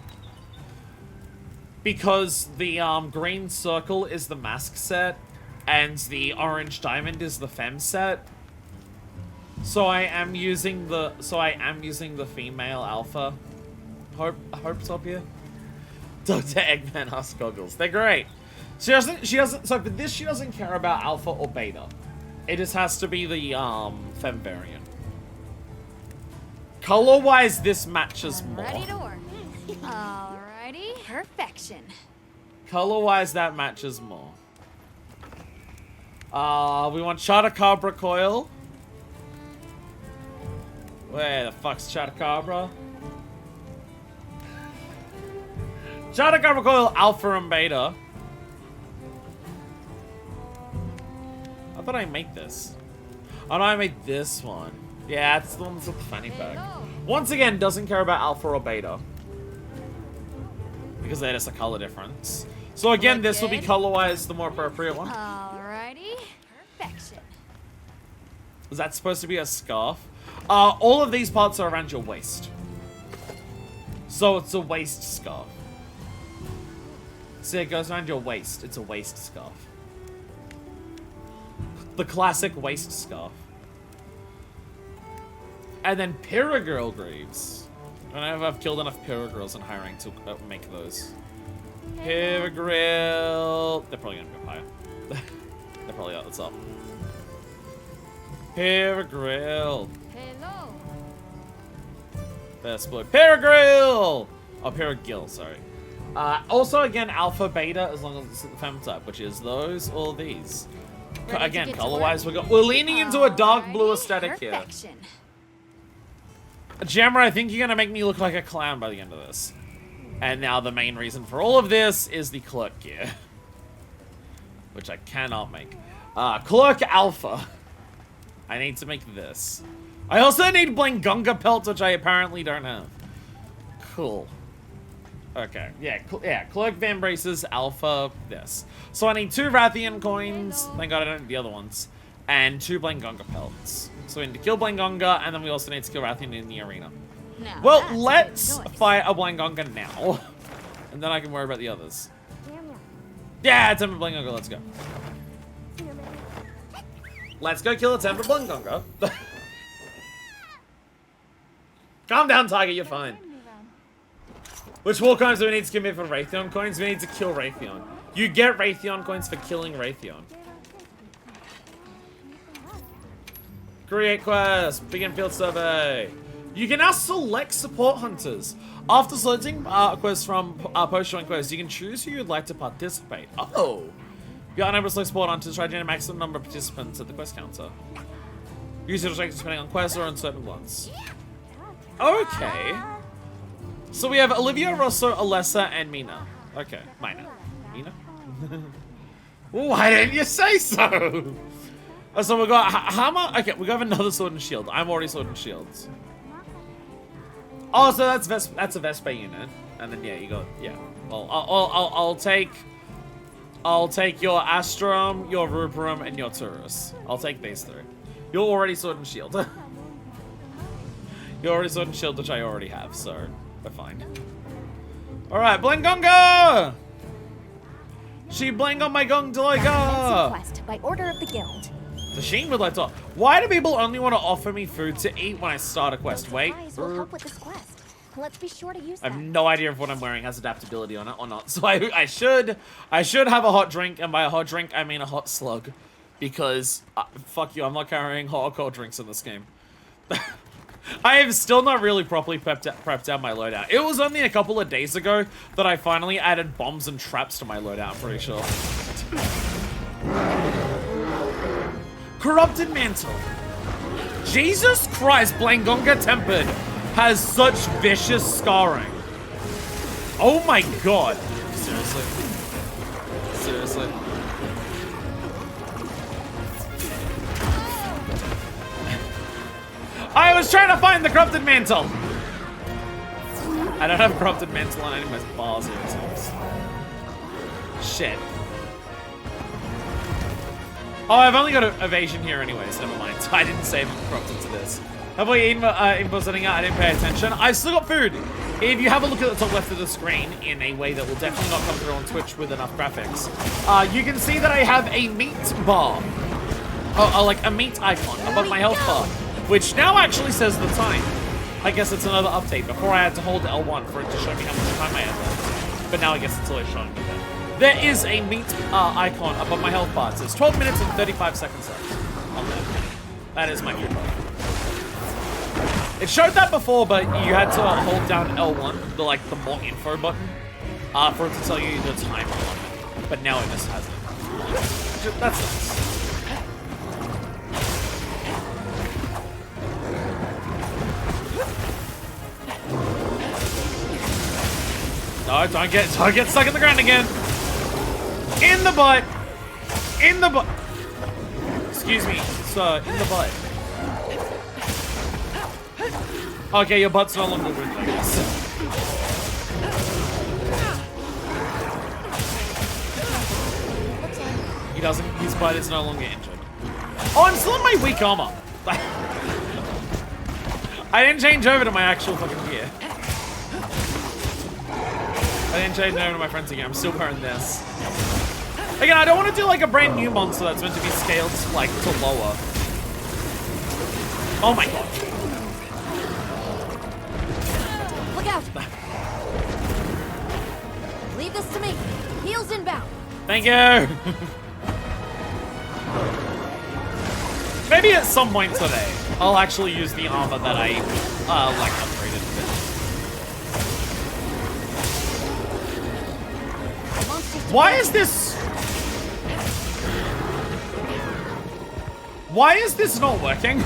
Because the green circle is the mask set, and the orange diamond is the femme set. So I am using the female alpha. Hope's up here. Dr. Eggman has goggles. They're great. So for this she doesn't care about alpha or beta. It just has to be the femme variant. Color-wise, this matches more. Ready to work. Alrighty. Perfection. Color-wise, that matches more. We want Chatacabra coil. Where the fuck's Chatacabra? Chatacabra coil alpha and beta. I thought I made this. Oh no, I made this one. Yeah, it's the one that's with the fanny pack. Once again, doesn't care about alpha or beta. Because they're just a color difference. So again, this will be color-wise the more appropriate one. Alrighty. Perfection. Is that supposed to be a scarf? All of these parts are around your waist. So it's a waist scarf. See, it goes around your waist. It's a waist scarf. The classic waist scarf. And then Piragirl greaves. I don't know if I've killed enough Piragirls in high rank to make those. Piragirl. They're probably gonna go higher. They're probably at the top. Piragirl. Hello. Best boy. Piragirl! Oh, Piragirl, sorry. Also, again, alpha, beta, as long as it's the femme type, which is those or these. Again, color-wise, we're leaning into a dark blue aesthetic here. Jammer, I think you're gonna make me look like a clown by the end of this. And now the main reason for all of this is the clerk gear. Which I cannot make. Clerk Alpha. I need to make this. I also need Blangunga pelts, which I apparently don't have. Cool. Okay, yeah, Clerk Van Braces, Alpha, this. So I need 2 Rathian coins, thank god I don't need the other ones, and 2 Blangunga pelts. So we need to kill Blangunga, and then we also need to kill Rathian in the arena. Now Well, let's fight a Blangunga now, and then I can worry about the others. Yeah, Temper Blangunga, let's go. Let's go kill a Temper Blangunga. Calm down, Tiger, you're fine. Which war coins do we need to commit for Raytheon coins? We need to kill Raytheon. You get Raytheon coins for killing Raytheon. Create quest. Begin field survey. You can now select support hunters. After selecting quests from post-join quests, you can choose who you'd like to participate. Oh. If you're unable to select support hunters, try to get a maximum number of participants at the quest counter. Use your discretion depending on quests or on certain ones. Okay. So we have Olivia, Rosso, Alessa, and Mina. Okay, Mina. Mina? Why didn't you say so? So we got Hammer. Okay, we got another sword and shield. I'm already sword and shields. Oh, so that's a Vespa unit, and then yeah, you got Well, I'll take your Astrum, your Ruperum, and your Taurus. I'll take these 3. You're already sword and shield. You're already sword and shield, which I already have, so. We're fine. Alright, Blangunga! She blang on my gung till I go! Quest by order of the guild. The Sheen would like to. Why do people only want to offer me food to eat when I start a quest? Those Wait. supplies will help with this quest. Let's be sure to use I have them. no idea if what I'm wearing has adaptability on it or not. So I should have a hot drink, and by a hot drink I mean a hot slug, because fuck you, I'm not carrying hot or cold drinks in this game. I have still not really properly prepped out my loadout. It was only a couple of days ago that I finally added bombs and traps to my loadout, I'm pretty sure. Corrupted Mantle. Jesus Christ, Blangonga Tempered has such vicious scarring. Oh my god. Seriously. Seriously. I was trying to find the Corrupted Mantle. I don't have Corrupted Mantle on any of my balls here. Shit. Oh, I've only got evasion here anyways, never mind. I didn't save Corrupted to this. Have we eaten info setting out? I didn't pay attention. I've still got food. If you have a look at the top left of the screen in a way that will definitely not come through on Twitch with enough graphics, you can see that I have a meat bar. Like a meat icon above my health bar, which now actually says the time. I guess it's another update. Before I had to hold L1 for it to show me how much time I had left. But now I guess it's always showing me that. There is a meat icon above my health bar. It says 12 minutes and 35 seconds left on that. That is my food bar. It showed that before, but you had to hold down L1, the more info button, for it to tell you the timer on it. But now it just has it. That's nice. No, don't get stuck in the ground again. In the butt. In the butt. Excuse me, sir. In the butt. Okay, your butt's no longer with me. He doesn't. His butt is no longer injured. Oh, I'm still in my weak armor. I didn't change over to my actual fucking gear. I didn't change over to my friend's gear. I'm still wearing this. Again, I don't want to do like a brand new monster that's meant to be scaled like to lower. Oh my god. Look out! Leave this to me. Heels inbound. Thank you. Maybe at some point today, I'll actually use the armor that I like upgraded a bit. Why is this? Why is this not working?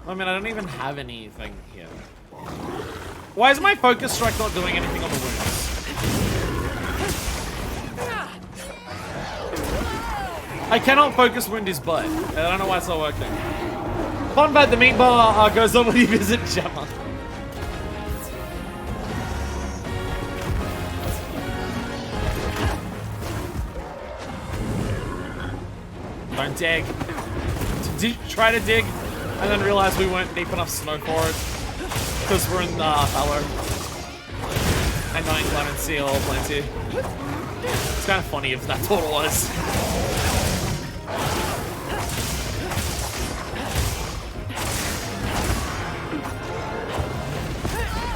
I mean, I don't even have anything here. Why is my focus strike not doing anything on the wounds? I cannot focus wound his butt. I don't know why it's not working. Fun fact, the meat bar goes on when you visit Gemma. Don't dig. Try to dig, and then realize we weren't deep enough snow for it. Because we're in fallow. And not in climate sea or plenty. It's kind of funny if that's what it was.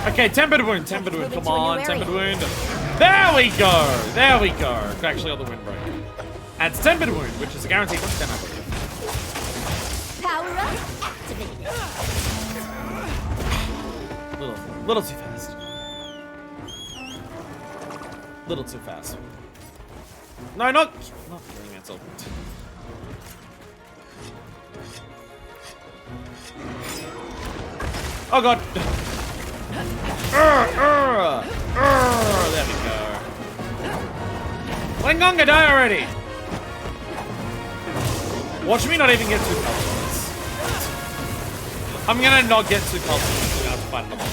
Okay, tempered wound, come on, tempered wound. There we go, Actually, on the windbreak. And it's tempered wound, which is a guaranteed 110, I believe. Power up, activated. Little too fast. Little too fast. No, not doing that. So. Oh god. There we go. Langonga, die already! Watch me not even get too close on this. I'm gonna not get too close on this. We're gonna have to fight another one.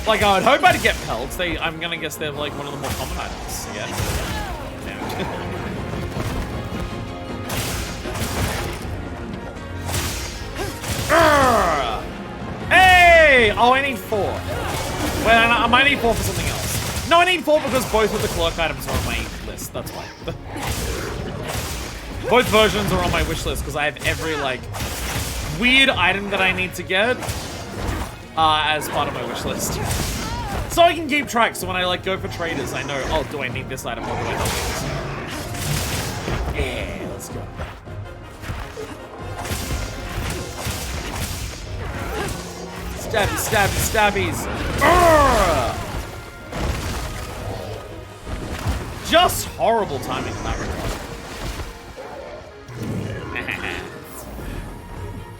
Like, I would hope I'd get pelts. I'm gonna guess they're like one of the more common items. Yeah. Hey! Oh, I need 4. Wait, I might need 4 for something else. No, I need 4 because both of the cloak items are on my list. That's why. Both versions are on my wish list because I have every, like, weird item that I need to get as part of my wish list. So I can keep track, so when I, like, go for traders, I know, oh, do I need this item or do I not need this? Yeah, let's go. Stabbies, stabbies, stabbies. Urgh! Just horrible timing in that regard.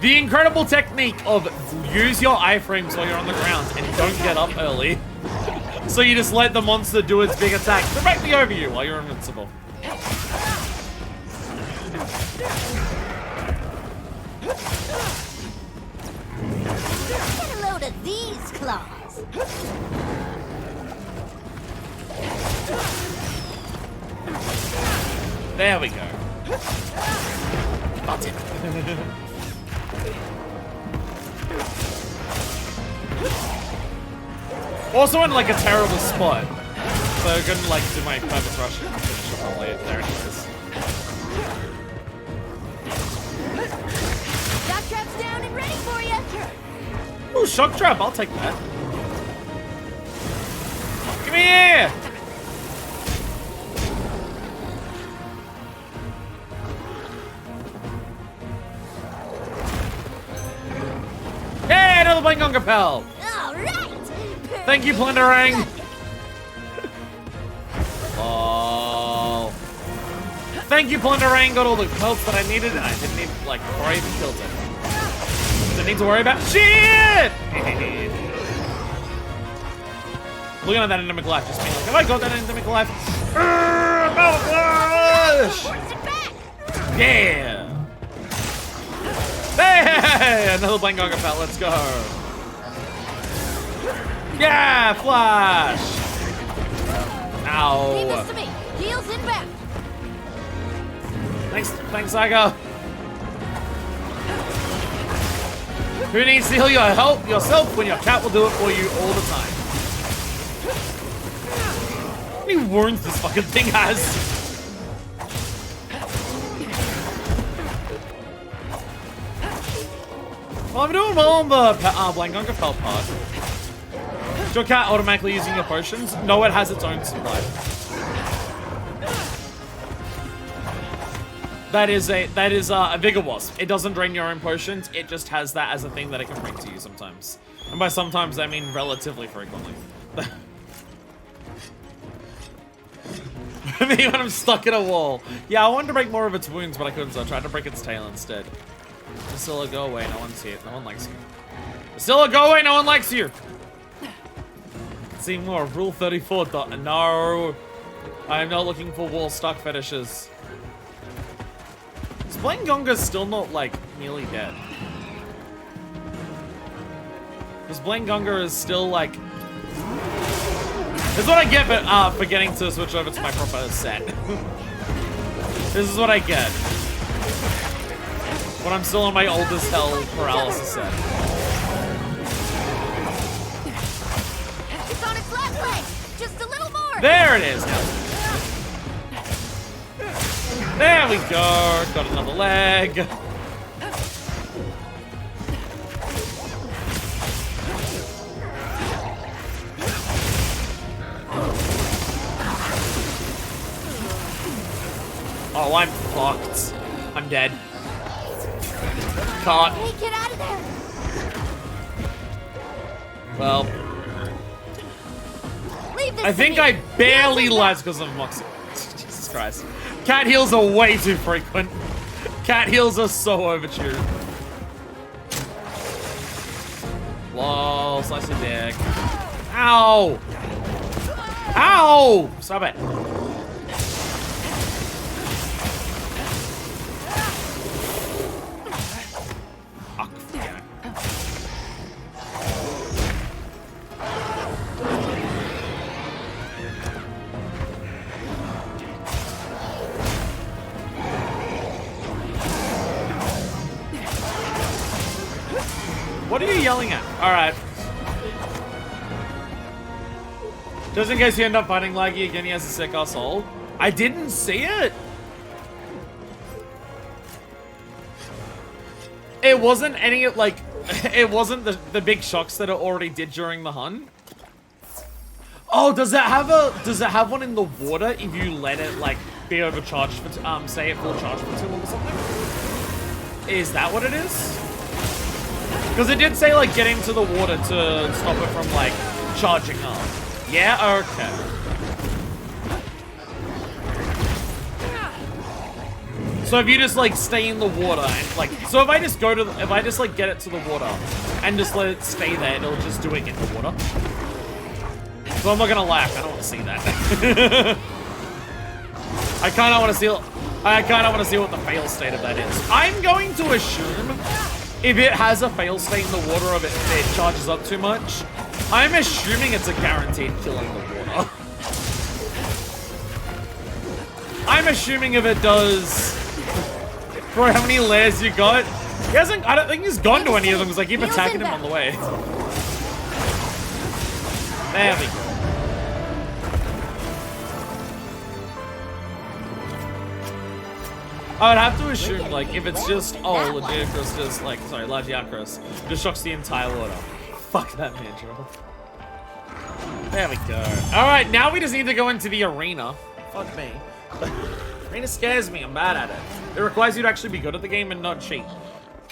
The incredible technique of use your iframes while you're on the ground and don't get up early. So you just let the monster do its big attack directly over you while you're invincible. Get a load of these claws. There we go. Got it. Also in like a terrible spot. So I couldn't like do my purpose rush and finish it all there anyways. Shock trap's down and ready for you. Ooh, shock trap, I'll take that. Come here! Hey, another Blank on Capel! All right. Thank you, Plunderang! Oh. Thank you, Plunderang. Got all the pelts that I needed, and I didn't need, like, before I even killed it. Didn't need to worry about shit! Looking at that endemic life, just being like, have I got that endemic life? Yeah! Hey! Another Blank on Capel, let's go! Yeah, flash! Ow. Leave this to me. Heels inbound. Thanks, Saiga. Who needs to heal your help yourself when your cat will do it for you all the time? How many wounds this fucking thing has? Well, I'm doing well on the Blank on Capel part. Is your cat automatically using your potions? No, it has its own supply. That is a Vigor Wasp. It doesn't drain your own potions. It just has that as a thing that it can bring to you sometimes. And by sometimes, I mean relatively frequently. I mean, when I'm stuck in a wall. Yeah, I wanted to break more of its wounds, but I couldn't, so I tried to break its tail instead. Priscilla, go away. No one's here. No one likes you. Priscilla, go away. No one likes you. See more. Rule 34. No. I am not looking for wall stuck fetishes. Is Blangonga still not, like, nearly dead? Because Blangonga is still, like... This is what I get for forgetting to switch over to my proper set. This is what I get. When I'm still on my old as hell paralysis set. It's on its left leg. Just a little more. There it is now. There we go. Got another leg. Oh, I'm fucked. I'm dead. Can't. Hey, get out of there. Well, Leave this I to think me. I barely Heels last because of Moxie. Jesus Christ. Cat heals are way too frequent. Cat heals are so overdue. Lol, slice your dick. Ow! Ow! Stop it. Fuck, damn it. What are you yelling at? Alright. Just in case you end up fighting Laggy again, he has a sick ass soul. I didn't see it. It wasn't any, like, it wasn't the big shocks that it already did during the hunt. Oh, does it have one in the water if you let it, like, be overcharged for, say it full charge for too long or something? Is that what it is? Because it did say, like, get into the water to stop it from, like, charging up. Yeah, okay. So if you just, like, stay in the water and, like, so if I just go to, if I just, like, get it to the water and just let it stay there, it'll just do it in the water. So I'm not gonna laugh, I don't want to see that. I kind of want to see what the fail state of that is. I'm going to assume if it has a fail state in the water, if it charges up too much, I'm assuming it's a guaranteed kill in the water. I'm assuming if it does... Bro, how many layers you got? He hasn't... I don't think he's gone to any of them because I keep attacking him on the way. There we go. I would have to assume, like, if it's just... Oh, Lagiacrus just, like... Sorry, Lagiacrus just shocks the entire water. Fuck that mantra. There we go. Alright, now we just need to go into the arena. Fuck me. Arena scares me, I'm bad at it. It requires you to actually be good at the game and not cheat.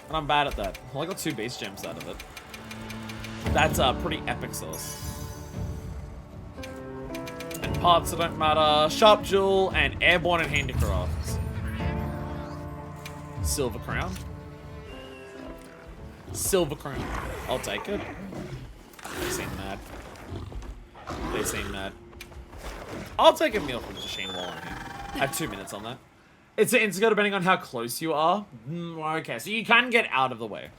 And I'm bad at that. Well, I got 2 base gems out of it. That's pretty epic sauce. And parts that don't matter. Sharp Jewel and Airborne and Handicrafts. Silver Crown. Silver Crown. I'll take it. They seem mad. They seem mad. I'll take a meal from Shane while I'm here. I have 2 minutes on that. It's an instant depending on how close you are. Okay, so you can get out of the way.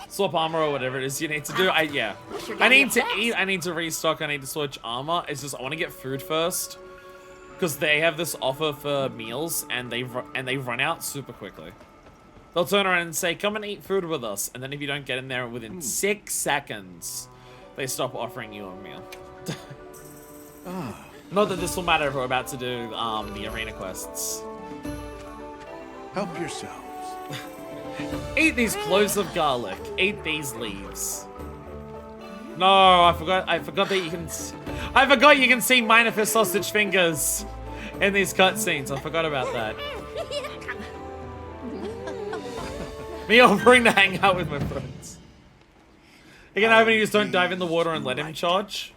Swap armor or whatever it is you need to do. Yeah. I need to eat. I need to restock. I need to switch armor. It's just I want to get food first. Because they have this offer for meals and they run out super quickly. They'll turn around and say, come and eat food with us. And then if you don't get in there within 6 seconds, they stop offering you a meal. Not that this will matter if we're about to do the arena quests. Help yourselves. Eat these cloves of garlic. Eat these leaves. No, I forgot that you can... I forgot you can see Minifist sausage fingers in these cutscenes. I forgot about that. Me offering to hang out with my friends. You can have when you just don't dive in the water and let him charge.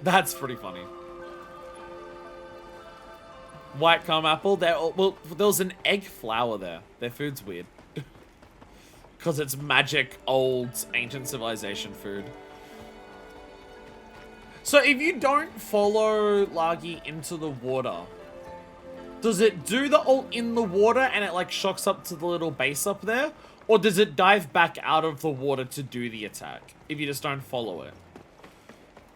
That's pretty funny. White calm apple. Well, there was an egg flower there. Their food's weird. Because it's magic, old, ancient civilization food. So if you don't follow Lagi into the water, does it do the ult in the water and it like shocks up to the little base up there? Or does it dive back out of the water to do the attack if you just don't follow it?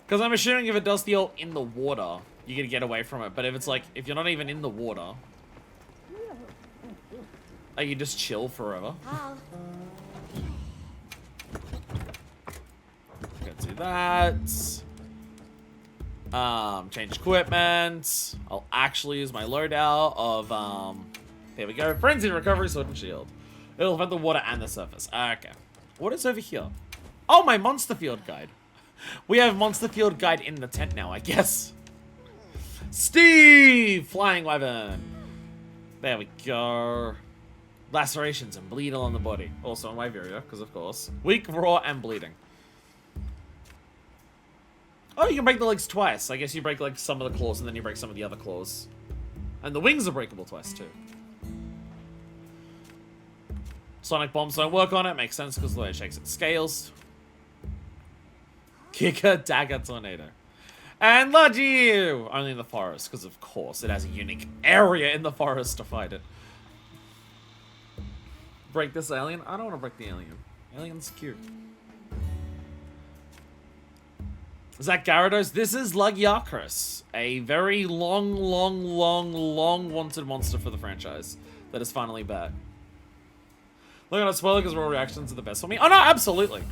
Because I'm assuming if it does the ult in the water, you're going to get away from it. But if it's like, if you're not even in the water, you just chill forever. Go do that. Change equipment. I'll actually use my loadout of, there we go. Frenzy, Recovery, Sword and Shield. It'll prevent the water and the surface. Okay. What is over here? Oh, my Monster Field Guide. We have Monster Field Guide in the tent now, I guess. Steve! Flying Wyvern. There we go. Lacerations and bleed along the body. Also on Wyveria, because of course. Weak, raw, and bleeding. Oh, you can break the legs twice. I guess you break like some of the claws and then you break some of the other claws. And the wings are breakable twice too. Sonic bombs don't work on it. Makes sense because the way it shakes its scales. Kicker, dagger, tornado. And Lagiu! Only in the forest because of course it has a unique area in the forest to fight it. Break this alien? I don't want to break the alien. Alien's cute. Is that Gyarados? This is Lagiacrus, a very long wanted monster for the franchise that is finally back. Look at that spoiler because raw reactions are the best for me. Oh no, absolutely.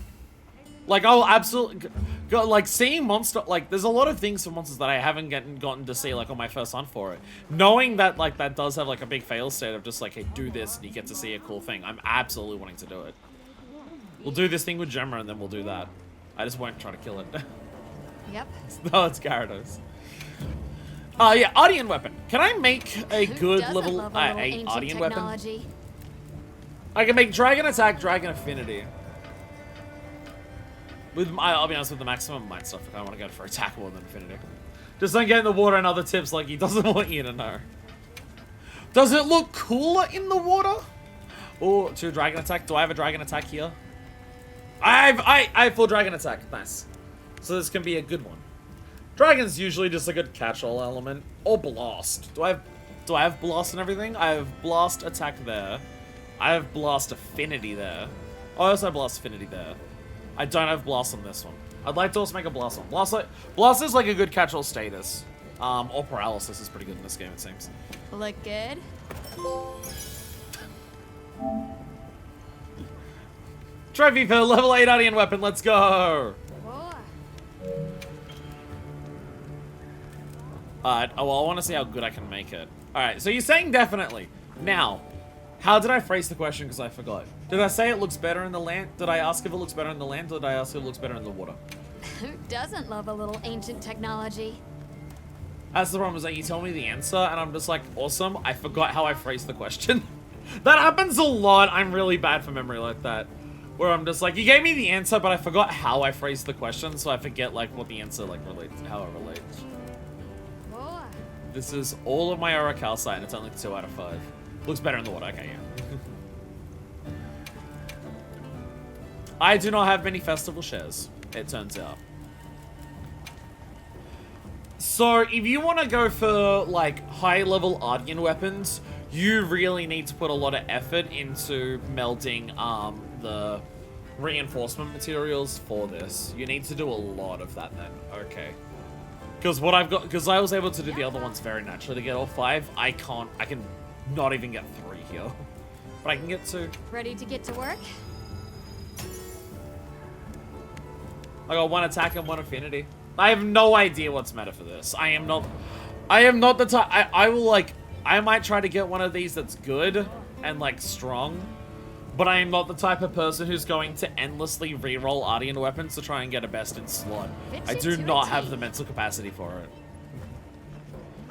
Like, I'll absolutely go, like, seeing monster, like, there's a lot of things for monsters that I haven't gotten to see, like, on my first hunt for it. Knowing that, like, that does have, like, a big fail state of just, like, hey, do this, and you get to see a cool thing. I'm absolutely wanting to do it. We'll do this thing with Gemma, and then we'll do that. I just won't try to kill it. Yep. No, it's Gyarados. Yeah, Audion weapon. Can I make a good Doesn't level love a little 8 ancient Audion weapon? technology? I can make Dragon Attack, Dragon Affinity. I'll be honest with the maximum might stuff. I want to go for attack more than Affinity. Just don't get in the water and other tips like he doesn't want you to know. Does it look cooler in the water? Oh, 2 Dragon Attack. Do I have a Dragon Attack here? I have 4 Dragon Attack. Nice. So this can be a good one. Dragon's usually just a good catch-all element. Or Blast. Do I have Blast and everything? I have Blast Attack there. I have Blast Affinity there. Oh, I also have Blast Affinity there. I don't have Blast on this one. I'd like to also make a Blast one. Blast is like a good catch-all status. Or Paralysis is pretty good in this game, it seems. Look good. Trophy for level 8 Audion weapon, let's go! Alright, oh, well, I want to see how good I can make it. Alright, so you're saying definitely. Now, how did I phrase the question because I forgot? Did I say it looks better in the land? Did I ask if it looks better in the land, or did I ask if it looks better in the water? Who doesn't love a little ancient technology? That's the problem, is that you tell me the answer, and I'm just like, awesome, I forgot how I phrased the question. That happens a lot. I'm really bad for memory like that. Where I'm just like, you gave me the answer, but I forgot how I phrased the question, so I forget, like, what the answer, like, relates, how it relates. Boy. This is all of my aura calcite, and it's only 2 out of 5. Looks better in the water, okay, yeah. I do not have many festival shares, it turns out. So, if you want to go for, like, high-level Audion weapons, you really need to put a lot of effort into melding, the reinforcement materials for this. You need to do a lot of that then. Okay. Because what I've got, because I was able to do the other ones very naturally to get all 5, I can not even get 3 here. But I can get 2. Ready to get to work? I got 1 attack and 1 affinity. I have no idea what's meta for this. I am not the type, I will like, I might try to get one of these that's good and like strong, but I am not the type of person who's going to endlessly reroll Audion weapons to try and get a best in slot. I do not have the mental capacity for it.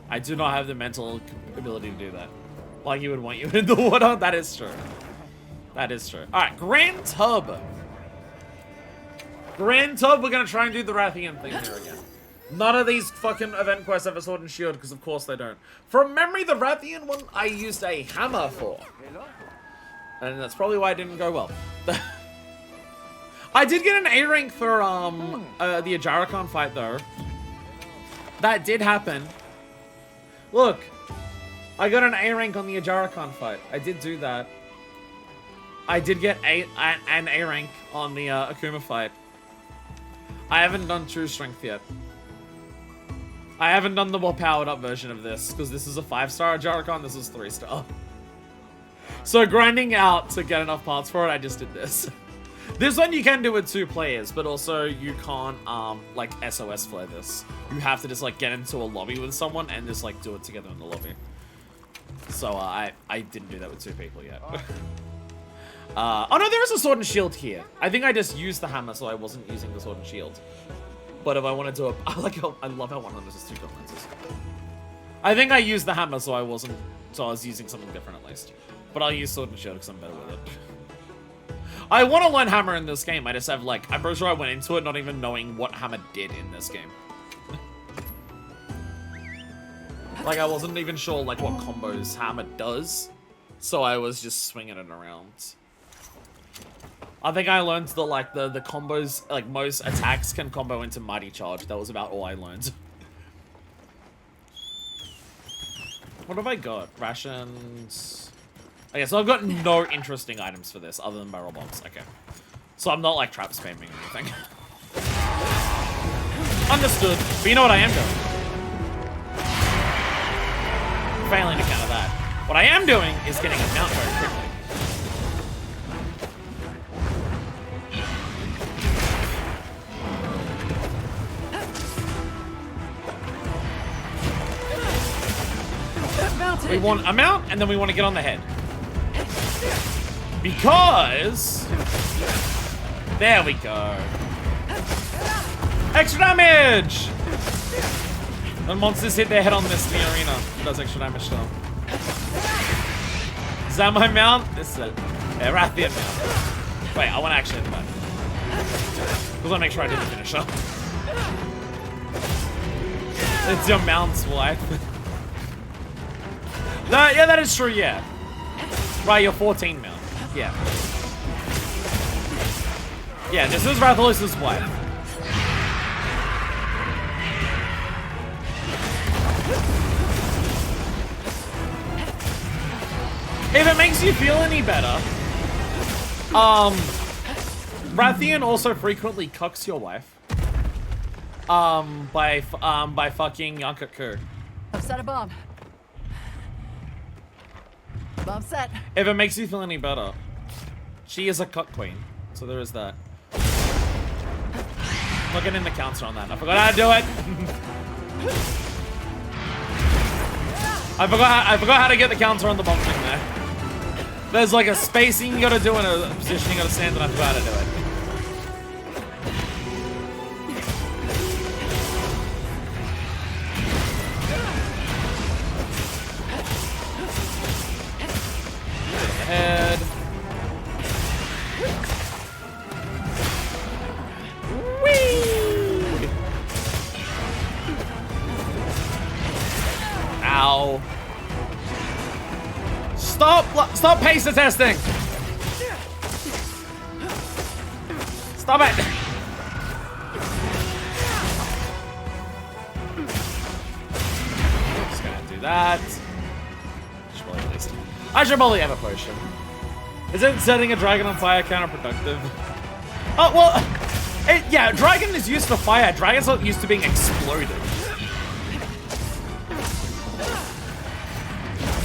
I do not have the mental ability to do that. Like you would want you in the water. That is true. That is true. Alright, Grand Tub. Grand Tub, we're gonna try and do the Rathian thing here again. None of these fucking event quests have a sword and shield, because of course they don't. From memory, the Rathian one I used a hammer for. And that's probably why it didn't go well. I did get an A rank for the Ajaricon fight though. That did happen. Look, I got an A rank on the Ajaricon fight. I did do that. I did get an A rank on the Akuma fight. I haven't done True Strength yet. I haven't done the more powered up version of this, because this is a 5-star Ajaricon, this is 3-star. So grinding out to get enough parts for it, I just did this. This one you can do with 2 players, but also you can't, like, SOS flare this. You have to just, like, get into a lobby with someone and just, like, do it together in the lobby. So, I didn't do that with 2 people yet. Oh no, there is a sword and shield here. I think I just used the hammer, so I wasn't using the sword and shield. But if I want to do I love how one of them is 2 gun lenses. I think I used the hammer, so I was using something different at least. But I'll use sword and shield because I'm better with it. I want to learn hammer in this game. I just have like, I'm pretty sure I went into it not even knowing what hammer did in this game. Like I wasn't even sure like what combos hammer does. So I was just swinging it around. I think I learned that like the combos, like most attacks can combo into Mighty Charge. That was about all I learned. What have I got? Rations. Okay, so I've got no interesting items for this other than barrel bombs. Okay. So I'm not like trap spamming or anything. Understood. But you know what I am doing? Failing to counter that. What I am doing is getting a mount very quickly. We want a mount, and then we want to get on the head. Because... There we go. Extra damage! When monsters hit their head on this in the arena, it does extra damage still. Is that my mount? This is it. Yeah, Rathian mount. Wait, I want to actually hit the button. Because I want to make sure I did the finisher. It's your mount's wife. No, yeah, that is true, yeah. Right, you're 14 mount. Yeah. Yeah, this is Rathalos' wife. If it makes you feel any better, Rathian also frequently cucks your wife. By fucking Yankaku. I've set a bomb. Bomb set. If it makes you feel any better, she is a cuck queen, so there is that. Looking in the counter on that. I forgot how to do it. I forgot how to get the counter on the bomb thing there. There's like a spacing you gotta do and a position you gotta stand, and I forgot how to do it. Head. Whee! Ow. Stop pacer testing! Stop it! Just gonna do that. I should probably have a potion. Isn't setting a dragon on fire counterproductive? Oh, well, yeah, dragon is used for fire. Dragon's not used to being exploded.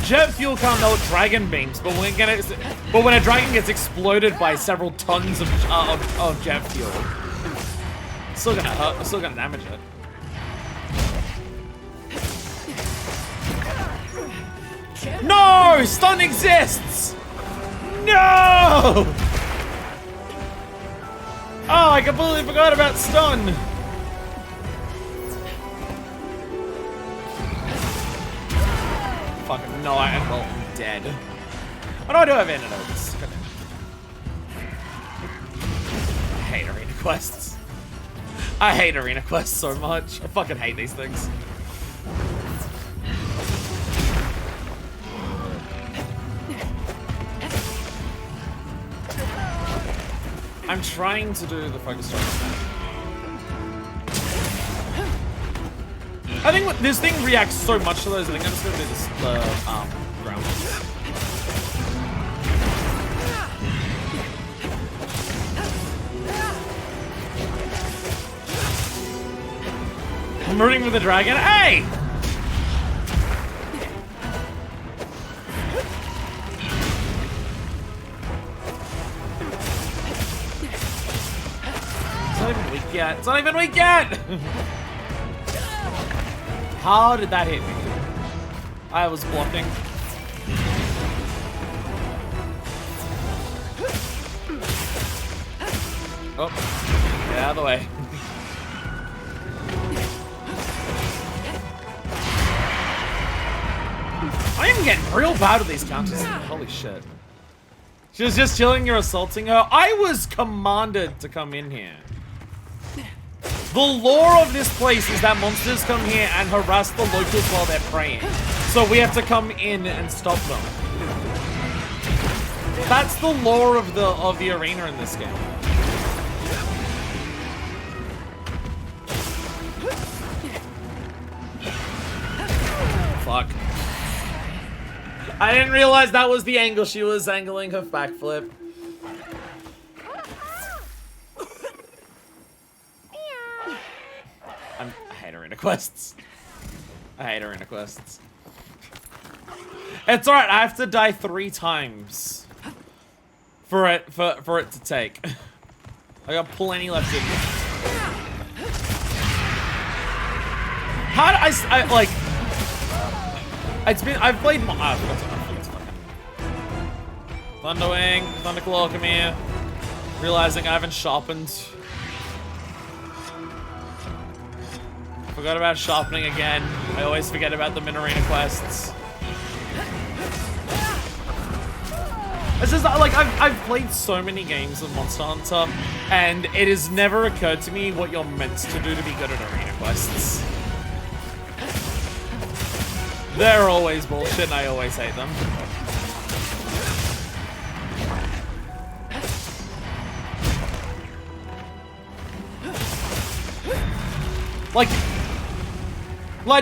Jet fuel can't melt dragon beams, but when a dragon gets exploded by several tons of jet fuel, it's still gonna hurt. It's still gonna damage it. No! Stun exists! No! Oh, I completely forgot about stun. Fucking no, I'm dead. Oh no, I do have antidotes. I hate arena quests. I hate arena quests so much. I fucking hate these things. I'm trying to do the focus strike. I think this thing reacts so much to those. I think I'm just gonna do this ground ones. I'm rooting for the dragon. Hey! Yet. It's not even weak yet! How did that hit me? I was blocking. Oh, get out of the way. I am getting real bad with these counters. Holy shit. She was just chilling, you're assaulting her. I was commanded to come in here. The lore of this place is that monsters come here and harass the locals while they're praying. So we have to come in and stop them. That's the lore of the arena in this game. Fuck. I didn't realize that was the angle she was angling her backflip. I hate arena quests. I hate arena quests. It's alright, I have to die 3 times for it to take. I got plenty left in me. How do I like I've played, I forgot to it's fucking. Thunderwing, Thunderclaw, come here. Realizing I haven't sharpened. Forgot about sharpening again. I always forget about the Minarena quests. It's just like I've played so many games of Monster Hunter, and it has never occurred to me what you're meant to do to be good at arena quests. They're always bullshit, and I always hate them. Like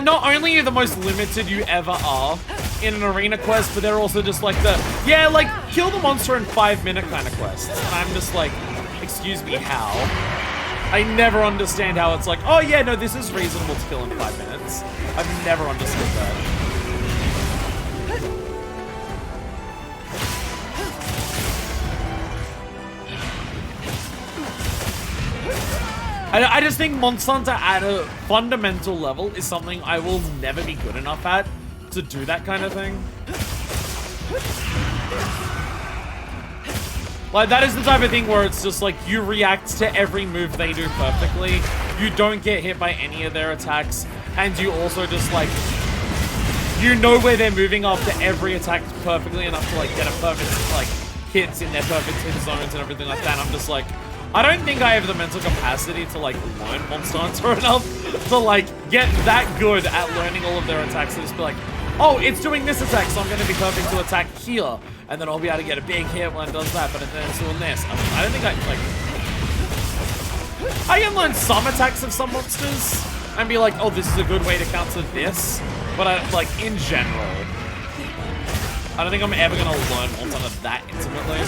not only are you the most limited you ever are in an arena quest, but they're also just like the, yeah, like, kill the monster in 5-minute kind of quests. And I'm just like, excuse me, how? I never understand how it's like, oh yeah, no, this is reasonable to kill in 5 minutes. I've never understood that. I just think Monster Hunter at a fundamental level is something I will never be good enough at to do that kind of thing. Like, that is the type of thing where it's just like, you react to every move they do perfectly, you don't get hit by any of their attacks, and you also just like, you know where they're moving after every attack perfectly enough to like get a perfect like hits in their perfect hit zones and everything like that. And I'm just like, I don't think I have the mental capacity to like learn Monster Hunter enough to like get that good at learning all of their attacks and just be like, oh, it's doing this attack, so I'm going to be perfect to attack here, and then I'll be able to get a big hit when it does that, but then it's doing this. I don't think I can learn some attacks of some monsters and be like, oh, this is a good way to counter this, but like in general, I don't think I'm ever going to learn Monster Hunter that intimately.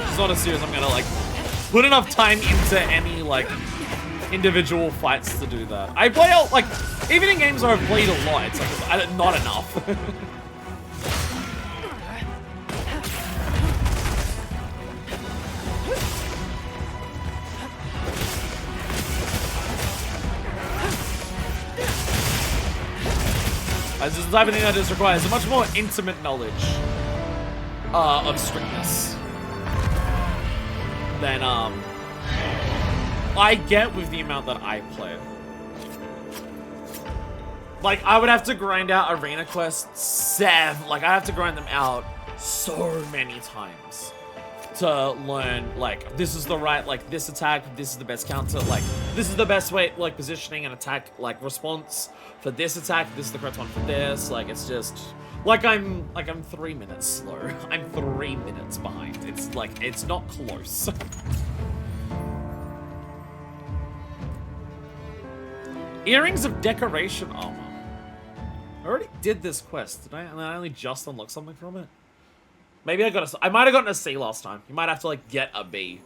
It's not a series I'm gonna like put enough time into any like individual fights to do that. I play out like even in games where I've played a lot, it's like not enough. This is the type of thing that just requires a much more intimate knowledge of strictness than I get with the amount that I play. Like, I would have to grind out arena quests like I have to grind them out so many times to learn, like, this is the right, like, this attack, this is the best counter, like, this is the best way, like, positioning an attack, like, response for this attack, this is the correct one for this, like, it's just, like, I'm 3 minutes slow. I'm 3 minutes behind. It's, like, it's not close. Earrings of Decoration Armor. I already did this quest, did I? And I only just unlocked something from it. Maybe I might have gotten a C last time. You might have to like get a B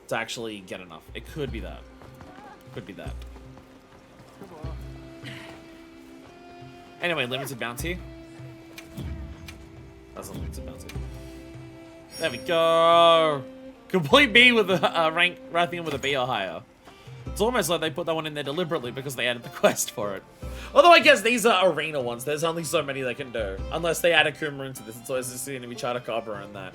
to actually get enough. It could be that. Could be that. Anyway, limited bounty. That's a limited bounty. There we go. Complete B with a rank Rathian with a B or higher. It's almost like they put that one in there deliberately because they added the quest for it. Although I guess these are arena ones. There's only so many they can do. Unless they add a Kuma into this. It's always just going to be Chadakabra and that.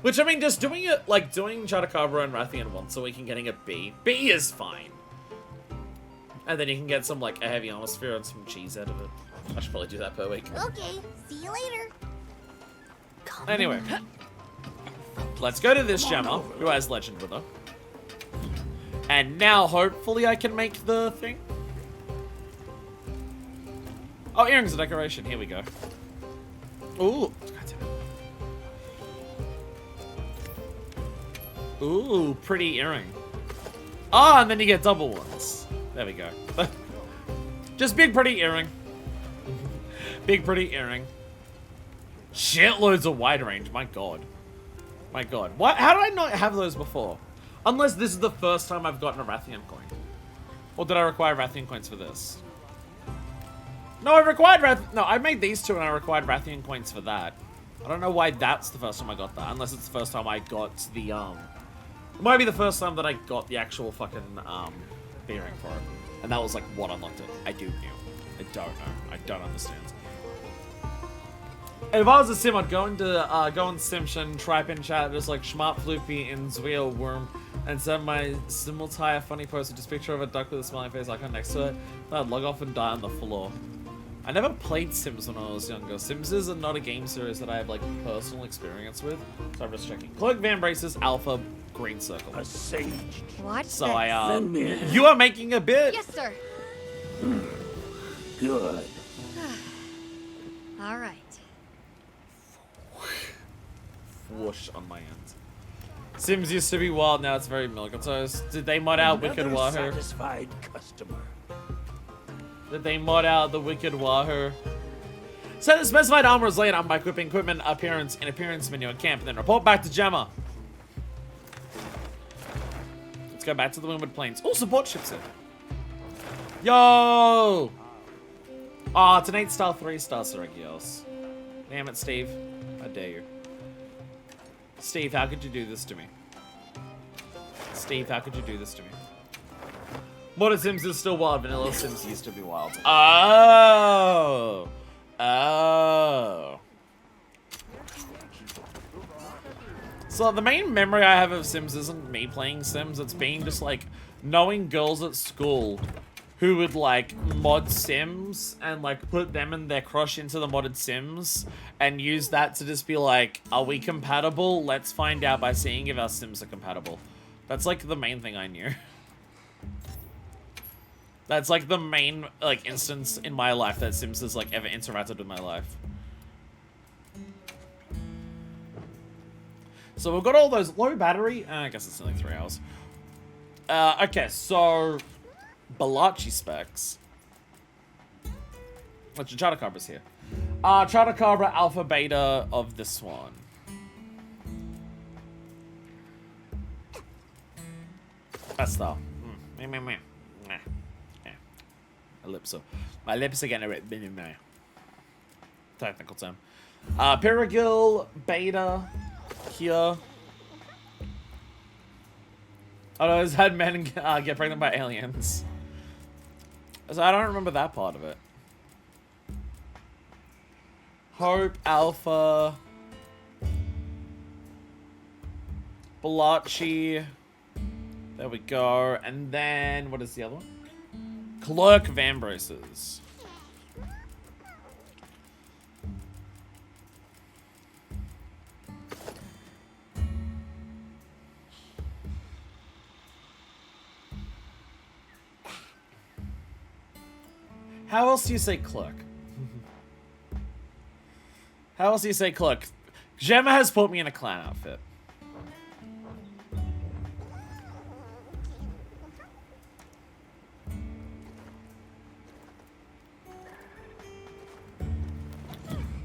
Which, I mean, just doing it, like, doing Chadakabra and Rathian once a week and getting a B. B is fine. And then you can get some, like, a heavy armor sphere and some cheese out of it. I should probably do that per week. Okay, see you later. Anyway. Let's go to this Gemma, who has Legend with her. And now, hopefully, I can make the thing. Oh, earrings of decoration. Here we go. Ooh. Ooh, pretty earring. Ah, and then you get double ones. There we go. Just big, pretty earring. Big, pretty earring. Shitloads of wide range. My god. My god. What? How did I not have those before? Unless this is the first time I've gotten a Rathian coin. Or did I require Rathian coins for this? No, I made these two and I required Rathian coins for that. I don't know why that's the first time I got that. Unless it's the first time I got the, It might be the first time that I got the actual fucking, B-ring for it. And that was, like, what unlocked it. I do know. I don't know. I don't understand. If I was a sim, I'd go into Simshin, type in chat just like Schmart Floopy in Zweil Worm, and send my simultaneous funny post with just a picture of a duck with a smiling face icon next to it. Then I'd log off and die on the floor. I never played Sims when I was younger. Sims is not a game series that I have like personal experience with, so I'm just checking. Cloak, Van Braces, Alpha, Green Circle. A sage. Watch So this. you are making a bit. Yes, sir. Good. All right. Whoosh on my end. Sims used to be wild, now it's very milquetoast. Did they mod out Wicked Another Wahoo? satisfied customer. Did they mod out the Wicked Wahoo? Set the specified armor is laid on by equipping equipment appearance menu in camp, and then report back to Gemma. Let's go back to the Windward Plains. Oh, support ships in. Yo! Oh, it's an 8-star, 3-star Seregios. Damn it, Steve. I dare you. Steve, how could you do this to me? Steve, how could you do this to me? Modern Sims is still wild. Vanilla Sims used to be wild. Oh! Oh. So the main memory I have of Sims isn't me playing Sims. It's being just like knowing girls at school who would like mod Sims and like put them and their crush into the modded Sims and use that to just be like, are we compatible? Let's find out by seeing if our Sims are compatible. That's like the main thing I knew. That's like the main like instance in my life that Sims has like ever interacted with my life. So we've got all those low battery. I guess it's only 3 hours. Okay, so Balachi specs. What's your Chatacabra's here? Chatacabra alpha beta of this one. That's the ellipso. My lips are getting a bit technical term. Perigil beta here. Oh no, it's had men get pregnant by aliens. So I don't remember that part of it. Hope alpha. Balachi. There we go. And then, what is the other one? Clerk Van Braces. How else do you say clerk? How else do you say clerk? Gemma has put me in a clown outfit.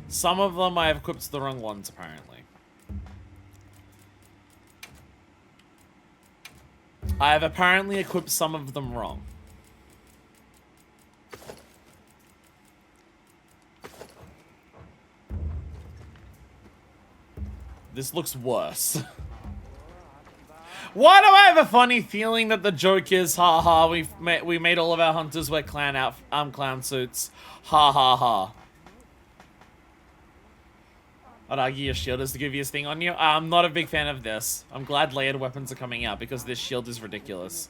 Some of them I have equipped the wrong ones, apparently. I have apparently equipped some of them wrong. This looks worse. Why do I have a funny feeling that the joke is, haha, we made all of our hunters wear clown suits. Ha ha ha. I'd argue your shield is the goofiest thing on you. I'm not a big fan of this. I'm glad layered weapons are coming out because this shield is ridiculous.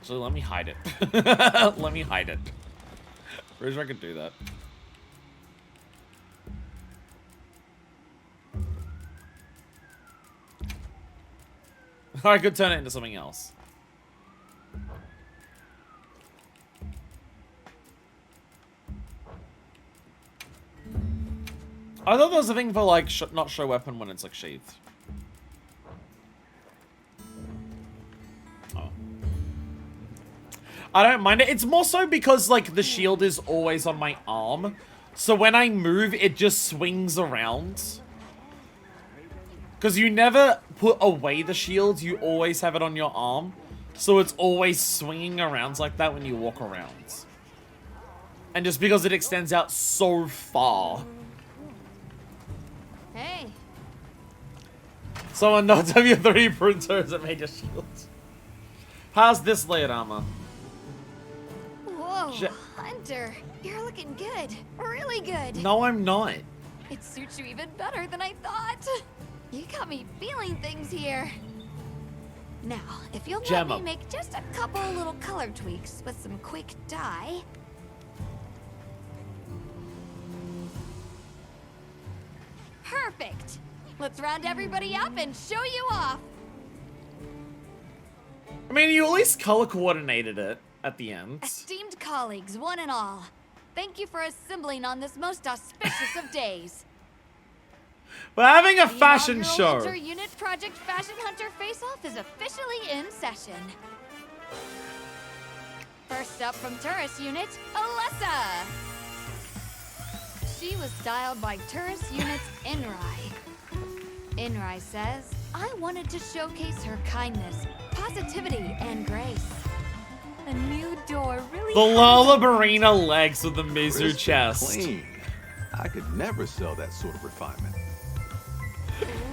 So let me hide it. Let me hide it. Where's where I could do that? Or I could turn it into something else. I thought there was a thing for, like, not show weapon when it's, like, sheathed. Oh. I don't mind it. It's more so because, like, the shield is always on my arm. So when I move, it just swings around. Because you never put away the shield, you always have it on your arm. So it's always swinging around like that when you walk around. And just because it extends out so far. Hey. Someone knows have your 3 printers that made your shield. How's this layered armor? Whoa. Hunter, you're looking good. Really good. No, I'm not. It suits you even better than I thought. You got me feeling things here. Now, if you'll let Gemma. me make just a couple little color tweaks with some quick dye. Perfect. Let's round everybody up and show you off. I mean, you at least color coordinated it at the end. Esteemed colleagues, one and all, thank you for assembling on this most auspicious of days. We're having a The fashion inaugural show. Inter-Unit Project Fashion Hunter Face-Off is officially in session. First up from Tourist Unit, Alessa. She was styled by Tourist Unit's Inrai. Inrai says, I wanted to showcase her kindness, positivity, and grace. A new door really The Lollabarina legs with the Mizu Crisp and chest. Clean. I could never sell that sort of refinement.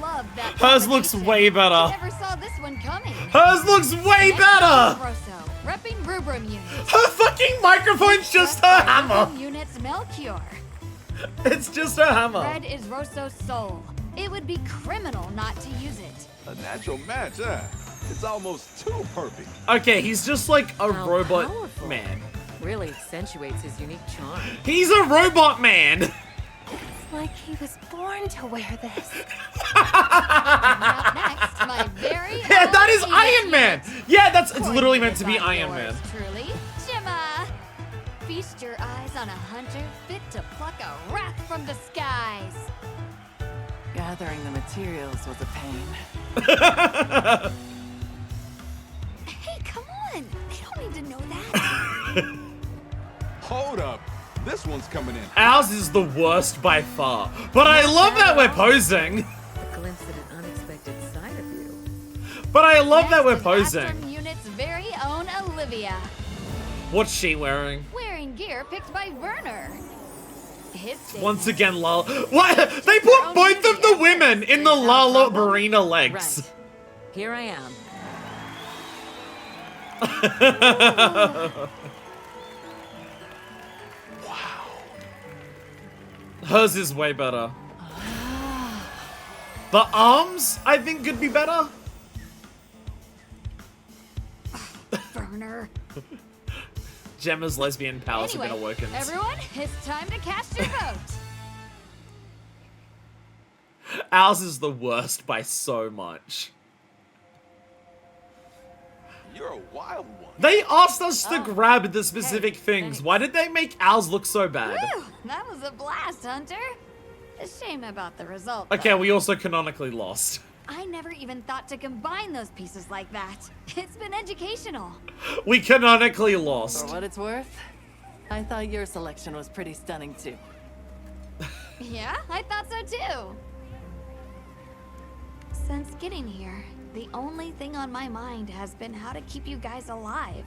love that. Hers looks combination. way better. I never saw this one coming. Hers looks way Next up, better! Rosso, repping Brubrum Unit. Her fucking microphone's just her hammer. Brubrum Unit's Melchior. It's just her hammer. Red is Rosso's soul. It would be criminal not to use it. A natural match, huh? It's almost too perfect. Okay, he's just like a How robot powerful. man. Really accentuates his unique charm. He's a robot man. It's like he was born to wear this. Up next, my very Yeah, own that is Phoenix Iron Man. Unit. Yeah, it's literally meant to be Coordinated Iron by Man. yours Truly, Gemma. Feast your eyes on a hunter fit to pluck a wrath from the skies. Gathering the materials was a pain. Hey, come on. They don't need to know that. Hold up. This one's coming in. Ours is the worst by far. But I love that we're posing. A glimpse at an unexpected side of you. But I love that we're Next is posing. Astrum Unit's very own Olivia. What's she wearing? Wearing gear picked by Werner. His statement, Once again, Lala. What? They put both of the women in the Lala Barina legs. Right. Here I am. Hers is way better. The arms, I think, could be better. Werner. Gemma's lesbian powers have been Anyway, awoken. everyone, it's time to cast your vote. Ours is the worst by so much. You're a wild one. They asked us to Oh, grab the specific hey, things. thanks. Why did they make ours look so bad? Whew, that was a blast, Hunter. A shame about the result. Okay, though. we also canonically lost. I never even thought to combine those pieces like that. It's been educational. We canonically For lost. what it's worth, I thought your selection was pretty stunning too. Yeah, I thought so too. Since getting here, the only thing on my mind has been how to keep you guys alive.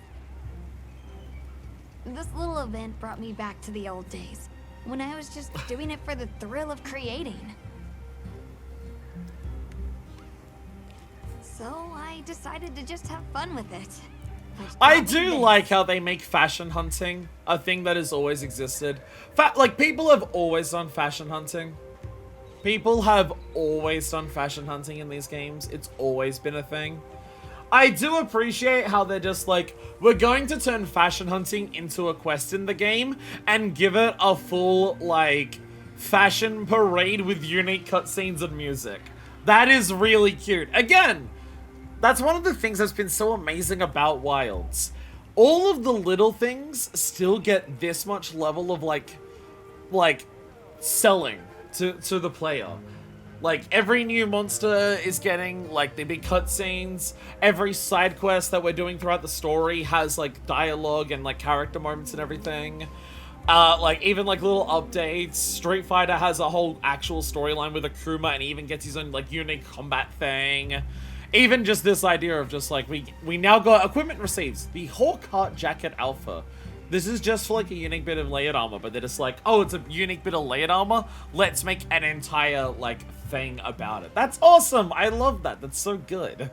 This little event brought me back to the old days, when I was just doing it for the thrill of creating. So I decided to just have fun with it. Which I got me do this. like how they make fashion hunting a thing that has always existed. Like, people have always done fashion hunting. People have always done fashion hunting in these games. It's always been a thing. I do appreciate how they're just like, we're going to turn fashion hunting into a quest in the game and give it a full, like, fashion parade with unique cutscenes and music. That is really cute. Again, that's one of the things that's been so amazing about Wilds. All of the little things still get this much level of, like selling to the player. Like, every new monster is getting, like, the big cutscenes. Every side quest that we're doing throughout the story has, like, dialogue and, like, character moments and everything. Like, even, like, little updates. Street Fighter has a whole actual storyline with Akuma, and he even gets his own, like, unique combat thing. Even just this idea of just, like, we now got equipment receives. The Hawk Heart Jacket Alpha. This is just for, like, a unique bit of layered armor, but they're just like, oh, it's a unique bit of layered armor. Let's make an entire, like, thing about it. That's awesome. I love that. That's so good.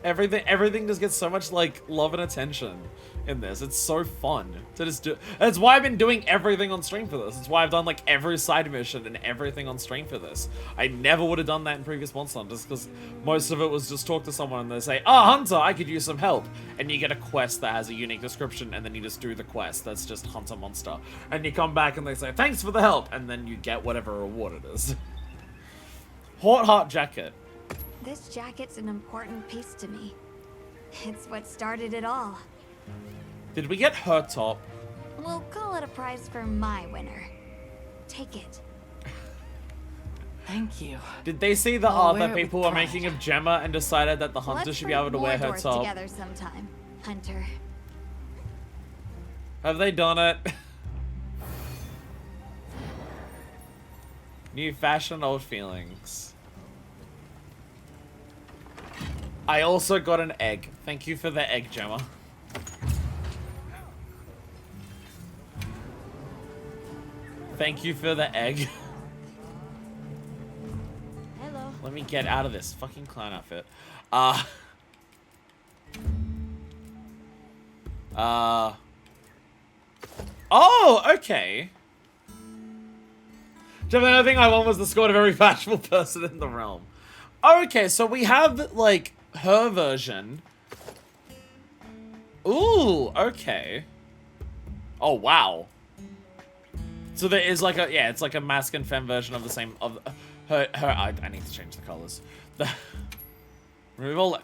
Everything just gets so much like love and attention in this. It's so fun to just do. That's why I've been doing everything on stream for this. It's why I've done like every side mission and everything on stream for this. I never would have done that in previous Monster Hunters because most of it was just talk to someone and they say, "Oh, Hunter, I could use some help," and you get a quest that has a unique description, and then you just do the quest. That's just Hunter Monster, and you come back and they say, "Thanks for the help," and then you get whatever reward it is. Hot Heart Jacket. This jacket's an important piece to me. It's what started it all. Did we get her top? We'll call it a prize for my winner. Take it. Thank you. Did they see the I'll art wear that it people with were making of Gemma and decided that the Hunter Let's should be able to bring wear her more doors top? together sometime, Hunter. Have they done it? New fashion, old feelings. I also got an egg. Thank you for the egg, Gemma. Thank you for the egg. Hello. Let me get out of this fucking clown outfit. Oh, okay. Gemma, the other thing I want was the score of every fashionable person in the realm. Okay, so we have, like, her version. Ooh, okay. Oh, wow. So there is like a, yeah, it's like a mask and femme version of the same, of her, I need to change the colors. Remove all,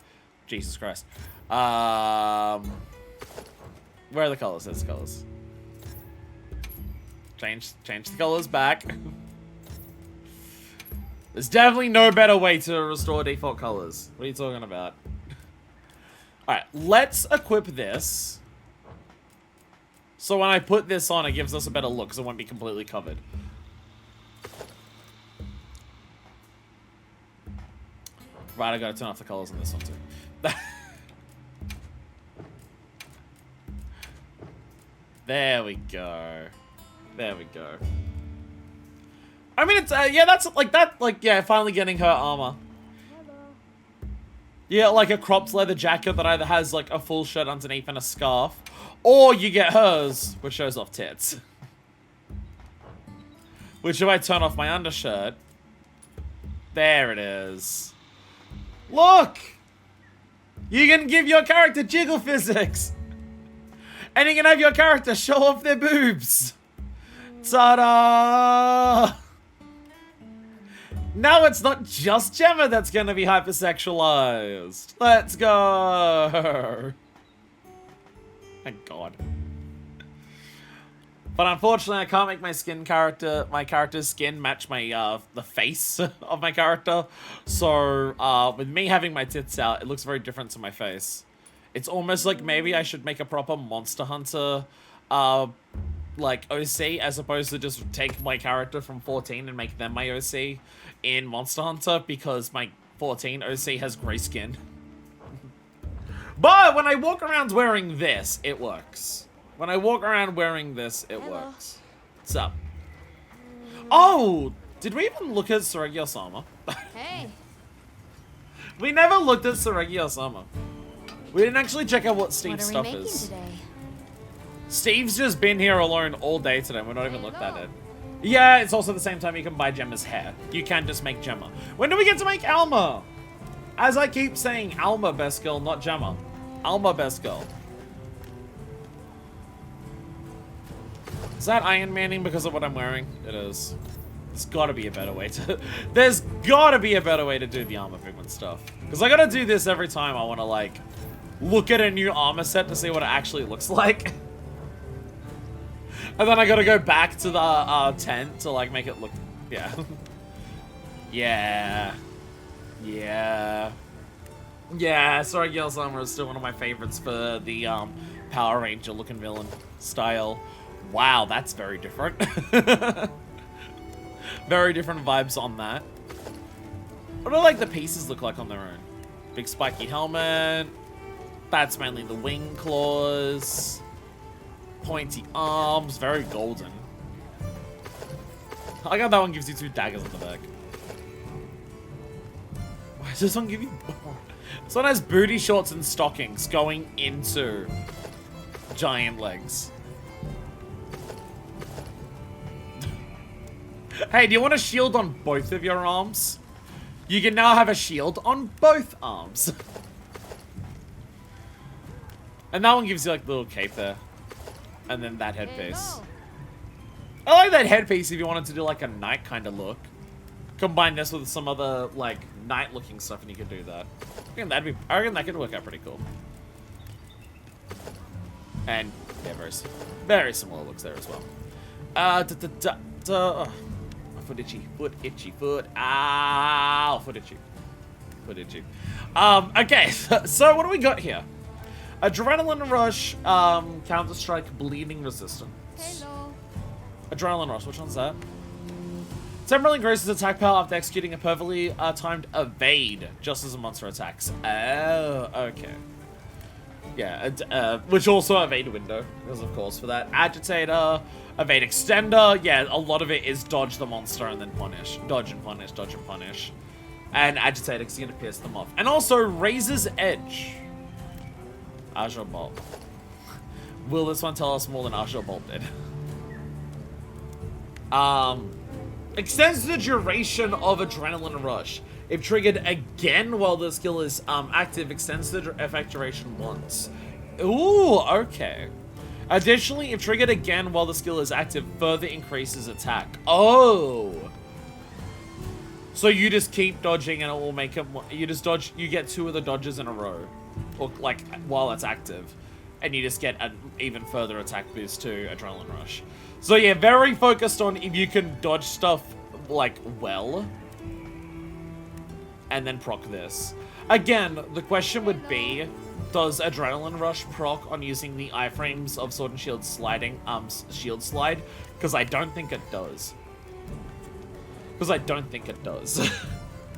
Jesus Christ. Where are the colors? There's the colors. Change the colors back. There's definitely no better way to restore default colors. What are you talking about? Alright, let's equip this. So when I put this on, it gives us a better look, because it won't be completely covered. Right, I gotta turn off the colors on this one too. There we go. There we go. I mean, it's, yeah, that's, like, yeah, finally getting her armor. Yeah, like a cropped leather jacket that either has, like, a full shirt underneath and a scarf. Or you get hers, which shows off tits. Which, if I turn off my undershirt... There it is. Look! You can give your character jiggle physics! And you can have your character show off their boobs! Ta-da! Now it's not just Gemma that's gonna be hypersexualized. Let's go! Thank God. But unfortunately, I can't make my character's skin match my, the face of my character. So, with me having my tits out, it looks very different to my face. It's almost like maybe I should make a proper Monster Hunter, like, OC, as opposed to just take my character from 14 and make them my OC in Monster Hunter, because my 14 OC has grey skin. But when I walk around wearing this, it works. When I walk around wearing this, it works. What's up? Oh! Did we even look at Soregi-Osama? Hey. We never looked at Soregi-Osama. We didn't actually check out what Steve's What are stuff we making is. today? Steve's just been here alone all day today. We're not even looked at it. Yeah, it's also the same time you can buy Gemma's hair. You can just make Gemma. When do we get to make Alma? As I keep saying, Alma best girl, not Gemma. Alma best girl. Is that Iron Manning because of what I'm wearing? It is. There's gotta be a better way to... There's gotta be a better way to do the armor figment stuff. Because I gotta do this every time I want to, like, look at a new armor set to see what it actually looks like. And then I gotta go back to the tent to, like, make it look... Yeah. Yeah. Yeah. Yeah, Soregi-Osama is still one of my favorites for the Power Ranger looking villain style. Wow, that's very different. Very different vibes on that. What do, like, the pieces look like on their own? Big spiky helmet. That's mainly the wing claws. Pointy arms. Very golden. I like how that one gives you 2 daggers on the back. Why does this one give you... Someone has booty shorts and stockings going into giant legs. Hey, do you want a shield on both of your arms? You can now have a shield on both arms. And that one gives you like a little cape there. And then that headpiece. I like that headpiece if you wanted to do like a knight kind of look. Combine this with some other like knight looking stuff and you could do that. I reckon that could work out pretty cool. And yeah, very similar looks there as well. Foot itchy, foot itchy, foot. Ow, foot itchy. Foot itchy. Okay, so what do we got here? Adrenaline Rush, Counter-Strike, Bleeding Resistance. Hello. Adrenaline Rush, which one's that? Temporarily increases attack power after executing a perfectly timed evade, just as a monster attacks. Oh, okay. Yeah, which also evade window, because of course for that. Agitator, evade extender, yeah, a lot of it is dodge the monster and then punish. Dodge and punish, dodge and punish. And agitator, because you're going to pierce them off. And also, Razor's Edge. Azure Bolt. Will this one tell us more than Azure Bolt did? Extends the duration of Adrenaline Rush. If triggered again while the skill is active, extends the effect duration once. Ooh, okay. Additionally, if triggered again while the skill is active, further increases attack. Oh! So you just keep dodging and it will make it more, you just dodge, you get 2 of the dodges in a row. Or like, while it's active. And you just get an even further attack boost to Adrenaline Rush. So yeah, very focused on if you can dodge stuff, like, well. And then proc this. Again, the question would be, does Adrenaline Rush proc on using the iframes of Sword and Shield sliding, shield slide? Because I don't think it does.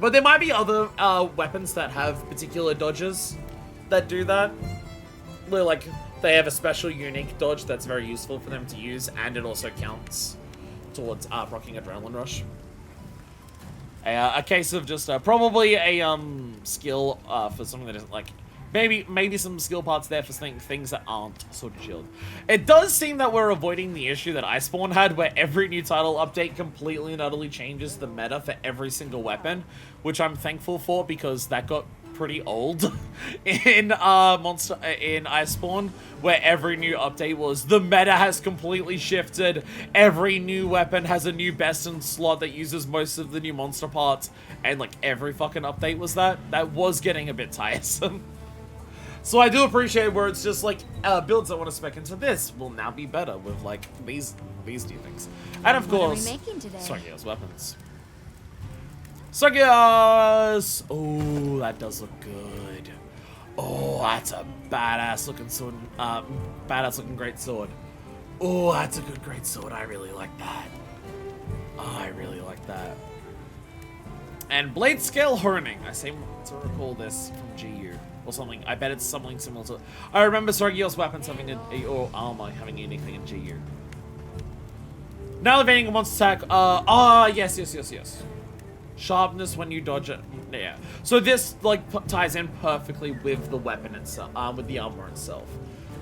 But there might be other weapons that have particular dodges that do that. Where, like, they have a special unique dodge that's very useful for them to use, and it also counts towards proccing Adrenaline Rush. A case of just probably a skill for something that isn't like maybe some skill parts there for things that aren't Sword and Shield. It does seem that we're avoiding the issue that Iceborne had, where every new title update completely and utterly changes the meta for every single weapon, which I'm thankful for because that got pretty old in Iceborne, where every new update was the meta has completely shifted. Every new weapon has a new best in slot that uses most of the new monster parts, and like every fucking update was that. That was getting a bit tiresome. So I do appreciate where it's just like builds that want to spec into this will now be better with like these new things, and of course, Sogia's weapons. Sogia's! Oh, that does look good. Oh, that's a badass looking sword. Badass looking great sword. Oh, that's a good great sword. I really like that. Oh, I really like that. And blade scale honing. I seem to recall this from GU or something. I bet it's something similar to. I remember Sogia's weapons having or armor having a unique thing in GU. Now evading a monster attack. Yes. Sharpness when you dodge it. Yeah. So this like ties in perfectly with the weapon itself, with the armor itself.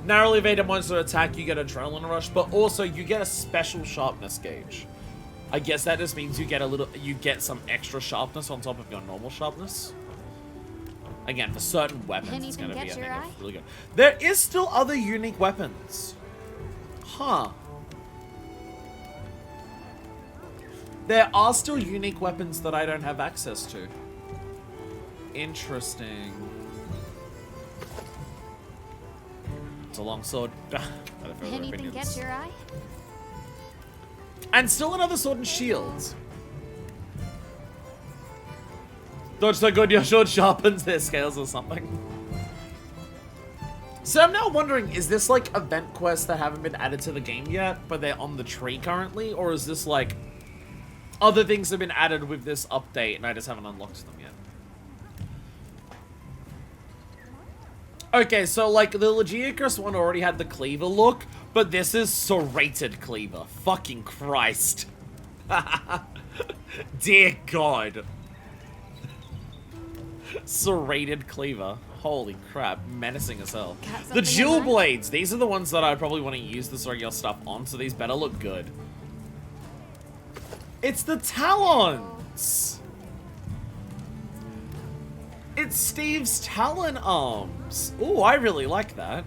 Narrowly evade a monster attack, you get Adrenaline Rush, but also you get a special sharpness gauge. I guess that just means you get some extra sharpness on top of your normal sharpness. Again, for certain weapons, it's going to be, I think, really good. There is still other unique weapons. Huh. There are still unique weapons that I don't have access to. Interesting. It's a long sword. Anything catch your eye? And still another Sword and Shield. Dodge so good your sword sharpens their scales or something. So I'm now wondering, is this like event quests that haven't been added to the game yet, but they're on the tree currently? Or is this like other things have been added with this update and I just haven't unlocked them yet? Okay, so like the Legiacrus one already had the cleaver look, but this is serrated cleaver. Fucking Christ. Dear God. Serrated cleaver. Holy crap, menacing as hell. Got The something in jewel mind? blades. These are the ones that I'd probably want to use this regular stuff on, so these better look good. It's the talons. It's Steve's talon arms. Oh, I really like that.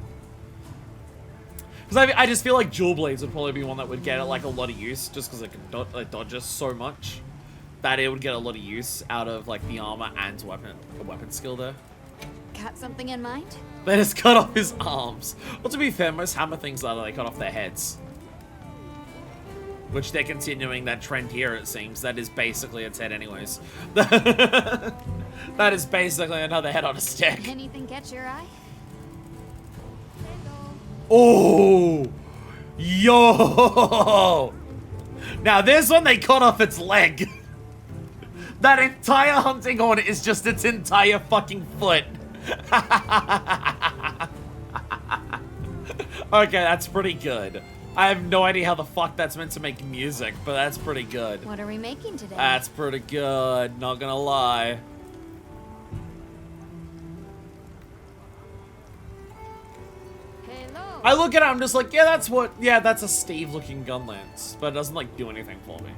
Because I just feel like jewel blades would probably be one that would get like a lot of use, just because it can dodge us so much that it would get a lot of use out of like the armor and weapon skill there. Got something in mind? They just cut off his arms. Well, to be fair, most hammer things are they cut off their heads. Which they're continuing that trend here, it seems. That is basically its head anyways. That is basically another head on a stick. Anything catch your eye? Oh! Yo! Now this one they cut off its leg. That entire hunting horn is just its entire fucking foot. Okay, that's pretty good. I have no idea how the fuck that's meant to make music, but that's pretty good. What are we making today? That's pretty good, not gonna lie. Hello. I look at it, I'm just like, yeah, that's a Steve-looking gun lance, but it doesn't, like, do anything for me.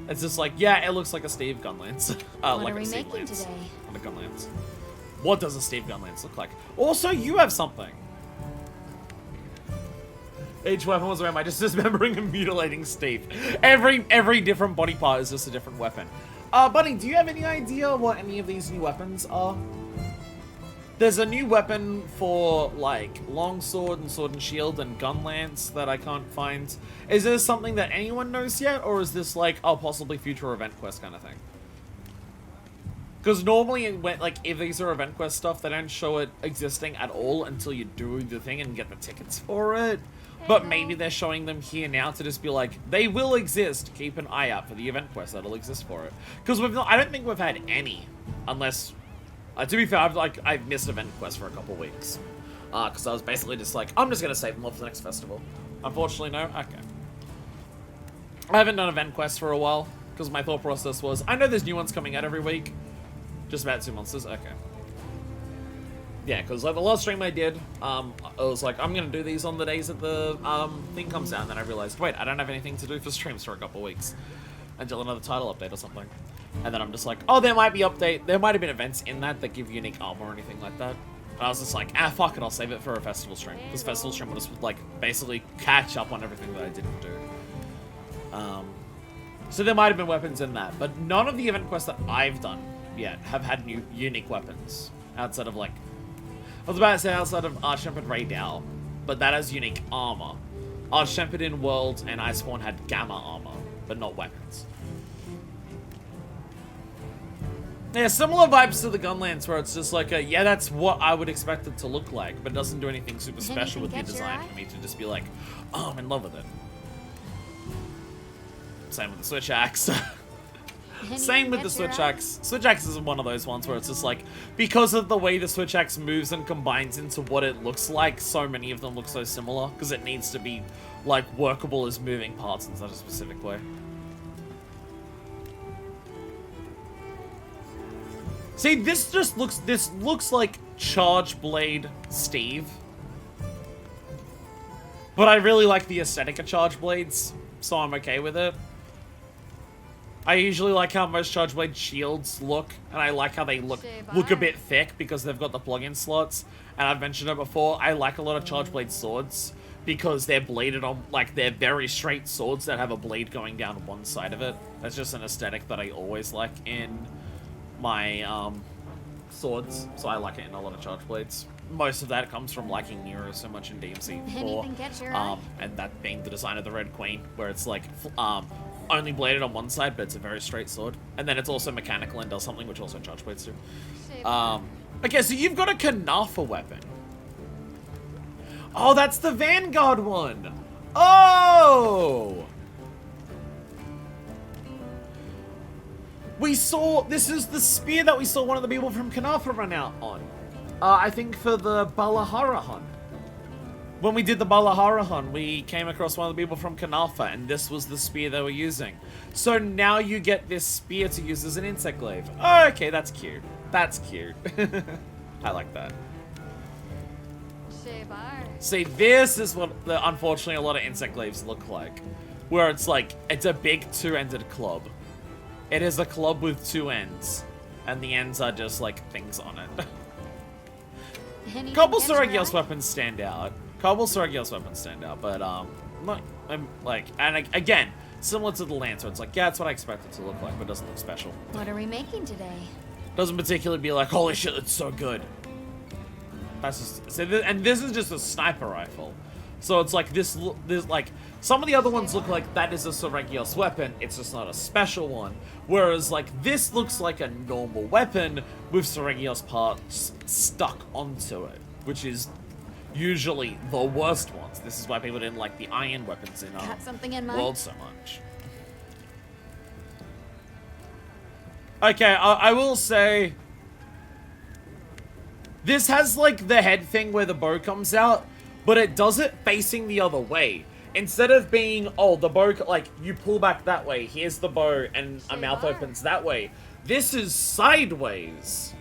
It's just like, yeah, it looks like a Steve gun lance. What like are we a Steve making lance. today? Not a gun lance. What does a Steve gun lance look like? Also, you have something. Each weapon was am I just dismembering and mutilating Steve. Every different body part is just a different weapon. Buddy, do you have any idea what any of these new weapons are? There's a new weapon for, like, longsword and sword and shield and gun lance that I can't find. Is this something that anyone knows yet, or is this, like, oh, possibly future event quest kind of thing? Because normally, if these are event quest stuff, they don't show it existing at all until you do the thing and get the tickets for it. But maybe they're showing them here now to just be like, they will exist. Keep an eye out for the event quest that'll exist for it. Because I don't think we've had any, unless, to be fair, I've missed event quest for a couple weeks. Because I was basically just like, I'm just gonna save them all for the next festival. Unfortunately, no. Okay. I haven't done event quests for a while because my thought process was, I know there's new ones coming out every week. Just about 2 monsters. Okay. Yeah, because like the last stream I did, I was like, I'm going to do these on the days that the thing comes out, and then I realized, wait, I don't have anything to do for streams for a couple weeks until another title update or something. And then I'm just like, oh, there might have been events in that give unique armor or anything like that. And I was just like, fuck it, I'll save it for a festival stream. Because festival stream will just like basically catch up on everything that I didn't do. So there might have been weapons in that, but none of the event quests that I've done yet have had new unique weapons outside of like, I was about to say outside of Archtempered Raydal, but that has unique armor. Archtempered in World and Iceborne had gamma armor, but not weapons. Yeah, similar vibes to the Gunlance, where it's just like, yeah, that's what I would expect it to look like, but it doesn't do anything super special with the design for me to just be like, oh, I'm in love with it. Same with the Switch Axe. Same with the Switch Axe. Switch Axe is one of those ones where it's just like, because of the way the Switch Axe moves and combines into what it looks like, so many of them look so similar, because it needs to be, like, workable as moving parts in such a specific way. See, this looks like Charge Blade Steve. But I really like the aesthetic of Charge Blades, so I'm okay with it. I usually like how most Charge Blade shields look, and I like how they look a bit thick because they've got the plug-in slots. And I've mentioned it before, I like a lot of Charge Blade swords because they're bladed on, like, they're very straight swords that have a blade going down one side of it. That's just an aesthetic that I always like in my swords, so I like it in a lot of Charge Blades. Most of that comes from liking Nero so much in DMC4, and that being the design of the Red Queen, where it's like only bladed on one side, but it's a very straight sword, and then it's also mechanical and does something which also Charge Blades do. Okay, so you've got a Kanafa weapon. Oh, that's the Vanguard one. Oh! We saw, this is the spear that we saw one of the people from Kanafa run out on. I think for the Balahara hunt. When we did the Balahara hunt, we came across one of the people from Kanafa, and this was the spear they were using. So now you get this spear to use as an insect glaive. Oh, okay, that's cute. That's cute. I like that. See, this is what, unfortunately, a lot of insect leaves look like. Where it's like, it's a big two-ended club. It is a club with two ends. And the ends are just, like, things on it. Cobble Soragios weapons stand out. But, again, similar to the Lancer, it's like, yeah, it's what I expect it to look like, but it doesn't look special. What are we making today? Doesn't particularly be like, holy shit, it's so good. That's just, so and this is just a sniper rifle. So it's like this like, some of the other ones look like that is a Soragios weapon, it's just not a special one. Whereas like, this looks like a normal weapon with Soragios parts stuck onto it, which is usually the worst ones. This is why people didn't like the iron weapons in Got something in mind? World so much. Okay, I will say, this has like the head thing where the bow comes out, but it does it facing the other way. Instead of being, oh, the bow, like, you pull back that way, here's the bow, and a mouth opens that way. This is sideways.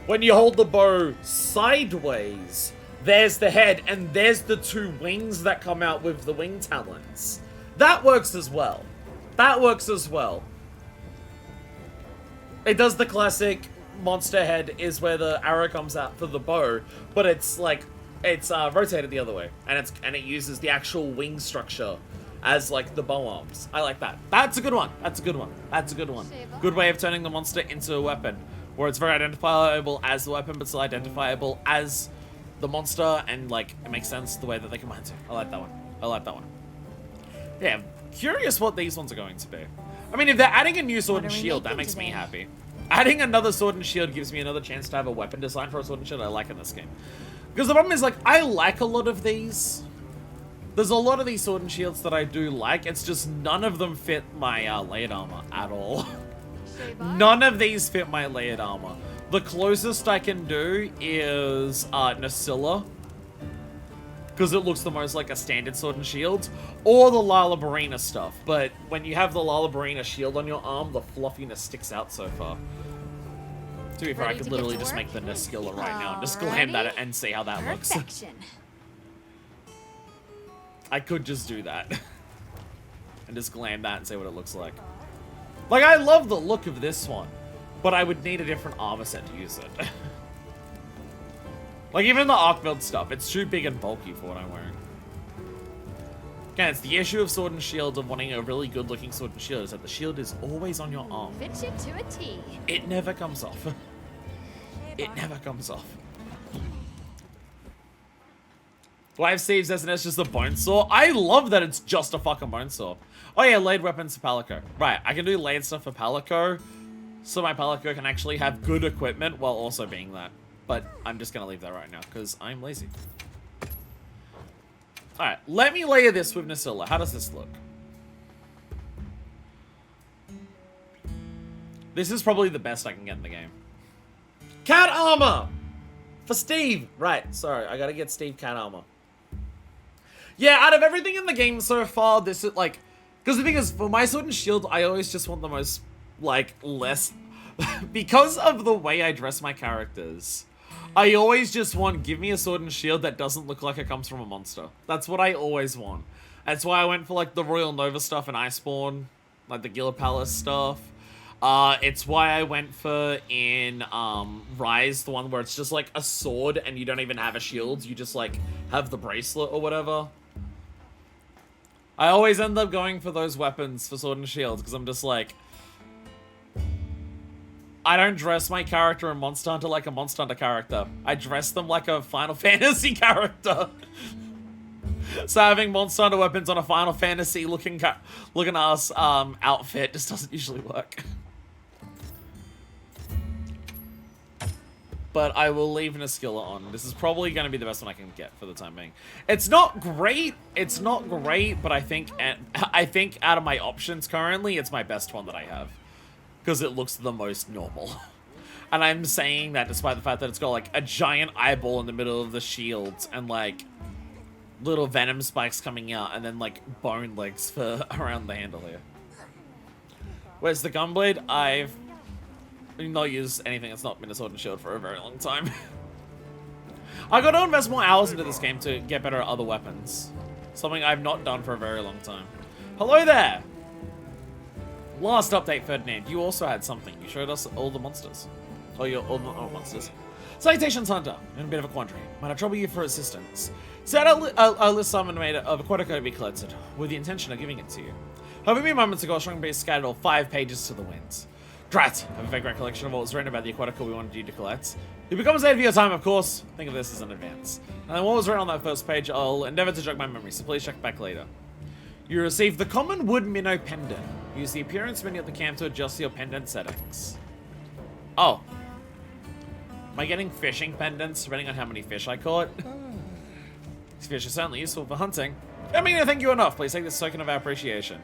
When you hold the bow sideways, there's the head, and there's the two wings that come out with the wing talons. That works as well. It does the classic monster head is where the arrow comes out for the bow, but it's like, it's rotated the other way, and it uses the actual wing structure as like the bow arms. I like that. That's a good one. Good way of turning the monster into a weapon, where it's very identifiable as the weapon, but still identifiable as the monster, and like, it makes sense the way that they combine two. I like that one. Yeah, I'm curious what these ones are going to be. I mean, if they're adding a new sword and shield, that makes me happy. Adding another sword and shield gives me another chance to have a weapon design for a sword and shield I like in this game. Because the problem is, like, I like a lot of these. There's a lot of these sword and shields that I do like. It's just none of them fit my layered armor at all. None of these fit my layered armor. The closest I can do is Nasilla, because it looks the most like a standard sword and shield, or the Lalabarina stuff. But when you have the Lalabarina shield on your arm, the fluffiness sticks out so far. To be fair, I could literally just make the Nasilla right now and just glam that and see how that looks. I could just do that. And just glam that and see what it looks like. Like, I love the look of this one, but I would need a different armor set to use it. Like, even the arc build stuff, it's too big and bulky for what I'm wearing. Again, it's the issue of sword and shield of wanting a really good looking sword and shield, is that the shield is always on your arm. Fits you to a T. It never comes off. It never comes off. Live Steve's SNS is just a bone saw. I love that it's just a fucking bone saw. Oh yeah, laid weapons for Palico. Right, I can do laid stuff for Palico, so my Palico can actually have good equipment while also being that. But I'm just gonna leave that right now, because I'm lazy. Alright, let me layer this with Nasilla. How does this look? This is probably the best I can get in the game. Cat armor! For Steve! Right, sorry, I gotta get Steve cat armor. Yeah, out of everything in the game so far, this is like... Because the thing is, for my sword and shield, I always just want the most, like, less... because of the way I dress my characters, I always just want, give me a sword and shield that doesn't look like it comes from a monster. That's what I always want. That's why I went for, like, the Royal Nova stuff in Iceborne, like the Gila Palace stuff. It's why I went for, in, Rise, the one where it's just, like, a sword and you don't even have a shield. You just, like, have the bracelet or whatever. I always end up going for those weapons for sword and shield, because I'm just, like... I don't dress my character in Monster Hunter like a Monster Hunter character. I dress them like a Final Fantasy character. So having Monster Hunter weapons on a Final Fantasy looking ass outfit just doesn't usually work. But I will leave Nasilla on. This is probably going to be the best one I can get for the time being. It's not great. It's not great, but I think out of my options currently, it's my best one that I have. Because it looks the most normal. And I'm saying that despite the fact that it's got, like, a giant eyeball in the middle of the shields and, like, little venom spikes coming out and then, like, bone legs for around the handle here. Where's the gunblade? not use anything that's not been a sword and shield for a very long time. I got to invest more hours into this game to get better at other weapons. Something I've not done for a very long time. Hello there! Last update, Ferdinand, you also had something. You showed us all the monsters. Oh, all monsters. Salutations, Hunter. In a bit of a quandary. Might I trouble you for assistance? Set a list someone made of Aquatico to be collected, with the intention of giving it to you. However, me moments ago, Strong Beast scattered all 5 pages to the winds. Drat! I have a vague recollection of what was written about the Aquatico we wanted you to collect. It becomes ahead of your time, of course. Think of this as an advance. And what was written on that first page, I'll endeavor to jog my memory, so please check back later. You received the common wood minnow pendant. Use the appearance menu at the camp to adjust your pendant settings. Oh. Am I getting fishing pendants, depending on how many fish I caught? These fish are certainly useful for hunting. I mean, I thank you enough. Please take this token of our appreciation.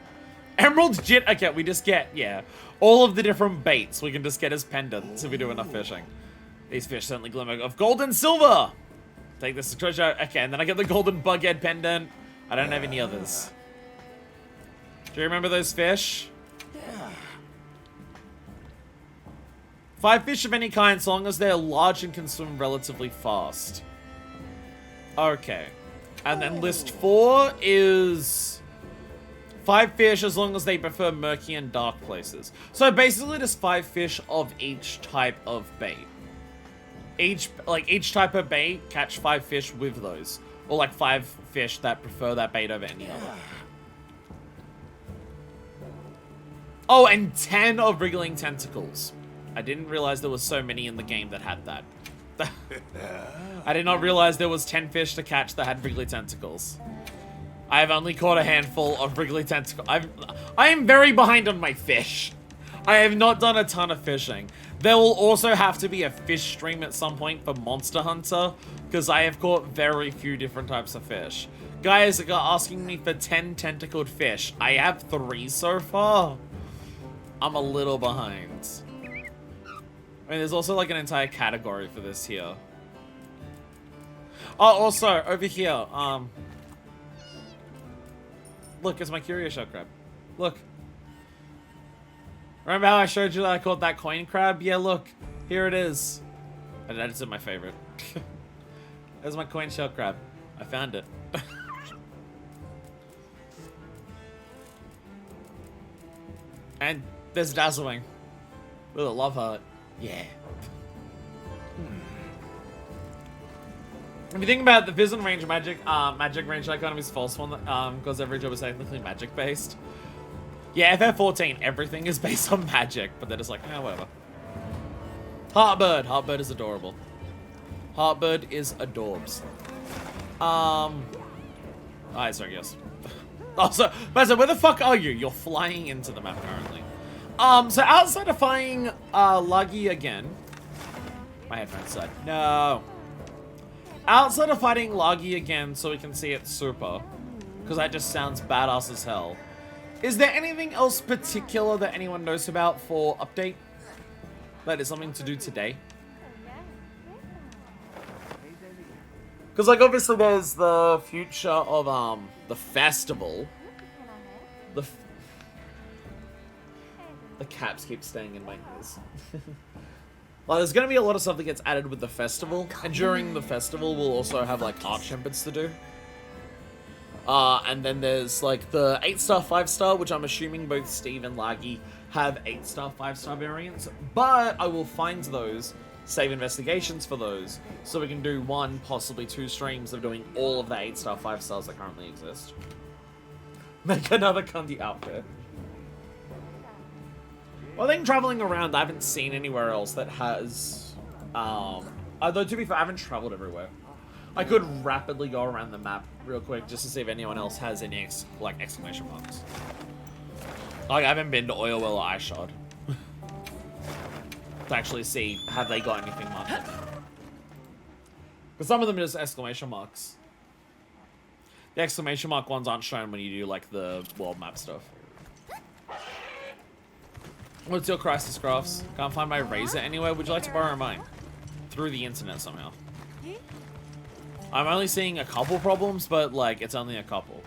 Emerald Jit. Okay, we just get, yeah, all of the different baits we can just get as pendants if we do enough fishing. These fish certainly glimmer of gold and silver. Take this as treasure. Okay, and then I get the golden bughead pendant. I don't have any others. Do you remember those fish? Yeah. 5 fish of any kind, so long as they're large and can swim relatively fast. Okay. And then list 4 is 5 fish as long as they prefer murky and dark places. So basically just 5 fish of each type of bait. Each type of bait, catch 5 fish with those. Or like 5 fish that prefer that bait over any other. Oh, and 10 of wriggling tentacles. I didn't realize there was so many in the game that had that. I did not realize there was 10 fish to catch that had wriggly tentacles. I have only caught a handful of wriggly tentacles. I am very behind on my fish. I have not done a ton of fishing. There will also have to be a fish stream at some point for Monster Hunter, because I have caught very few different types of fish. Guys are asking me for 10 tentacled fish. I have 3 so far. I'm a little behind. I mean, there's also like an entire category for this here. Oh, also, over here, look, it's my Curio Shell crab. Look. Remember how I showed you that I caught that coin crab? Yeah, look. Here it is. And that's my favorite. There's my coin shell crab. I found it. And there's Dazzlewing. With a love heart. Yeah. If you think about the Vision range magic range icon is false one, because every job is technically magic based. Yeah, FF14, everything is based on magic, but they're just like, eh, whatever. Heartbird. Heartbird is adorable. Heartbird is adorbs. Alright, sorry, yes. Also, but where the fuck are you? You're flying into the map currently. So outside of fighting Luggy again. My headphones died. No. Outside of fighting Luggy again so we can see it super. Because that just sounds badass as hell. Is there anything else particular that anyone knows about for update? That is something to do today? Because like obviously there's the future of the festival. The caps keep staying in my ears. Well, there's going to be a lot of stuff that gets added with the festival. And during the festival, we'll also have, like, Archempits to do. And then there's, like, the 8-star, 5-star, which I'm assuming both Steve and Laggy have 8-star, 5-star variants. But I will find those, save investigations for those, so we can do 1, possibly 2 streams of doing all of the 8-star, 5-stars that currently exist. Make another Kundi outfit. Well, I think traveling around, I haven't seen anywhere else that has, although to be fair, I haven't traveled everywhere. I could rapidly go around the map real quick just to see if anyone else has any, exclamation marks. Like, I haven't been to Oil Well or Ice Shard. To actually see, have they got anything marked in there. But some of them are just exclamation marks. The exclamation mark ones aren't shown when you do, like, the world map stuff. What's your crisis graphs? Can't find my razor anywhere. Would you like to borrow mine? Through the internet somehow. I'm only seeing a couple problems, but like it's only a couple.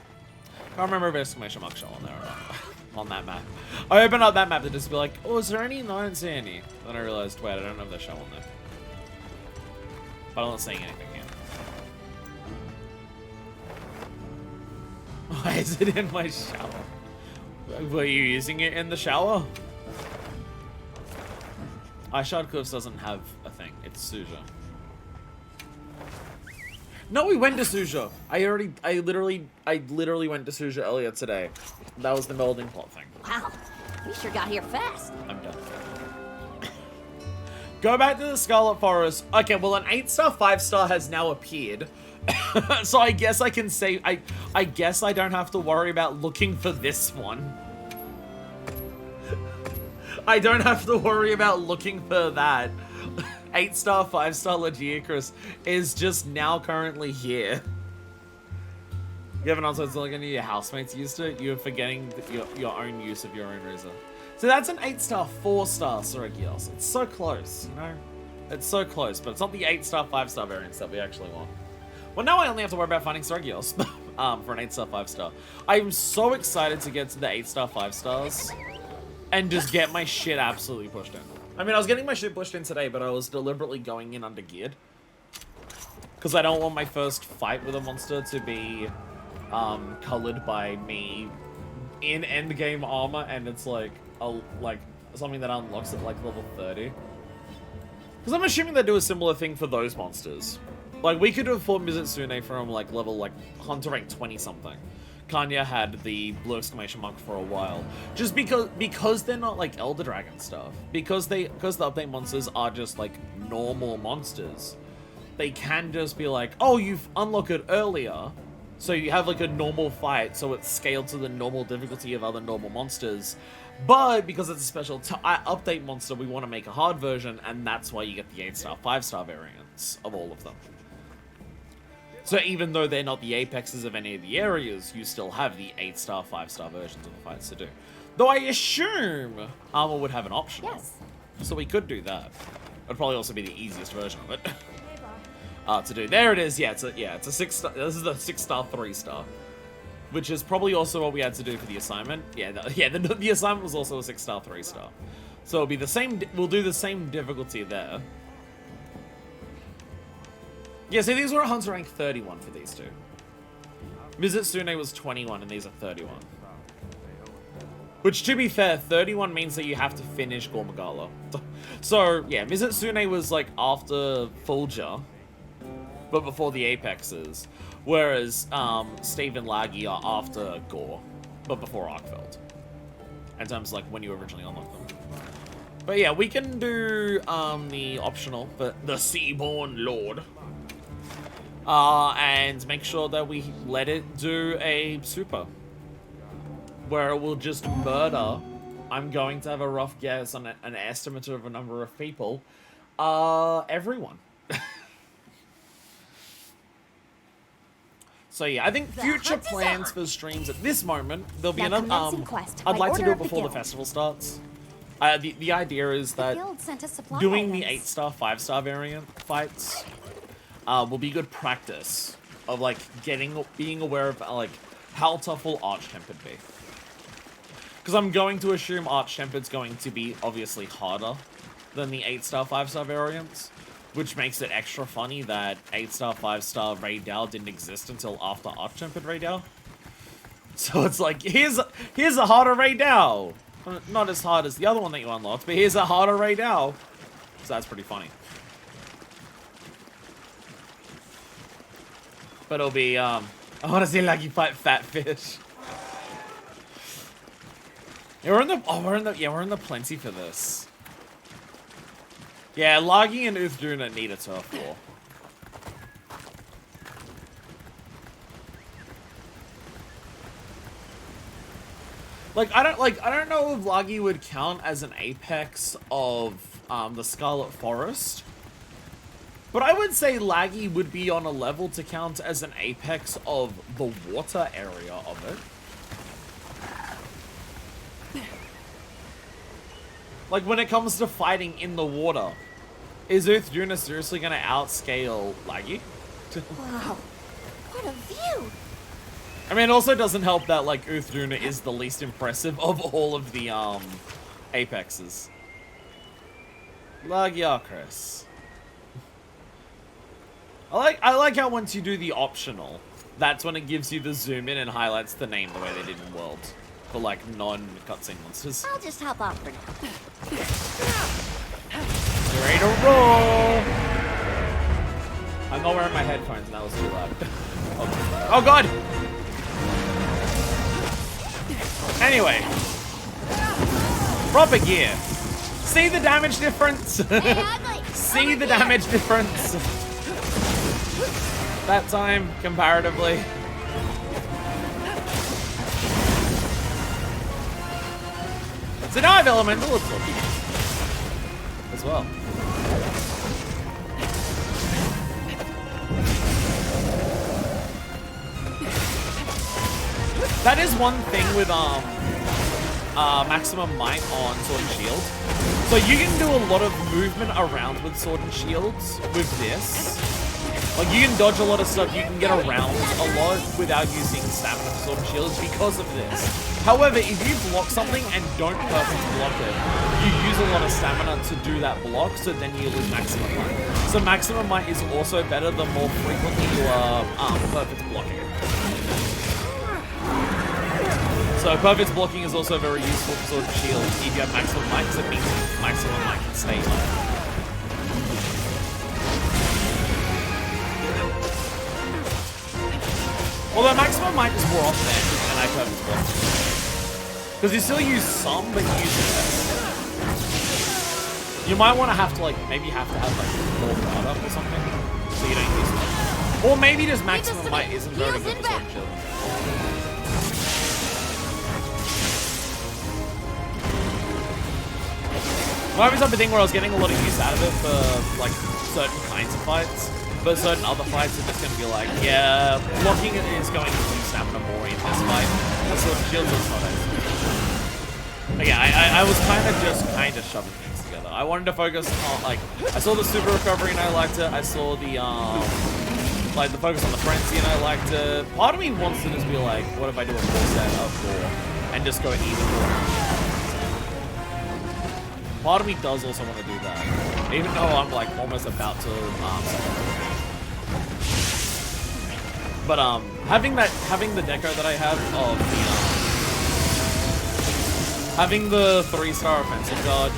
Can't remember if exclamation mark show on there or not. on that map. I opened up that map to just be like, oh, is there any? No, I don't see any. Then I realized, wait, I don't have the shell on there. But I'm not seeing anything here. Why is it in my shower? Were you using it in the shower? Shard Cliffs doesn't have a thing. It's Suja. No, we went to Suja. I literally went to Suja earlier today. That was the melding plot thing. Wow, we sure got here fast. I'm done. Go back to the Scarlet Forest. Okay, well, an 8-star, 5-star has now appeared. So I guess I can say, I guess I don't have to worry about looking for this one. I don't have to worry about looking for that. 8-star, 5-star Lagiacrus is just now currently here. You haven't also told any of your housemates used it. You're forgetting your own use of your own razor. So that's an 8-star, 4-star Saragios. It's so close, you know? It's so close, but it's not the 8-star, 5-star variants that we actually want. Well, now I only have to worry about finding Saragios for an 8-star, 5-star. I'm so excited to get to the 8-star, 5-stars and just get my shit absolutely pushed in. I mean, I was getting my shit pushed in today, but I was deliberately going in under geared. Because I don't want my first fight with a monster to be colored by me in endgame armor, and it's like something that unlocks at like level 30. Because I'm assuming they do a similar thing for those monsters. Like, we could have fought Mizitsune from like level Hunter rank 20 something. Kanya had the blue exclamation mark for a while, just because they're not like Elder Dragon stuff. Because the update monsters are just like normal monsters. They can just be like, oh, you've unlocked it earlier, so you have like a normal fight, so it's scaled to the normal difficulty of other normal monsters. But because it's a special update monster, we want to make a hard version, and that's why you get the 8-star, 5-star variants of all of them. So even though they're not the apexes of any of the areas, you still have the 8-star, 5-star versions of the fights to do. Though I assume armor would have an optional. Yes. So we could do that. It'd probably also be the easiest version of it. To do. There it is. Yeah, it's a 6-star. This is the 6-star, 3-star. Which is probably also what we had to do for the assignment. Yeah, the assignment was also a 6-star, 3-star. So it'll be the same, we'll do the same difficulty there. Yeah, see, these were Hunter rank 31 for these two. Mizitsune was 21 and these are 31. Which, to be fair, 31 means that you have to finish Gormagala. So, yeah, Mizitsune was like after Fulgur, but before the Apexes. Whereas Steve and Laggy are after Gore, but before Arkfeld. In terms of like when you originally unlocked them. But yeah, we can do the optional, but the Seaborn Lord. And make sure that we let it do a super. Where it will just murder. I'm going to have a rough guess on an estimate of a number of people. Everyone. So yeah, I think future plans for streams at this moment, there'll be another, I'd like to do it before the festival starts. The idea is that doing the 8-star, 5-star variant fights will be good practice of like being aware of like how tough will Arch-Tempered be. Because I'm going to assume Arch-Tempered's going to be obviously harder than the 8-star, 5-star variants. Which makes it extra funny that 8-star, 5-star Raid Dao didn't exist until after Arch-Tempered Raid Dao. So it's like, here's a harder Raid Dao. Not as hard as the other one that you unlocked, but here's a harder Raid Dao. So that's pretty funny. But it'll be, I want to see Lucky fight Fat Fish. Yeah, we're in the plenty for this. Yeah, Laggy and Uthduna need a turf war. Like I don't know if Laggy would count as an apex of the Scarlet Forest. But I would say Laggy would be on a level to count as an apex of the water area of it. Like, when it comes to fighting in the water, is Uthduna seriously going to outscale Laggy? Wow, what a view! I mean, it also doesn't help that, like, Uthduna is the least impressive of all of the, apexes. Lagiacrus. I like how once you do the optional, that's when it gives you the zoom in and highlights the name the way they did in World. For, like, non-cutscene monsters. I'll just hop off for now. You're ready to roll! I'm not wearing my headphones and that was too loud. Oh god! Anyway. Proper gear. See the damage difference? See the damage difference? That time, comparatively. So now I have elemental absorption as well. That is one thing with maximum might on Sword and Shield. So you can do a lot of movement around with Sword and Shields with this. Like you can dodge a lot of stuff, you can get around a lot without using stamina for Sword and Shields because of this. However, if you block something and don't perfect block it, you use a lot of stamina to do that block, so then you lose maximum might. So maximum might is also better the more frequently you are perfect blocking it. So perfect blocking is also very useful for Sword and Shield if you have maximum might, because it means maximum might can stay low. Although maximum might is more often than I perfect block. Because you still use some, but you use it less. You might want to have to like, maybe you have to have like more guard up or something, so you don't use it. Or maybe just maximum might isn't very good for Sword and Shield. Well, I was type of thing where I was getting a lot of use out of it for like certain kinds of fights. But certain other fights are just going to be like, yeah, blocking it is going to use stamina more in this fight. That's what Shields is not as. But yeah, I was kind of shoving things together. I wanted to focus on, like, I saw the super recovery and I liked it. I saw the, like, the focus on the frenzy and I liked it. Part of me wants to just be like, what if I do a full set of 4 and just go even more? Part of me does also want to do that. Even though I'm, like, almost about to, but having the deco that I have of the having the 3-star offensive guard,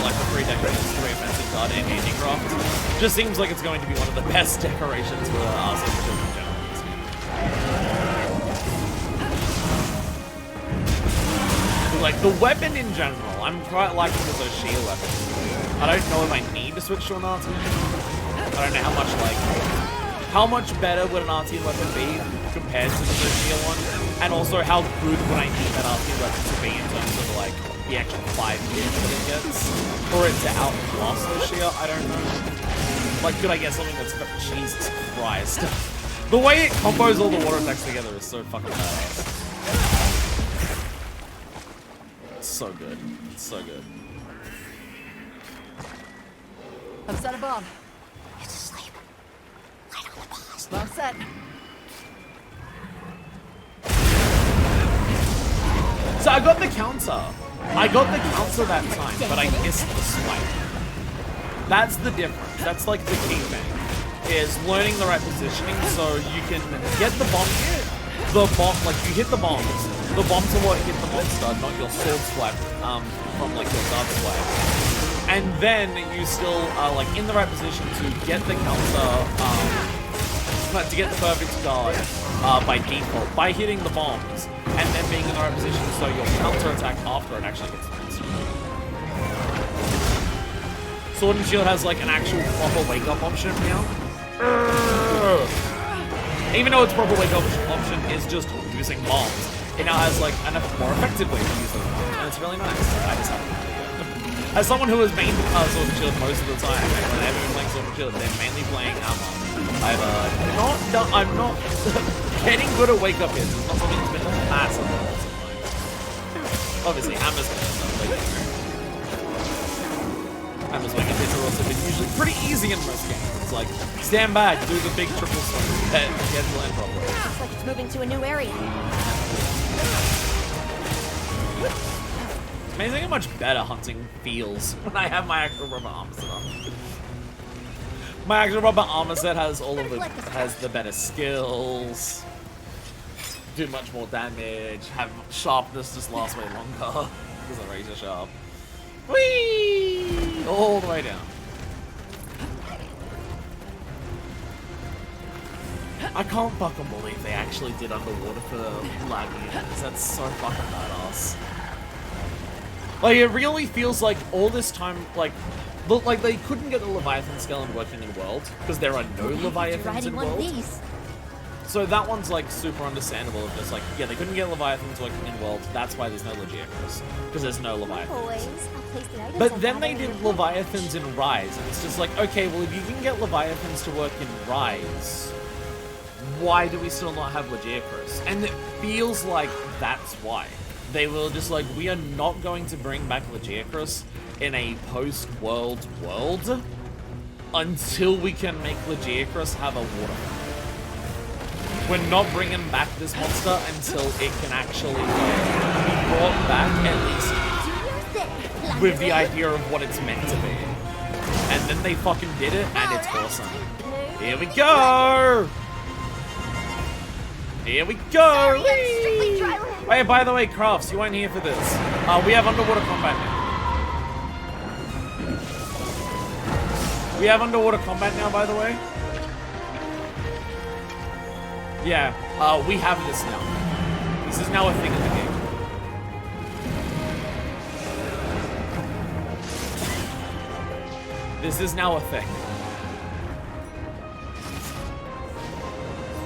like the 3 decorations, 3 offensive guard and handicraft, just seems like it's going to be one of the best decorations for us in general. Like the weapon in general, I'm quite liking the Zoshia weapon. I don't know if I need to switch to an Artian. I don't know how much better would an Artian weapon be compared to the Zoshia one? And also, how good would I need that Artian weapon to be in terms of, like, the actual 5 hits that it gets? For it to outclass Zoshia? I don't know. Like, could I get something that's... Jesus Christ. The way it combos all the water attacks together is so fucking badass. It's so good. It's so good. I've set a bomb. It's asleep. Light on the pause. Bomb set. So I got the counter. I got the counter that time, but I missed the swipe. That's the difference. That's like the key thing. Is learning the right positioning so you can get the bomb hit. The bomb, like you hit the bombs. The bombs are what hit the monster, not your sword swipe from like your guard swipe. And then you still are like in the right position to get the counter, to get the perfect guard by default, by hitting the bombs, and then being in the right position so your counter attack after it actually hits the monster. Sword and Shield has like an actual proper wake up option now. Even though its proper wake up option is just using bombs, it now has like an more effective way to use those bombs, and it's really nice. I just have to do it. As someone who has mained Sword and Shield most of the time, and when I've been playing Sword and Shield, they're mainly playing Hammer. I'm not getting good at wake up hits. It's not something that's been massive lots of times. Obviously, Hammer's going to wake up. Hammer's wing hits are also been usually pretty easy in most games. It's like, stand back, do the big triple swing, get the land properly. Looks like it's moving to a new area. It's amazing how much better hunting feels when I have my actual rubber armor set on. My actual rubber armor set has all of the better skills. Do much more damage, have sharpness just lasts way longer. Because the razor sharp. Whee! All the way down. I can't fucking believe they actually did underwater for laggy. That's so fucking badass. Like, it really feels like all this time, like, look, like they couldn't get the Leviathan skeleton working in World because there are no Leviathans in World. So that one's like super understandable. Of just like, yeah, they couldn't get Leviathans working in World. That's why there's no Legiacrus, because there's no Leviathans. But then they did Leviathans in Rise, and it's just like, okay, well, if you can get Leviathans to work in Rise, why do we still not have Legiacrus? And it feels like that's why. They were just like, we are not going to bring back Legiacrus in a post-World world until we can make Legiacrus have a water. We're not bringing back this monster until it can actually be brought back, at least with the idea of what it's meant to be. And then they fucking did it, and it's awesome. Here we go! Here we go! Hey, by the way, Crafts, you weren't here for this. We have underwater combat now. We have underwater combat now, by the way. Yeah, we have this now. This is now a thing in the game. This is now a thing.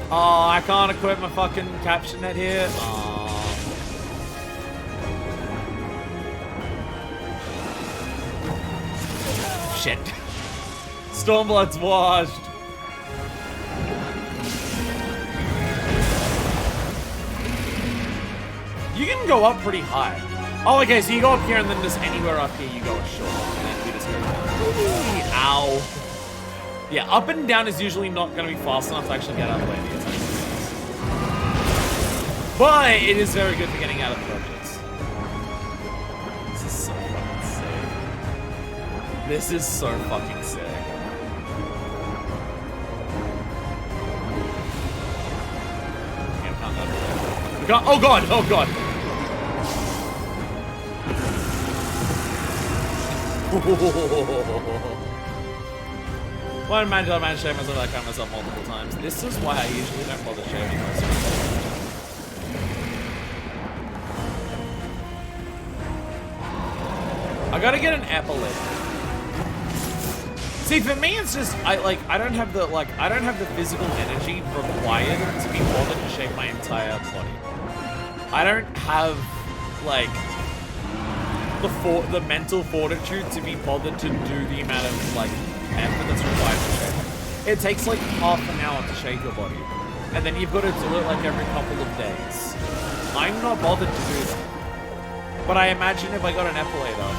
Oh, I can't equip my fucking capture net here. Oh. Shit. Stormblood's washed. You can go up pretty high. Oh, okay, so you go up here and then just anywhere up here you go ashore. And then we just go down. Ow. Yeah, up and down is usually not going to be fast enough to actually get out of the way of the attack. But it is very good for getting out of the budgets. This is so fucking sick. This is so fucking sick. Oh god, oh god. Why did I manage to shave myself? I cut myself multiple times. This is why I usually don't bother shaving myself. I gotta get an epaulette. See, for me, it's just I don't have the physical energy required to be bothered to shave my entire body. I don't have like the mental fortitude to be bothered to do the amount of like effort that's required to shave. It takes like half an hour to shave your body, and then you've got to do it like every couple of days. I'm not bothered to do that. But I imagine if I got an epilator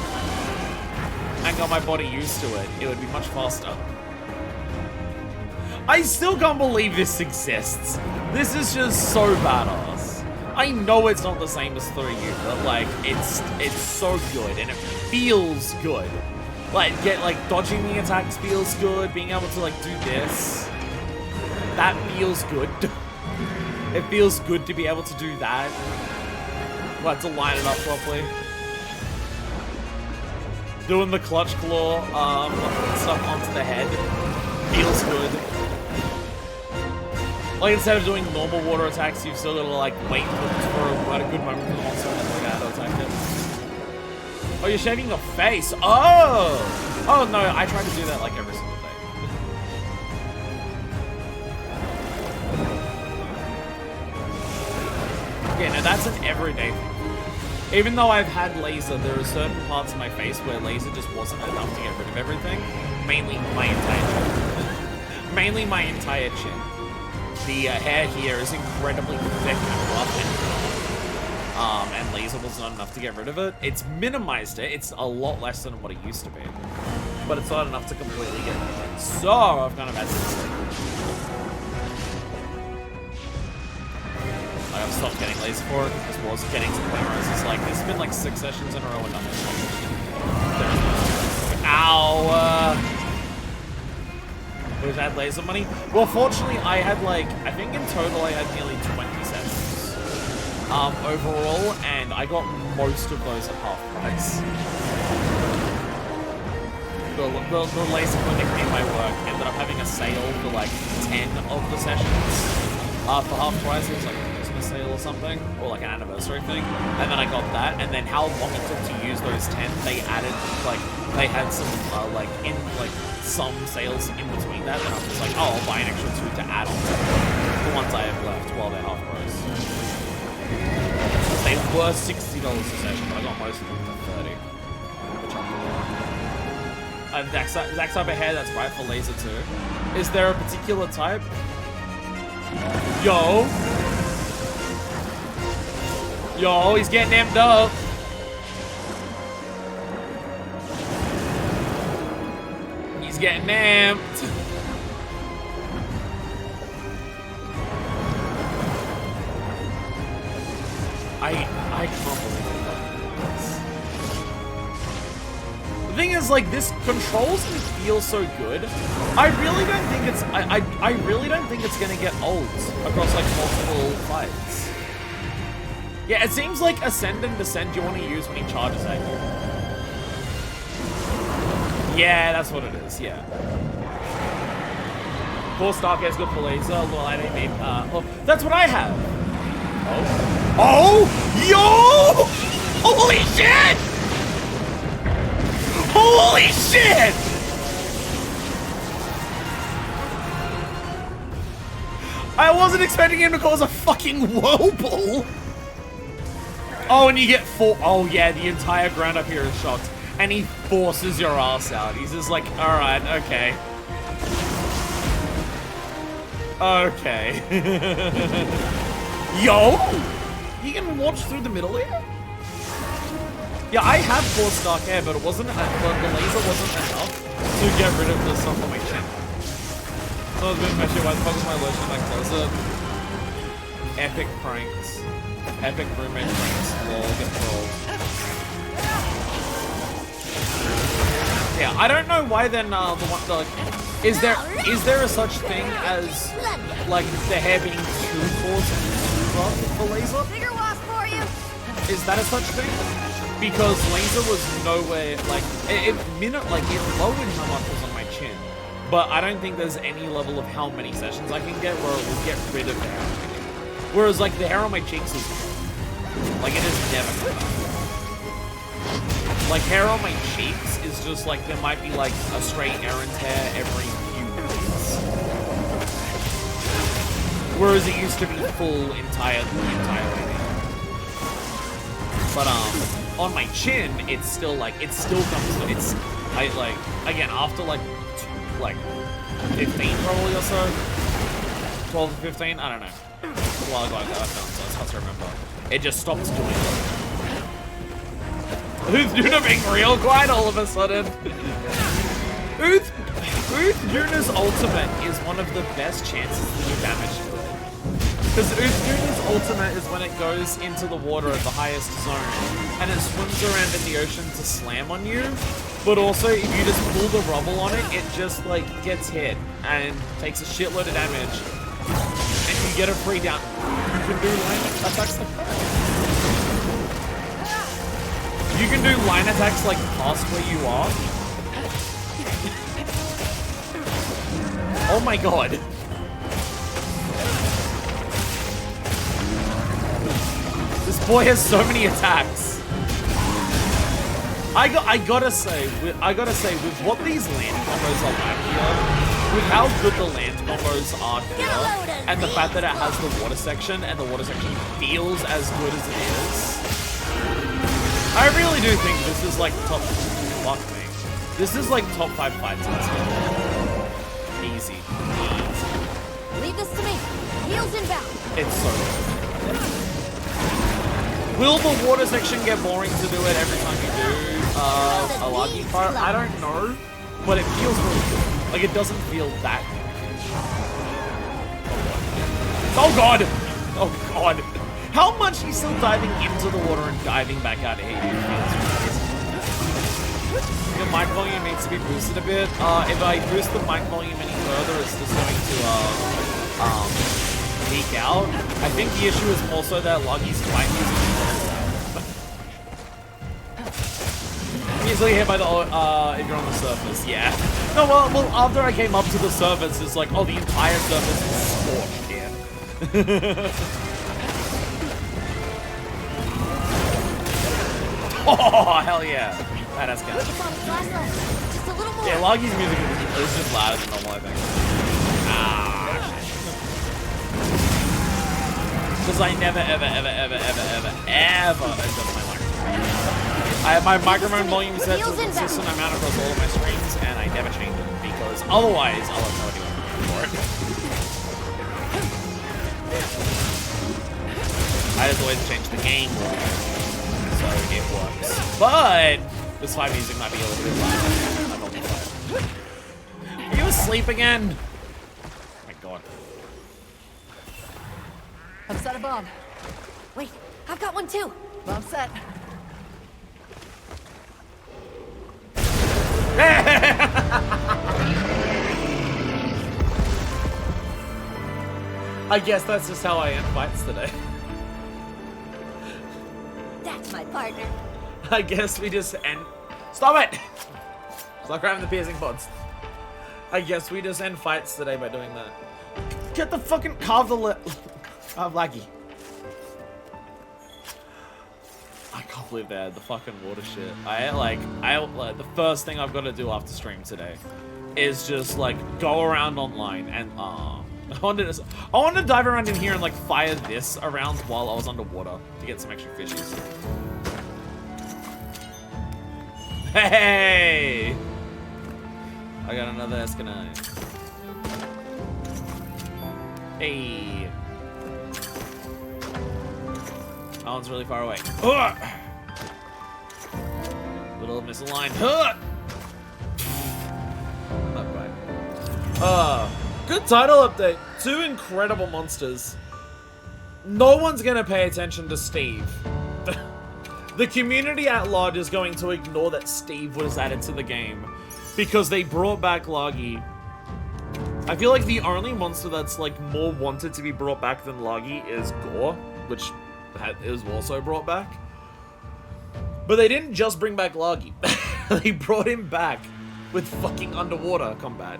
and got my body used to it, it would be much faster. I still can't believe this exists. This is just so badass. I know it's not the same as 3U, but like it's so good and it feels good. Like dodging the attacks feels good. Being able to like do this, that feels good. It feels good to be able to do that. Well, to line it up properly. Doing the clutch claw stuff onto the head feels good. Like, instead of doing normal water attacks, you've still got to, like, wait for a good moment for the monster and then auto attack it. Oh, you're shaving your face. Oh! Oh, no, I try to do that, like, every single day. Yeah, no, that's an everyday thing. Even though I've had laser, there are certain parts of my face where laser just wasn't enough to get rid of everything. Mainly my entire chin. Mainly my entire chin. The hair here is incredibly thick and rough, and laser was not enough to get rid of it. It's minimized it. It's a lot less than what it used to be. but it's not enough to completely get me in. So I've kind of had to mistake. Like, I've stopped getting laser for it because was getting to the point where it's like, it's been like 6 sessions in a row and nothing. Ow! We've had laser money. Well, fortunately, I had like, I think in total I had nearly 20 sessions overall, and I got most of those at half price. The laser clinic in my work ended up having a sale for like 10 of the sessions for half price. It was like a Christmas sale or something, or like an anniversary thing. And then I got that, and then how long it took to use those 10, they added, like, they had some, some sales in between that, and I was just like, oh, I'll buy an extra 2 to add on to the ones I have left while they're half price. They were $60 a session, but I got most of them for 30. Which I'm cool. Exact type of hair, that's right, for laser too. Is there a particular type? Yo, he's getting amped up. He's getting amped. I can't believe this. The thing is, like, this controls and feels so good. I really don't think it's I really don't think it's gonna get old across like multiple fights. Yeah, it seems like Ascend and Descend you want to use when he charges at you. Yeah, that's what it is, yeah. Force Dark is good for laser, well I don't mean that's what I have. Oh! Yo! Holy shit! Holy shit! I wasn't expecting him to cause a fucking whirlpool! Oh, and you get oh yeah, the entire ground up here is shocked. And he forces your ass out. He's just like, alright, okay. Okay. Yo! He can launch through the middle here? Yeah, I have Force Dark Air, but it wasn't, but the laser wasn't enough to get rid of the stuff on my chin. So I was being messy, why the fuck is my lotion like closer? Epic pranks. Epic roommate pranks. Lol, get trolled. Yeah, I don't know why then is there a such thing as like the hair being too coarse and too rough for laser? Bigger wasp for you. Is that a such thing? Because laser was nowhere like it lowered how much was on my chin, but I don't think there's any level of how many sessions I can get where it will get rid of the hair on my neck. Whereas like the hair on my cheeks is like it is never enough. Like hair on my cheeks is just like there might be like a straight errant hair every few minutes. Whereas it used to be full entirely. But on my chin, it's still like it still comes to again after like 15 probably or so. 12 to 15, I don't know. A while ago I got that done, so it's hard to remember. It just stops doing it. Who's Yuna being real quiet all of a sudden? Uth Yuna's ultimate is one of the best chances to do damage to it. Because Uth Yuna's ultimate is when it goes into the water at the highest zone, and it swims around in the ocean to slam on you, but also if you just pull the rubble on it, it just like gets hit and takes a shitload of damage, and you get a free down. You can do line attacks like that. You can do line attacks like past where you are. Oh my god. This boy has so many attacks. I gotta say, with what these land combos are like here, with how good the land combos are here, and the fact that it has the water section, and the water section feels as good as it is, I really do think this is like top. Fuck me. This is like top 5 fights in this game. Easy. Leave this to me. Heels inbound. It's so good. Will the water section get boring to do it every time you do a Lucky Fire? I don't know. but it feels really good. Like, it doesn't feel that. Oh god! Oh god! How much he's still diving into the water and diving back out here? Your mic volume needs to be boosted a bit. If I boost the mic volume any further, it's just going to leak out. I think the issue is more so that Loggy's fight music is easily hit by the if you're on the surface, yeah. No, well, after I came up to the surface, it's like, oh, the entire surface is scorched here. Oh, hell yeah. Badass guy. Just a little more. Yeah, Loggy's music is just louder than normal, I think. Because I never, ever adjust my microphone. My microphone volume set to a consistent amount across all of my streams, and I never change it, because otherwise I'll have no idea what I'm doing for it. I just always change the game so it works. But this fight music might be a little bit louder than a normal fight. Are you asleep again? Oh my god. I've set a bomb. Wait, I've got one too. Bomb set. I guess that's just how I end fights today. That's my partner. I guess we just end. Stop it! Stop grabbing the piercing pods. I guess we just end fights today by doing that. Get the fucking carve the laggy. I can't believe they had the fucking water shit. The first thing I've got to do after stream today is just like go around online and I wanted to dive around in here and like fire this around while I was underwater to get some extra fishies. Hey! I got another Escanine. Hey! That one's really far away. Ugh! Little misaligned. Ugh! Not quite. Good title update. 2 incredible monsters. No one's gonna pay attention to Steve. The community at large is going to ignore that Steve was added to the game because they brought back Loggy. I feel like the only monster that's like more wanted to be brought back than Loggy is Gore, which is also brought back. But they didn't just bring back Loggy. They brought him back with fucking underwater combat.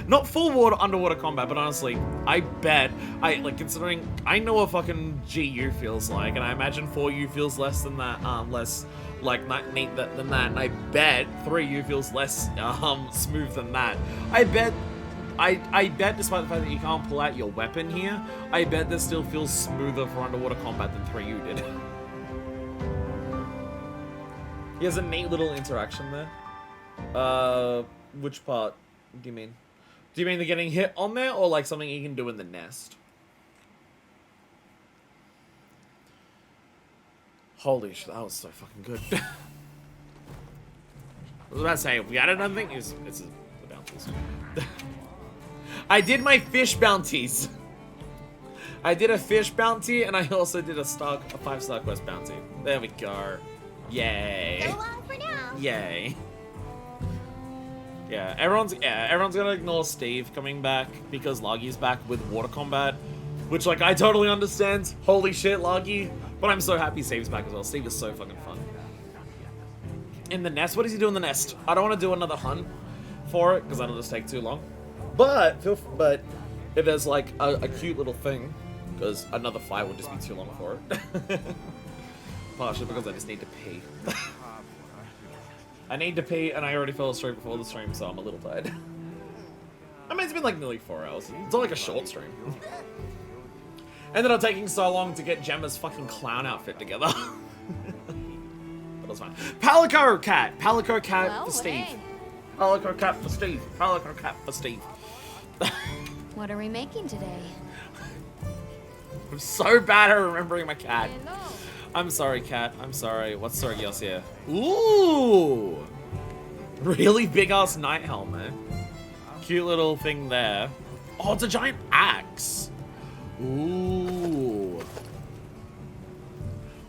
Not full water underwater combat, but honestly, I bet, considering I know what fucking GU feels like, and I imagine 4U feels less than that, less, like, neat than that, and I bet 3U feels less, smooth than that. I bet, despite the fact that you can't pull out your weapon here, I bet this still feels smoother for underwater combat than 3U did. He has a neat little interaction there. Which part do you mean? Do you mean the getting hit on there, or like something you can do in the nest? Holy shit, that was so fucking good. I was about to say, we got another thing? It's the bounties. I did my fish bounties. I did a fish bounty, and I also did a 5-star quest bounty. There we go. Yay. So long for now. Yay. Yeah, everyone's gonna ignore Steve coming back because Loggy's back with water combat, which, like, I totally understand. Holy shit, Loggy. But I'm so happy Steve's back as well. Steve is so fucking fun. In the nest? What does he do in the nest? I don't want to do another hunt for it because that'll just take too long. But if there's like a cute little thing, because another fight would just be too long for it. Partially because I just need to pee. I need to pee, and I already fell asleep before the stream, so I'm a little tired. I mean, it's been like nearly 4 hours. It's not like a short stream. Ended up taking so long to get Gemma's fucking clown outfit together. But it was fine. Palico cat! Palico cat Well, for Steve. hey. Palico cat for Steve. Palico cat for Steve. What are we making today? I'm so bad at remembering my cat. I know. I'm sorry, cat. I'm sorry. What's Sorgios here? Ooh! Really big ass knight helmet. Cute little thing there. Oh, it's a giant axe. Ooh.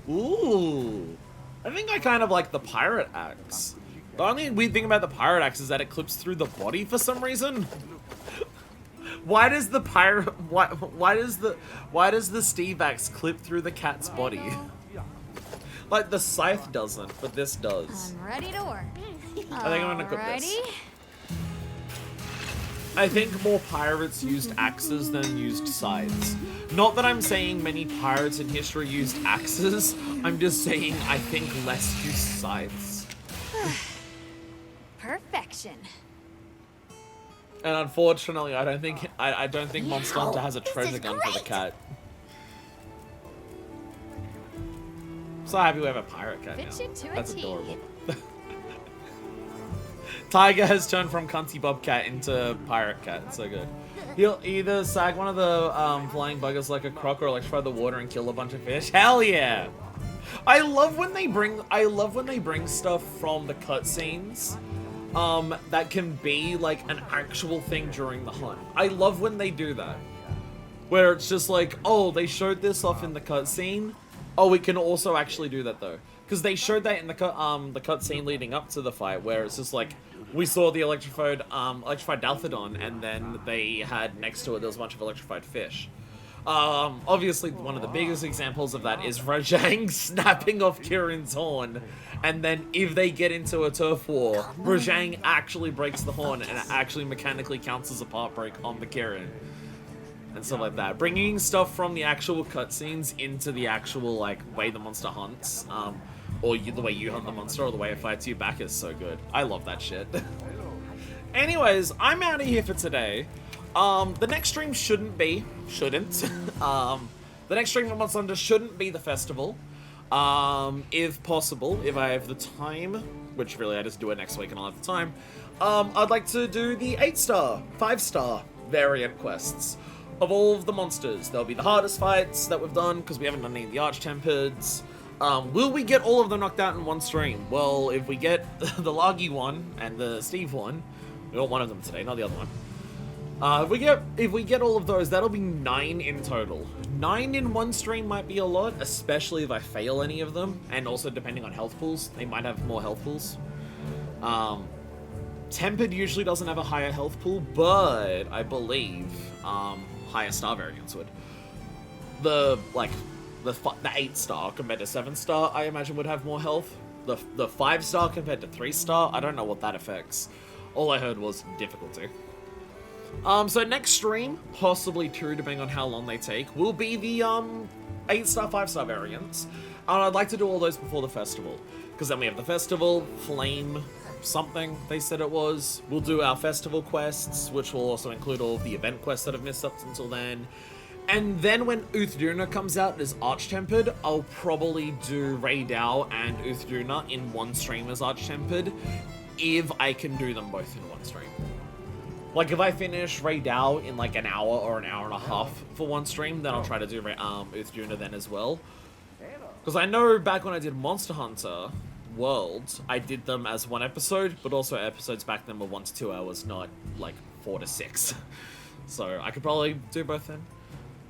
Ooh. I think I kind of like the pirate axe. The only weird thing about the pirate axe is that it clips through the body for some reason. Why does the pirate why does the Steve axe clip through the cat's body? Like the scythe doesn't, but this does. I'm ready to work. I think I'm gonna equip this. Alrighty. I think more pirates used axes than used scythes. Not that I'm saying many pirates in history used axes, I'm just saying I think less used scythes. Perfection. And unfortunately, I don't think Monster Hunter has a treasure gun for the cat. So happy we have a pirate cat Fit now. you to a That's T. adorable. Tiger has turned from cunty bobcat into pirate cat. So good. He'll either sag one of the flying buggers like a croc or electrify the water and kill a bunch of fish. Hell yeah! I love when they bring stuff from the cutscenes that can be like an actual thing during the hunt. I love when they do that. Where it's just like, oh, they showed this off in the cutscene. Oh, we can also actually do that though. Because they showed that in the cutscene leading up to the fight, where it's just like, we saw the electrified Dalthodon, and then they had next to it, there was a bunch of electrified fish. Obviously, one of the biggest examples of that is Rajang snapping off Kirin's horn, and then if they get into a turf war, Rajang actually breaks the horn, and it actually mechanically counts as a part break on the Kirin. And stuff like that. Bringing stuff from the actual cutscenes into the actual, like, way the monster hunts, or the way you hunt the monster, or the way it fights you back is so good. I love that shit. Anyways, I'm out of here for today. The next stream shouldn't. The next stream of Monster Hunter shouldn't be the festival. If possible, if I have the time, which really I just do it next week and I'll have the time, I'd like to do the 8-star, 5-star variant quests of all of the monsters. There'll be the hardest fights that we've done, because we haven't done any of the Arch-Tempered. Will we get all of them knocked out in one stream? Well, if we get the Laggy one and the Steve one, we got one of them today, not the other one. If we get all of those, that'll be 9 in total. 9 in one stream might be a lot, especially if I fail any of them, and also depending on health pools. They might have more health pools. Tempered usually doesn't have a higher health pool, but I believe higher star variants would. The 8-star compared to 7-star, I imagine would have more health. The 5-star compared to 3-star, I don't know what that affects. All I heard was difficulty. So next stream, possibly 2, depending on how long they take, will be the 8-star, 5-star variants. And I'd like to do all those before the festival, because then we have the festival, Flame something, they said it was. We'll do our festival quests, which will also include all of the event quests that I've missed up until then. And then when Uthduna comes out as Arch-Tempered, I'll probably do Raydao and Uthduna in one stream as Arch-Tempered, if I can do them both in one stream. Like, if I finish Raydao in like an hour or an hour and a half for one stream, then I'll try to do Uthduna then as well. Because I know back when I did Monster Hunter Worlds, I did them as one episode, but also episodes back then were 1 to 2 hours, not like 4 to 6. So I could probably do both then.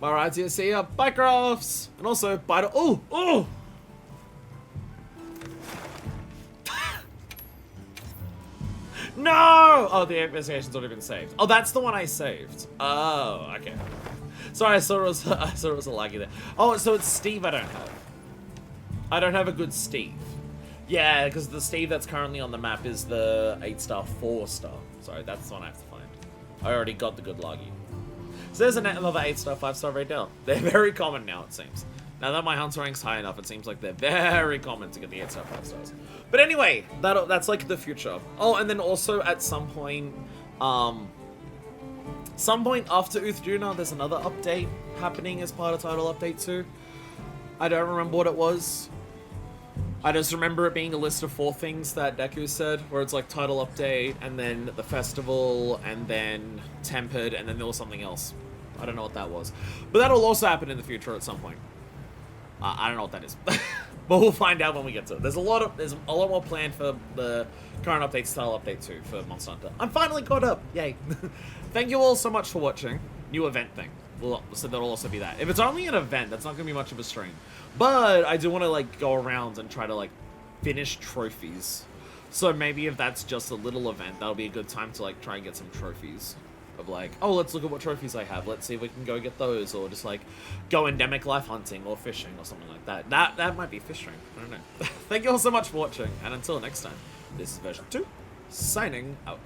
Alright, see ya. Bye, Crafts! And also, bye to... Oh! No! Oh, the investigation's already been saved. Oh, that's the one I saved. Oh, okay. Sorry, I saw it was a laggy there. Oh, so it's Steve I don't have. I don't have a good Steve. Yeah, because the Steve that's currently on the map is the 8-star, 4-star. Sorry, that's the one I have to find. I already got the good laggy. So there's another 8-star, 5-star right now. They're very common now, it seems. Now that my hunter rank's high enough, it seems like they're very common to get the 8-star, 5-stars. But anyway, that's like the future. Oh, and then also at some point after Uthduna, there's another update happening as part of Title Update 2. I don't remember what it was. I just remember it being a list of 4 things that Deku said, where it's like Title Update, and then the Festival, and then Tempered, and then there was something else. I don't know what that was. But that'll also happen in the future at some point. I don't know what that is. But we'll find out when we get to it. There's a lot more planned for the current update, style update 2 for Monster Hunter. I'm finally caught up. Yay. Thank you all so much for watching. New event thing. So that'll also be that. If it's only an event, that's not going to be much of a stream. But I do want to, like, go around and try to, like, finish trophies. So maybe if that's just a little event, that'll be a good time to, like, try and get some trophies. Of like, oh, let's look at what trophies I have. Let's see if we can go get those. Or just, like, go endemic life hunting or fishing or something like that. That might be fish stream. I don't know. Thank you all so much for watching. And until next time, this is version 2, signing out.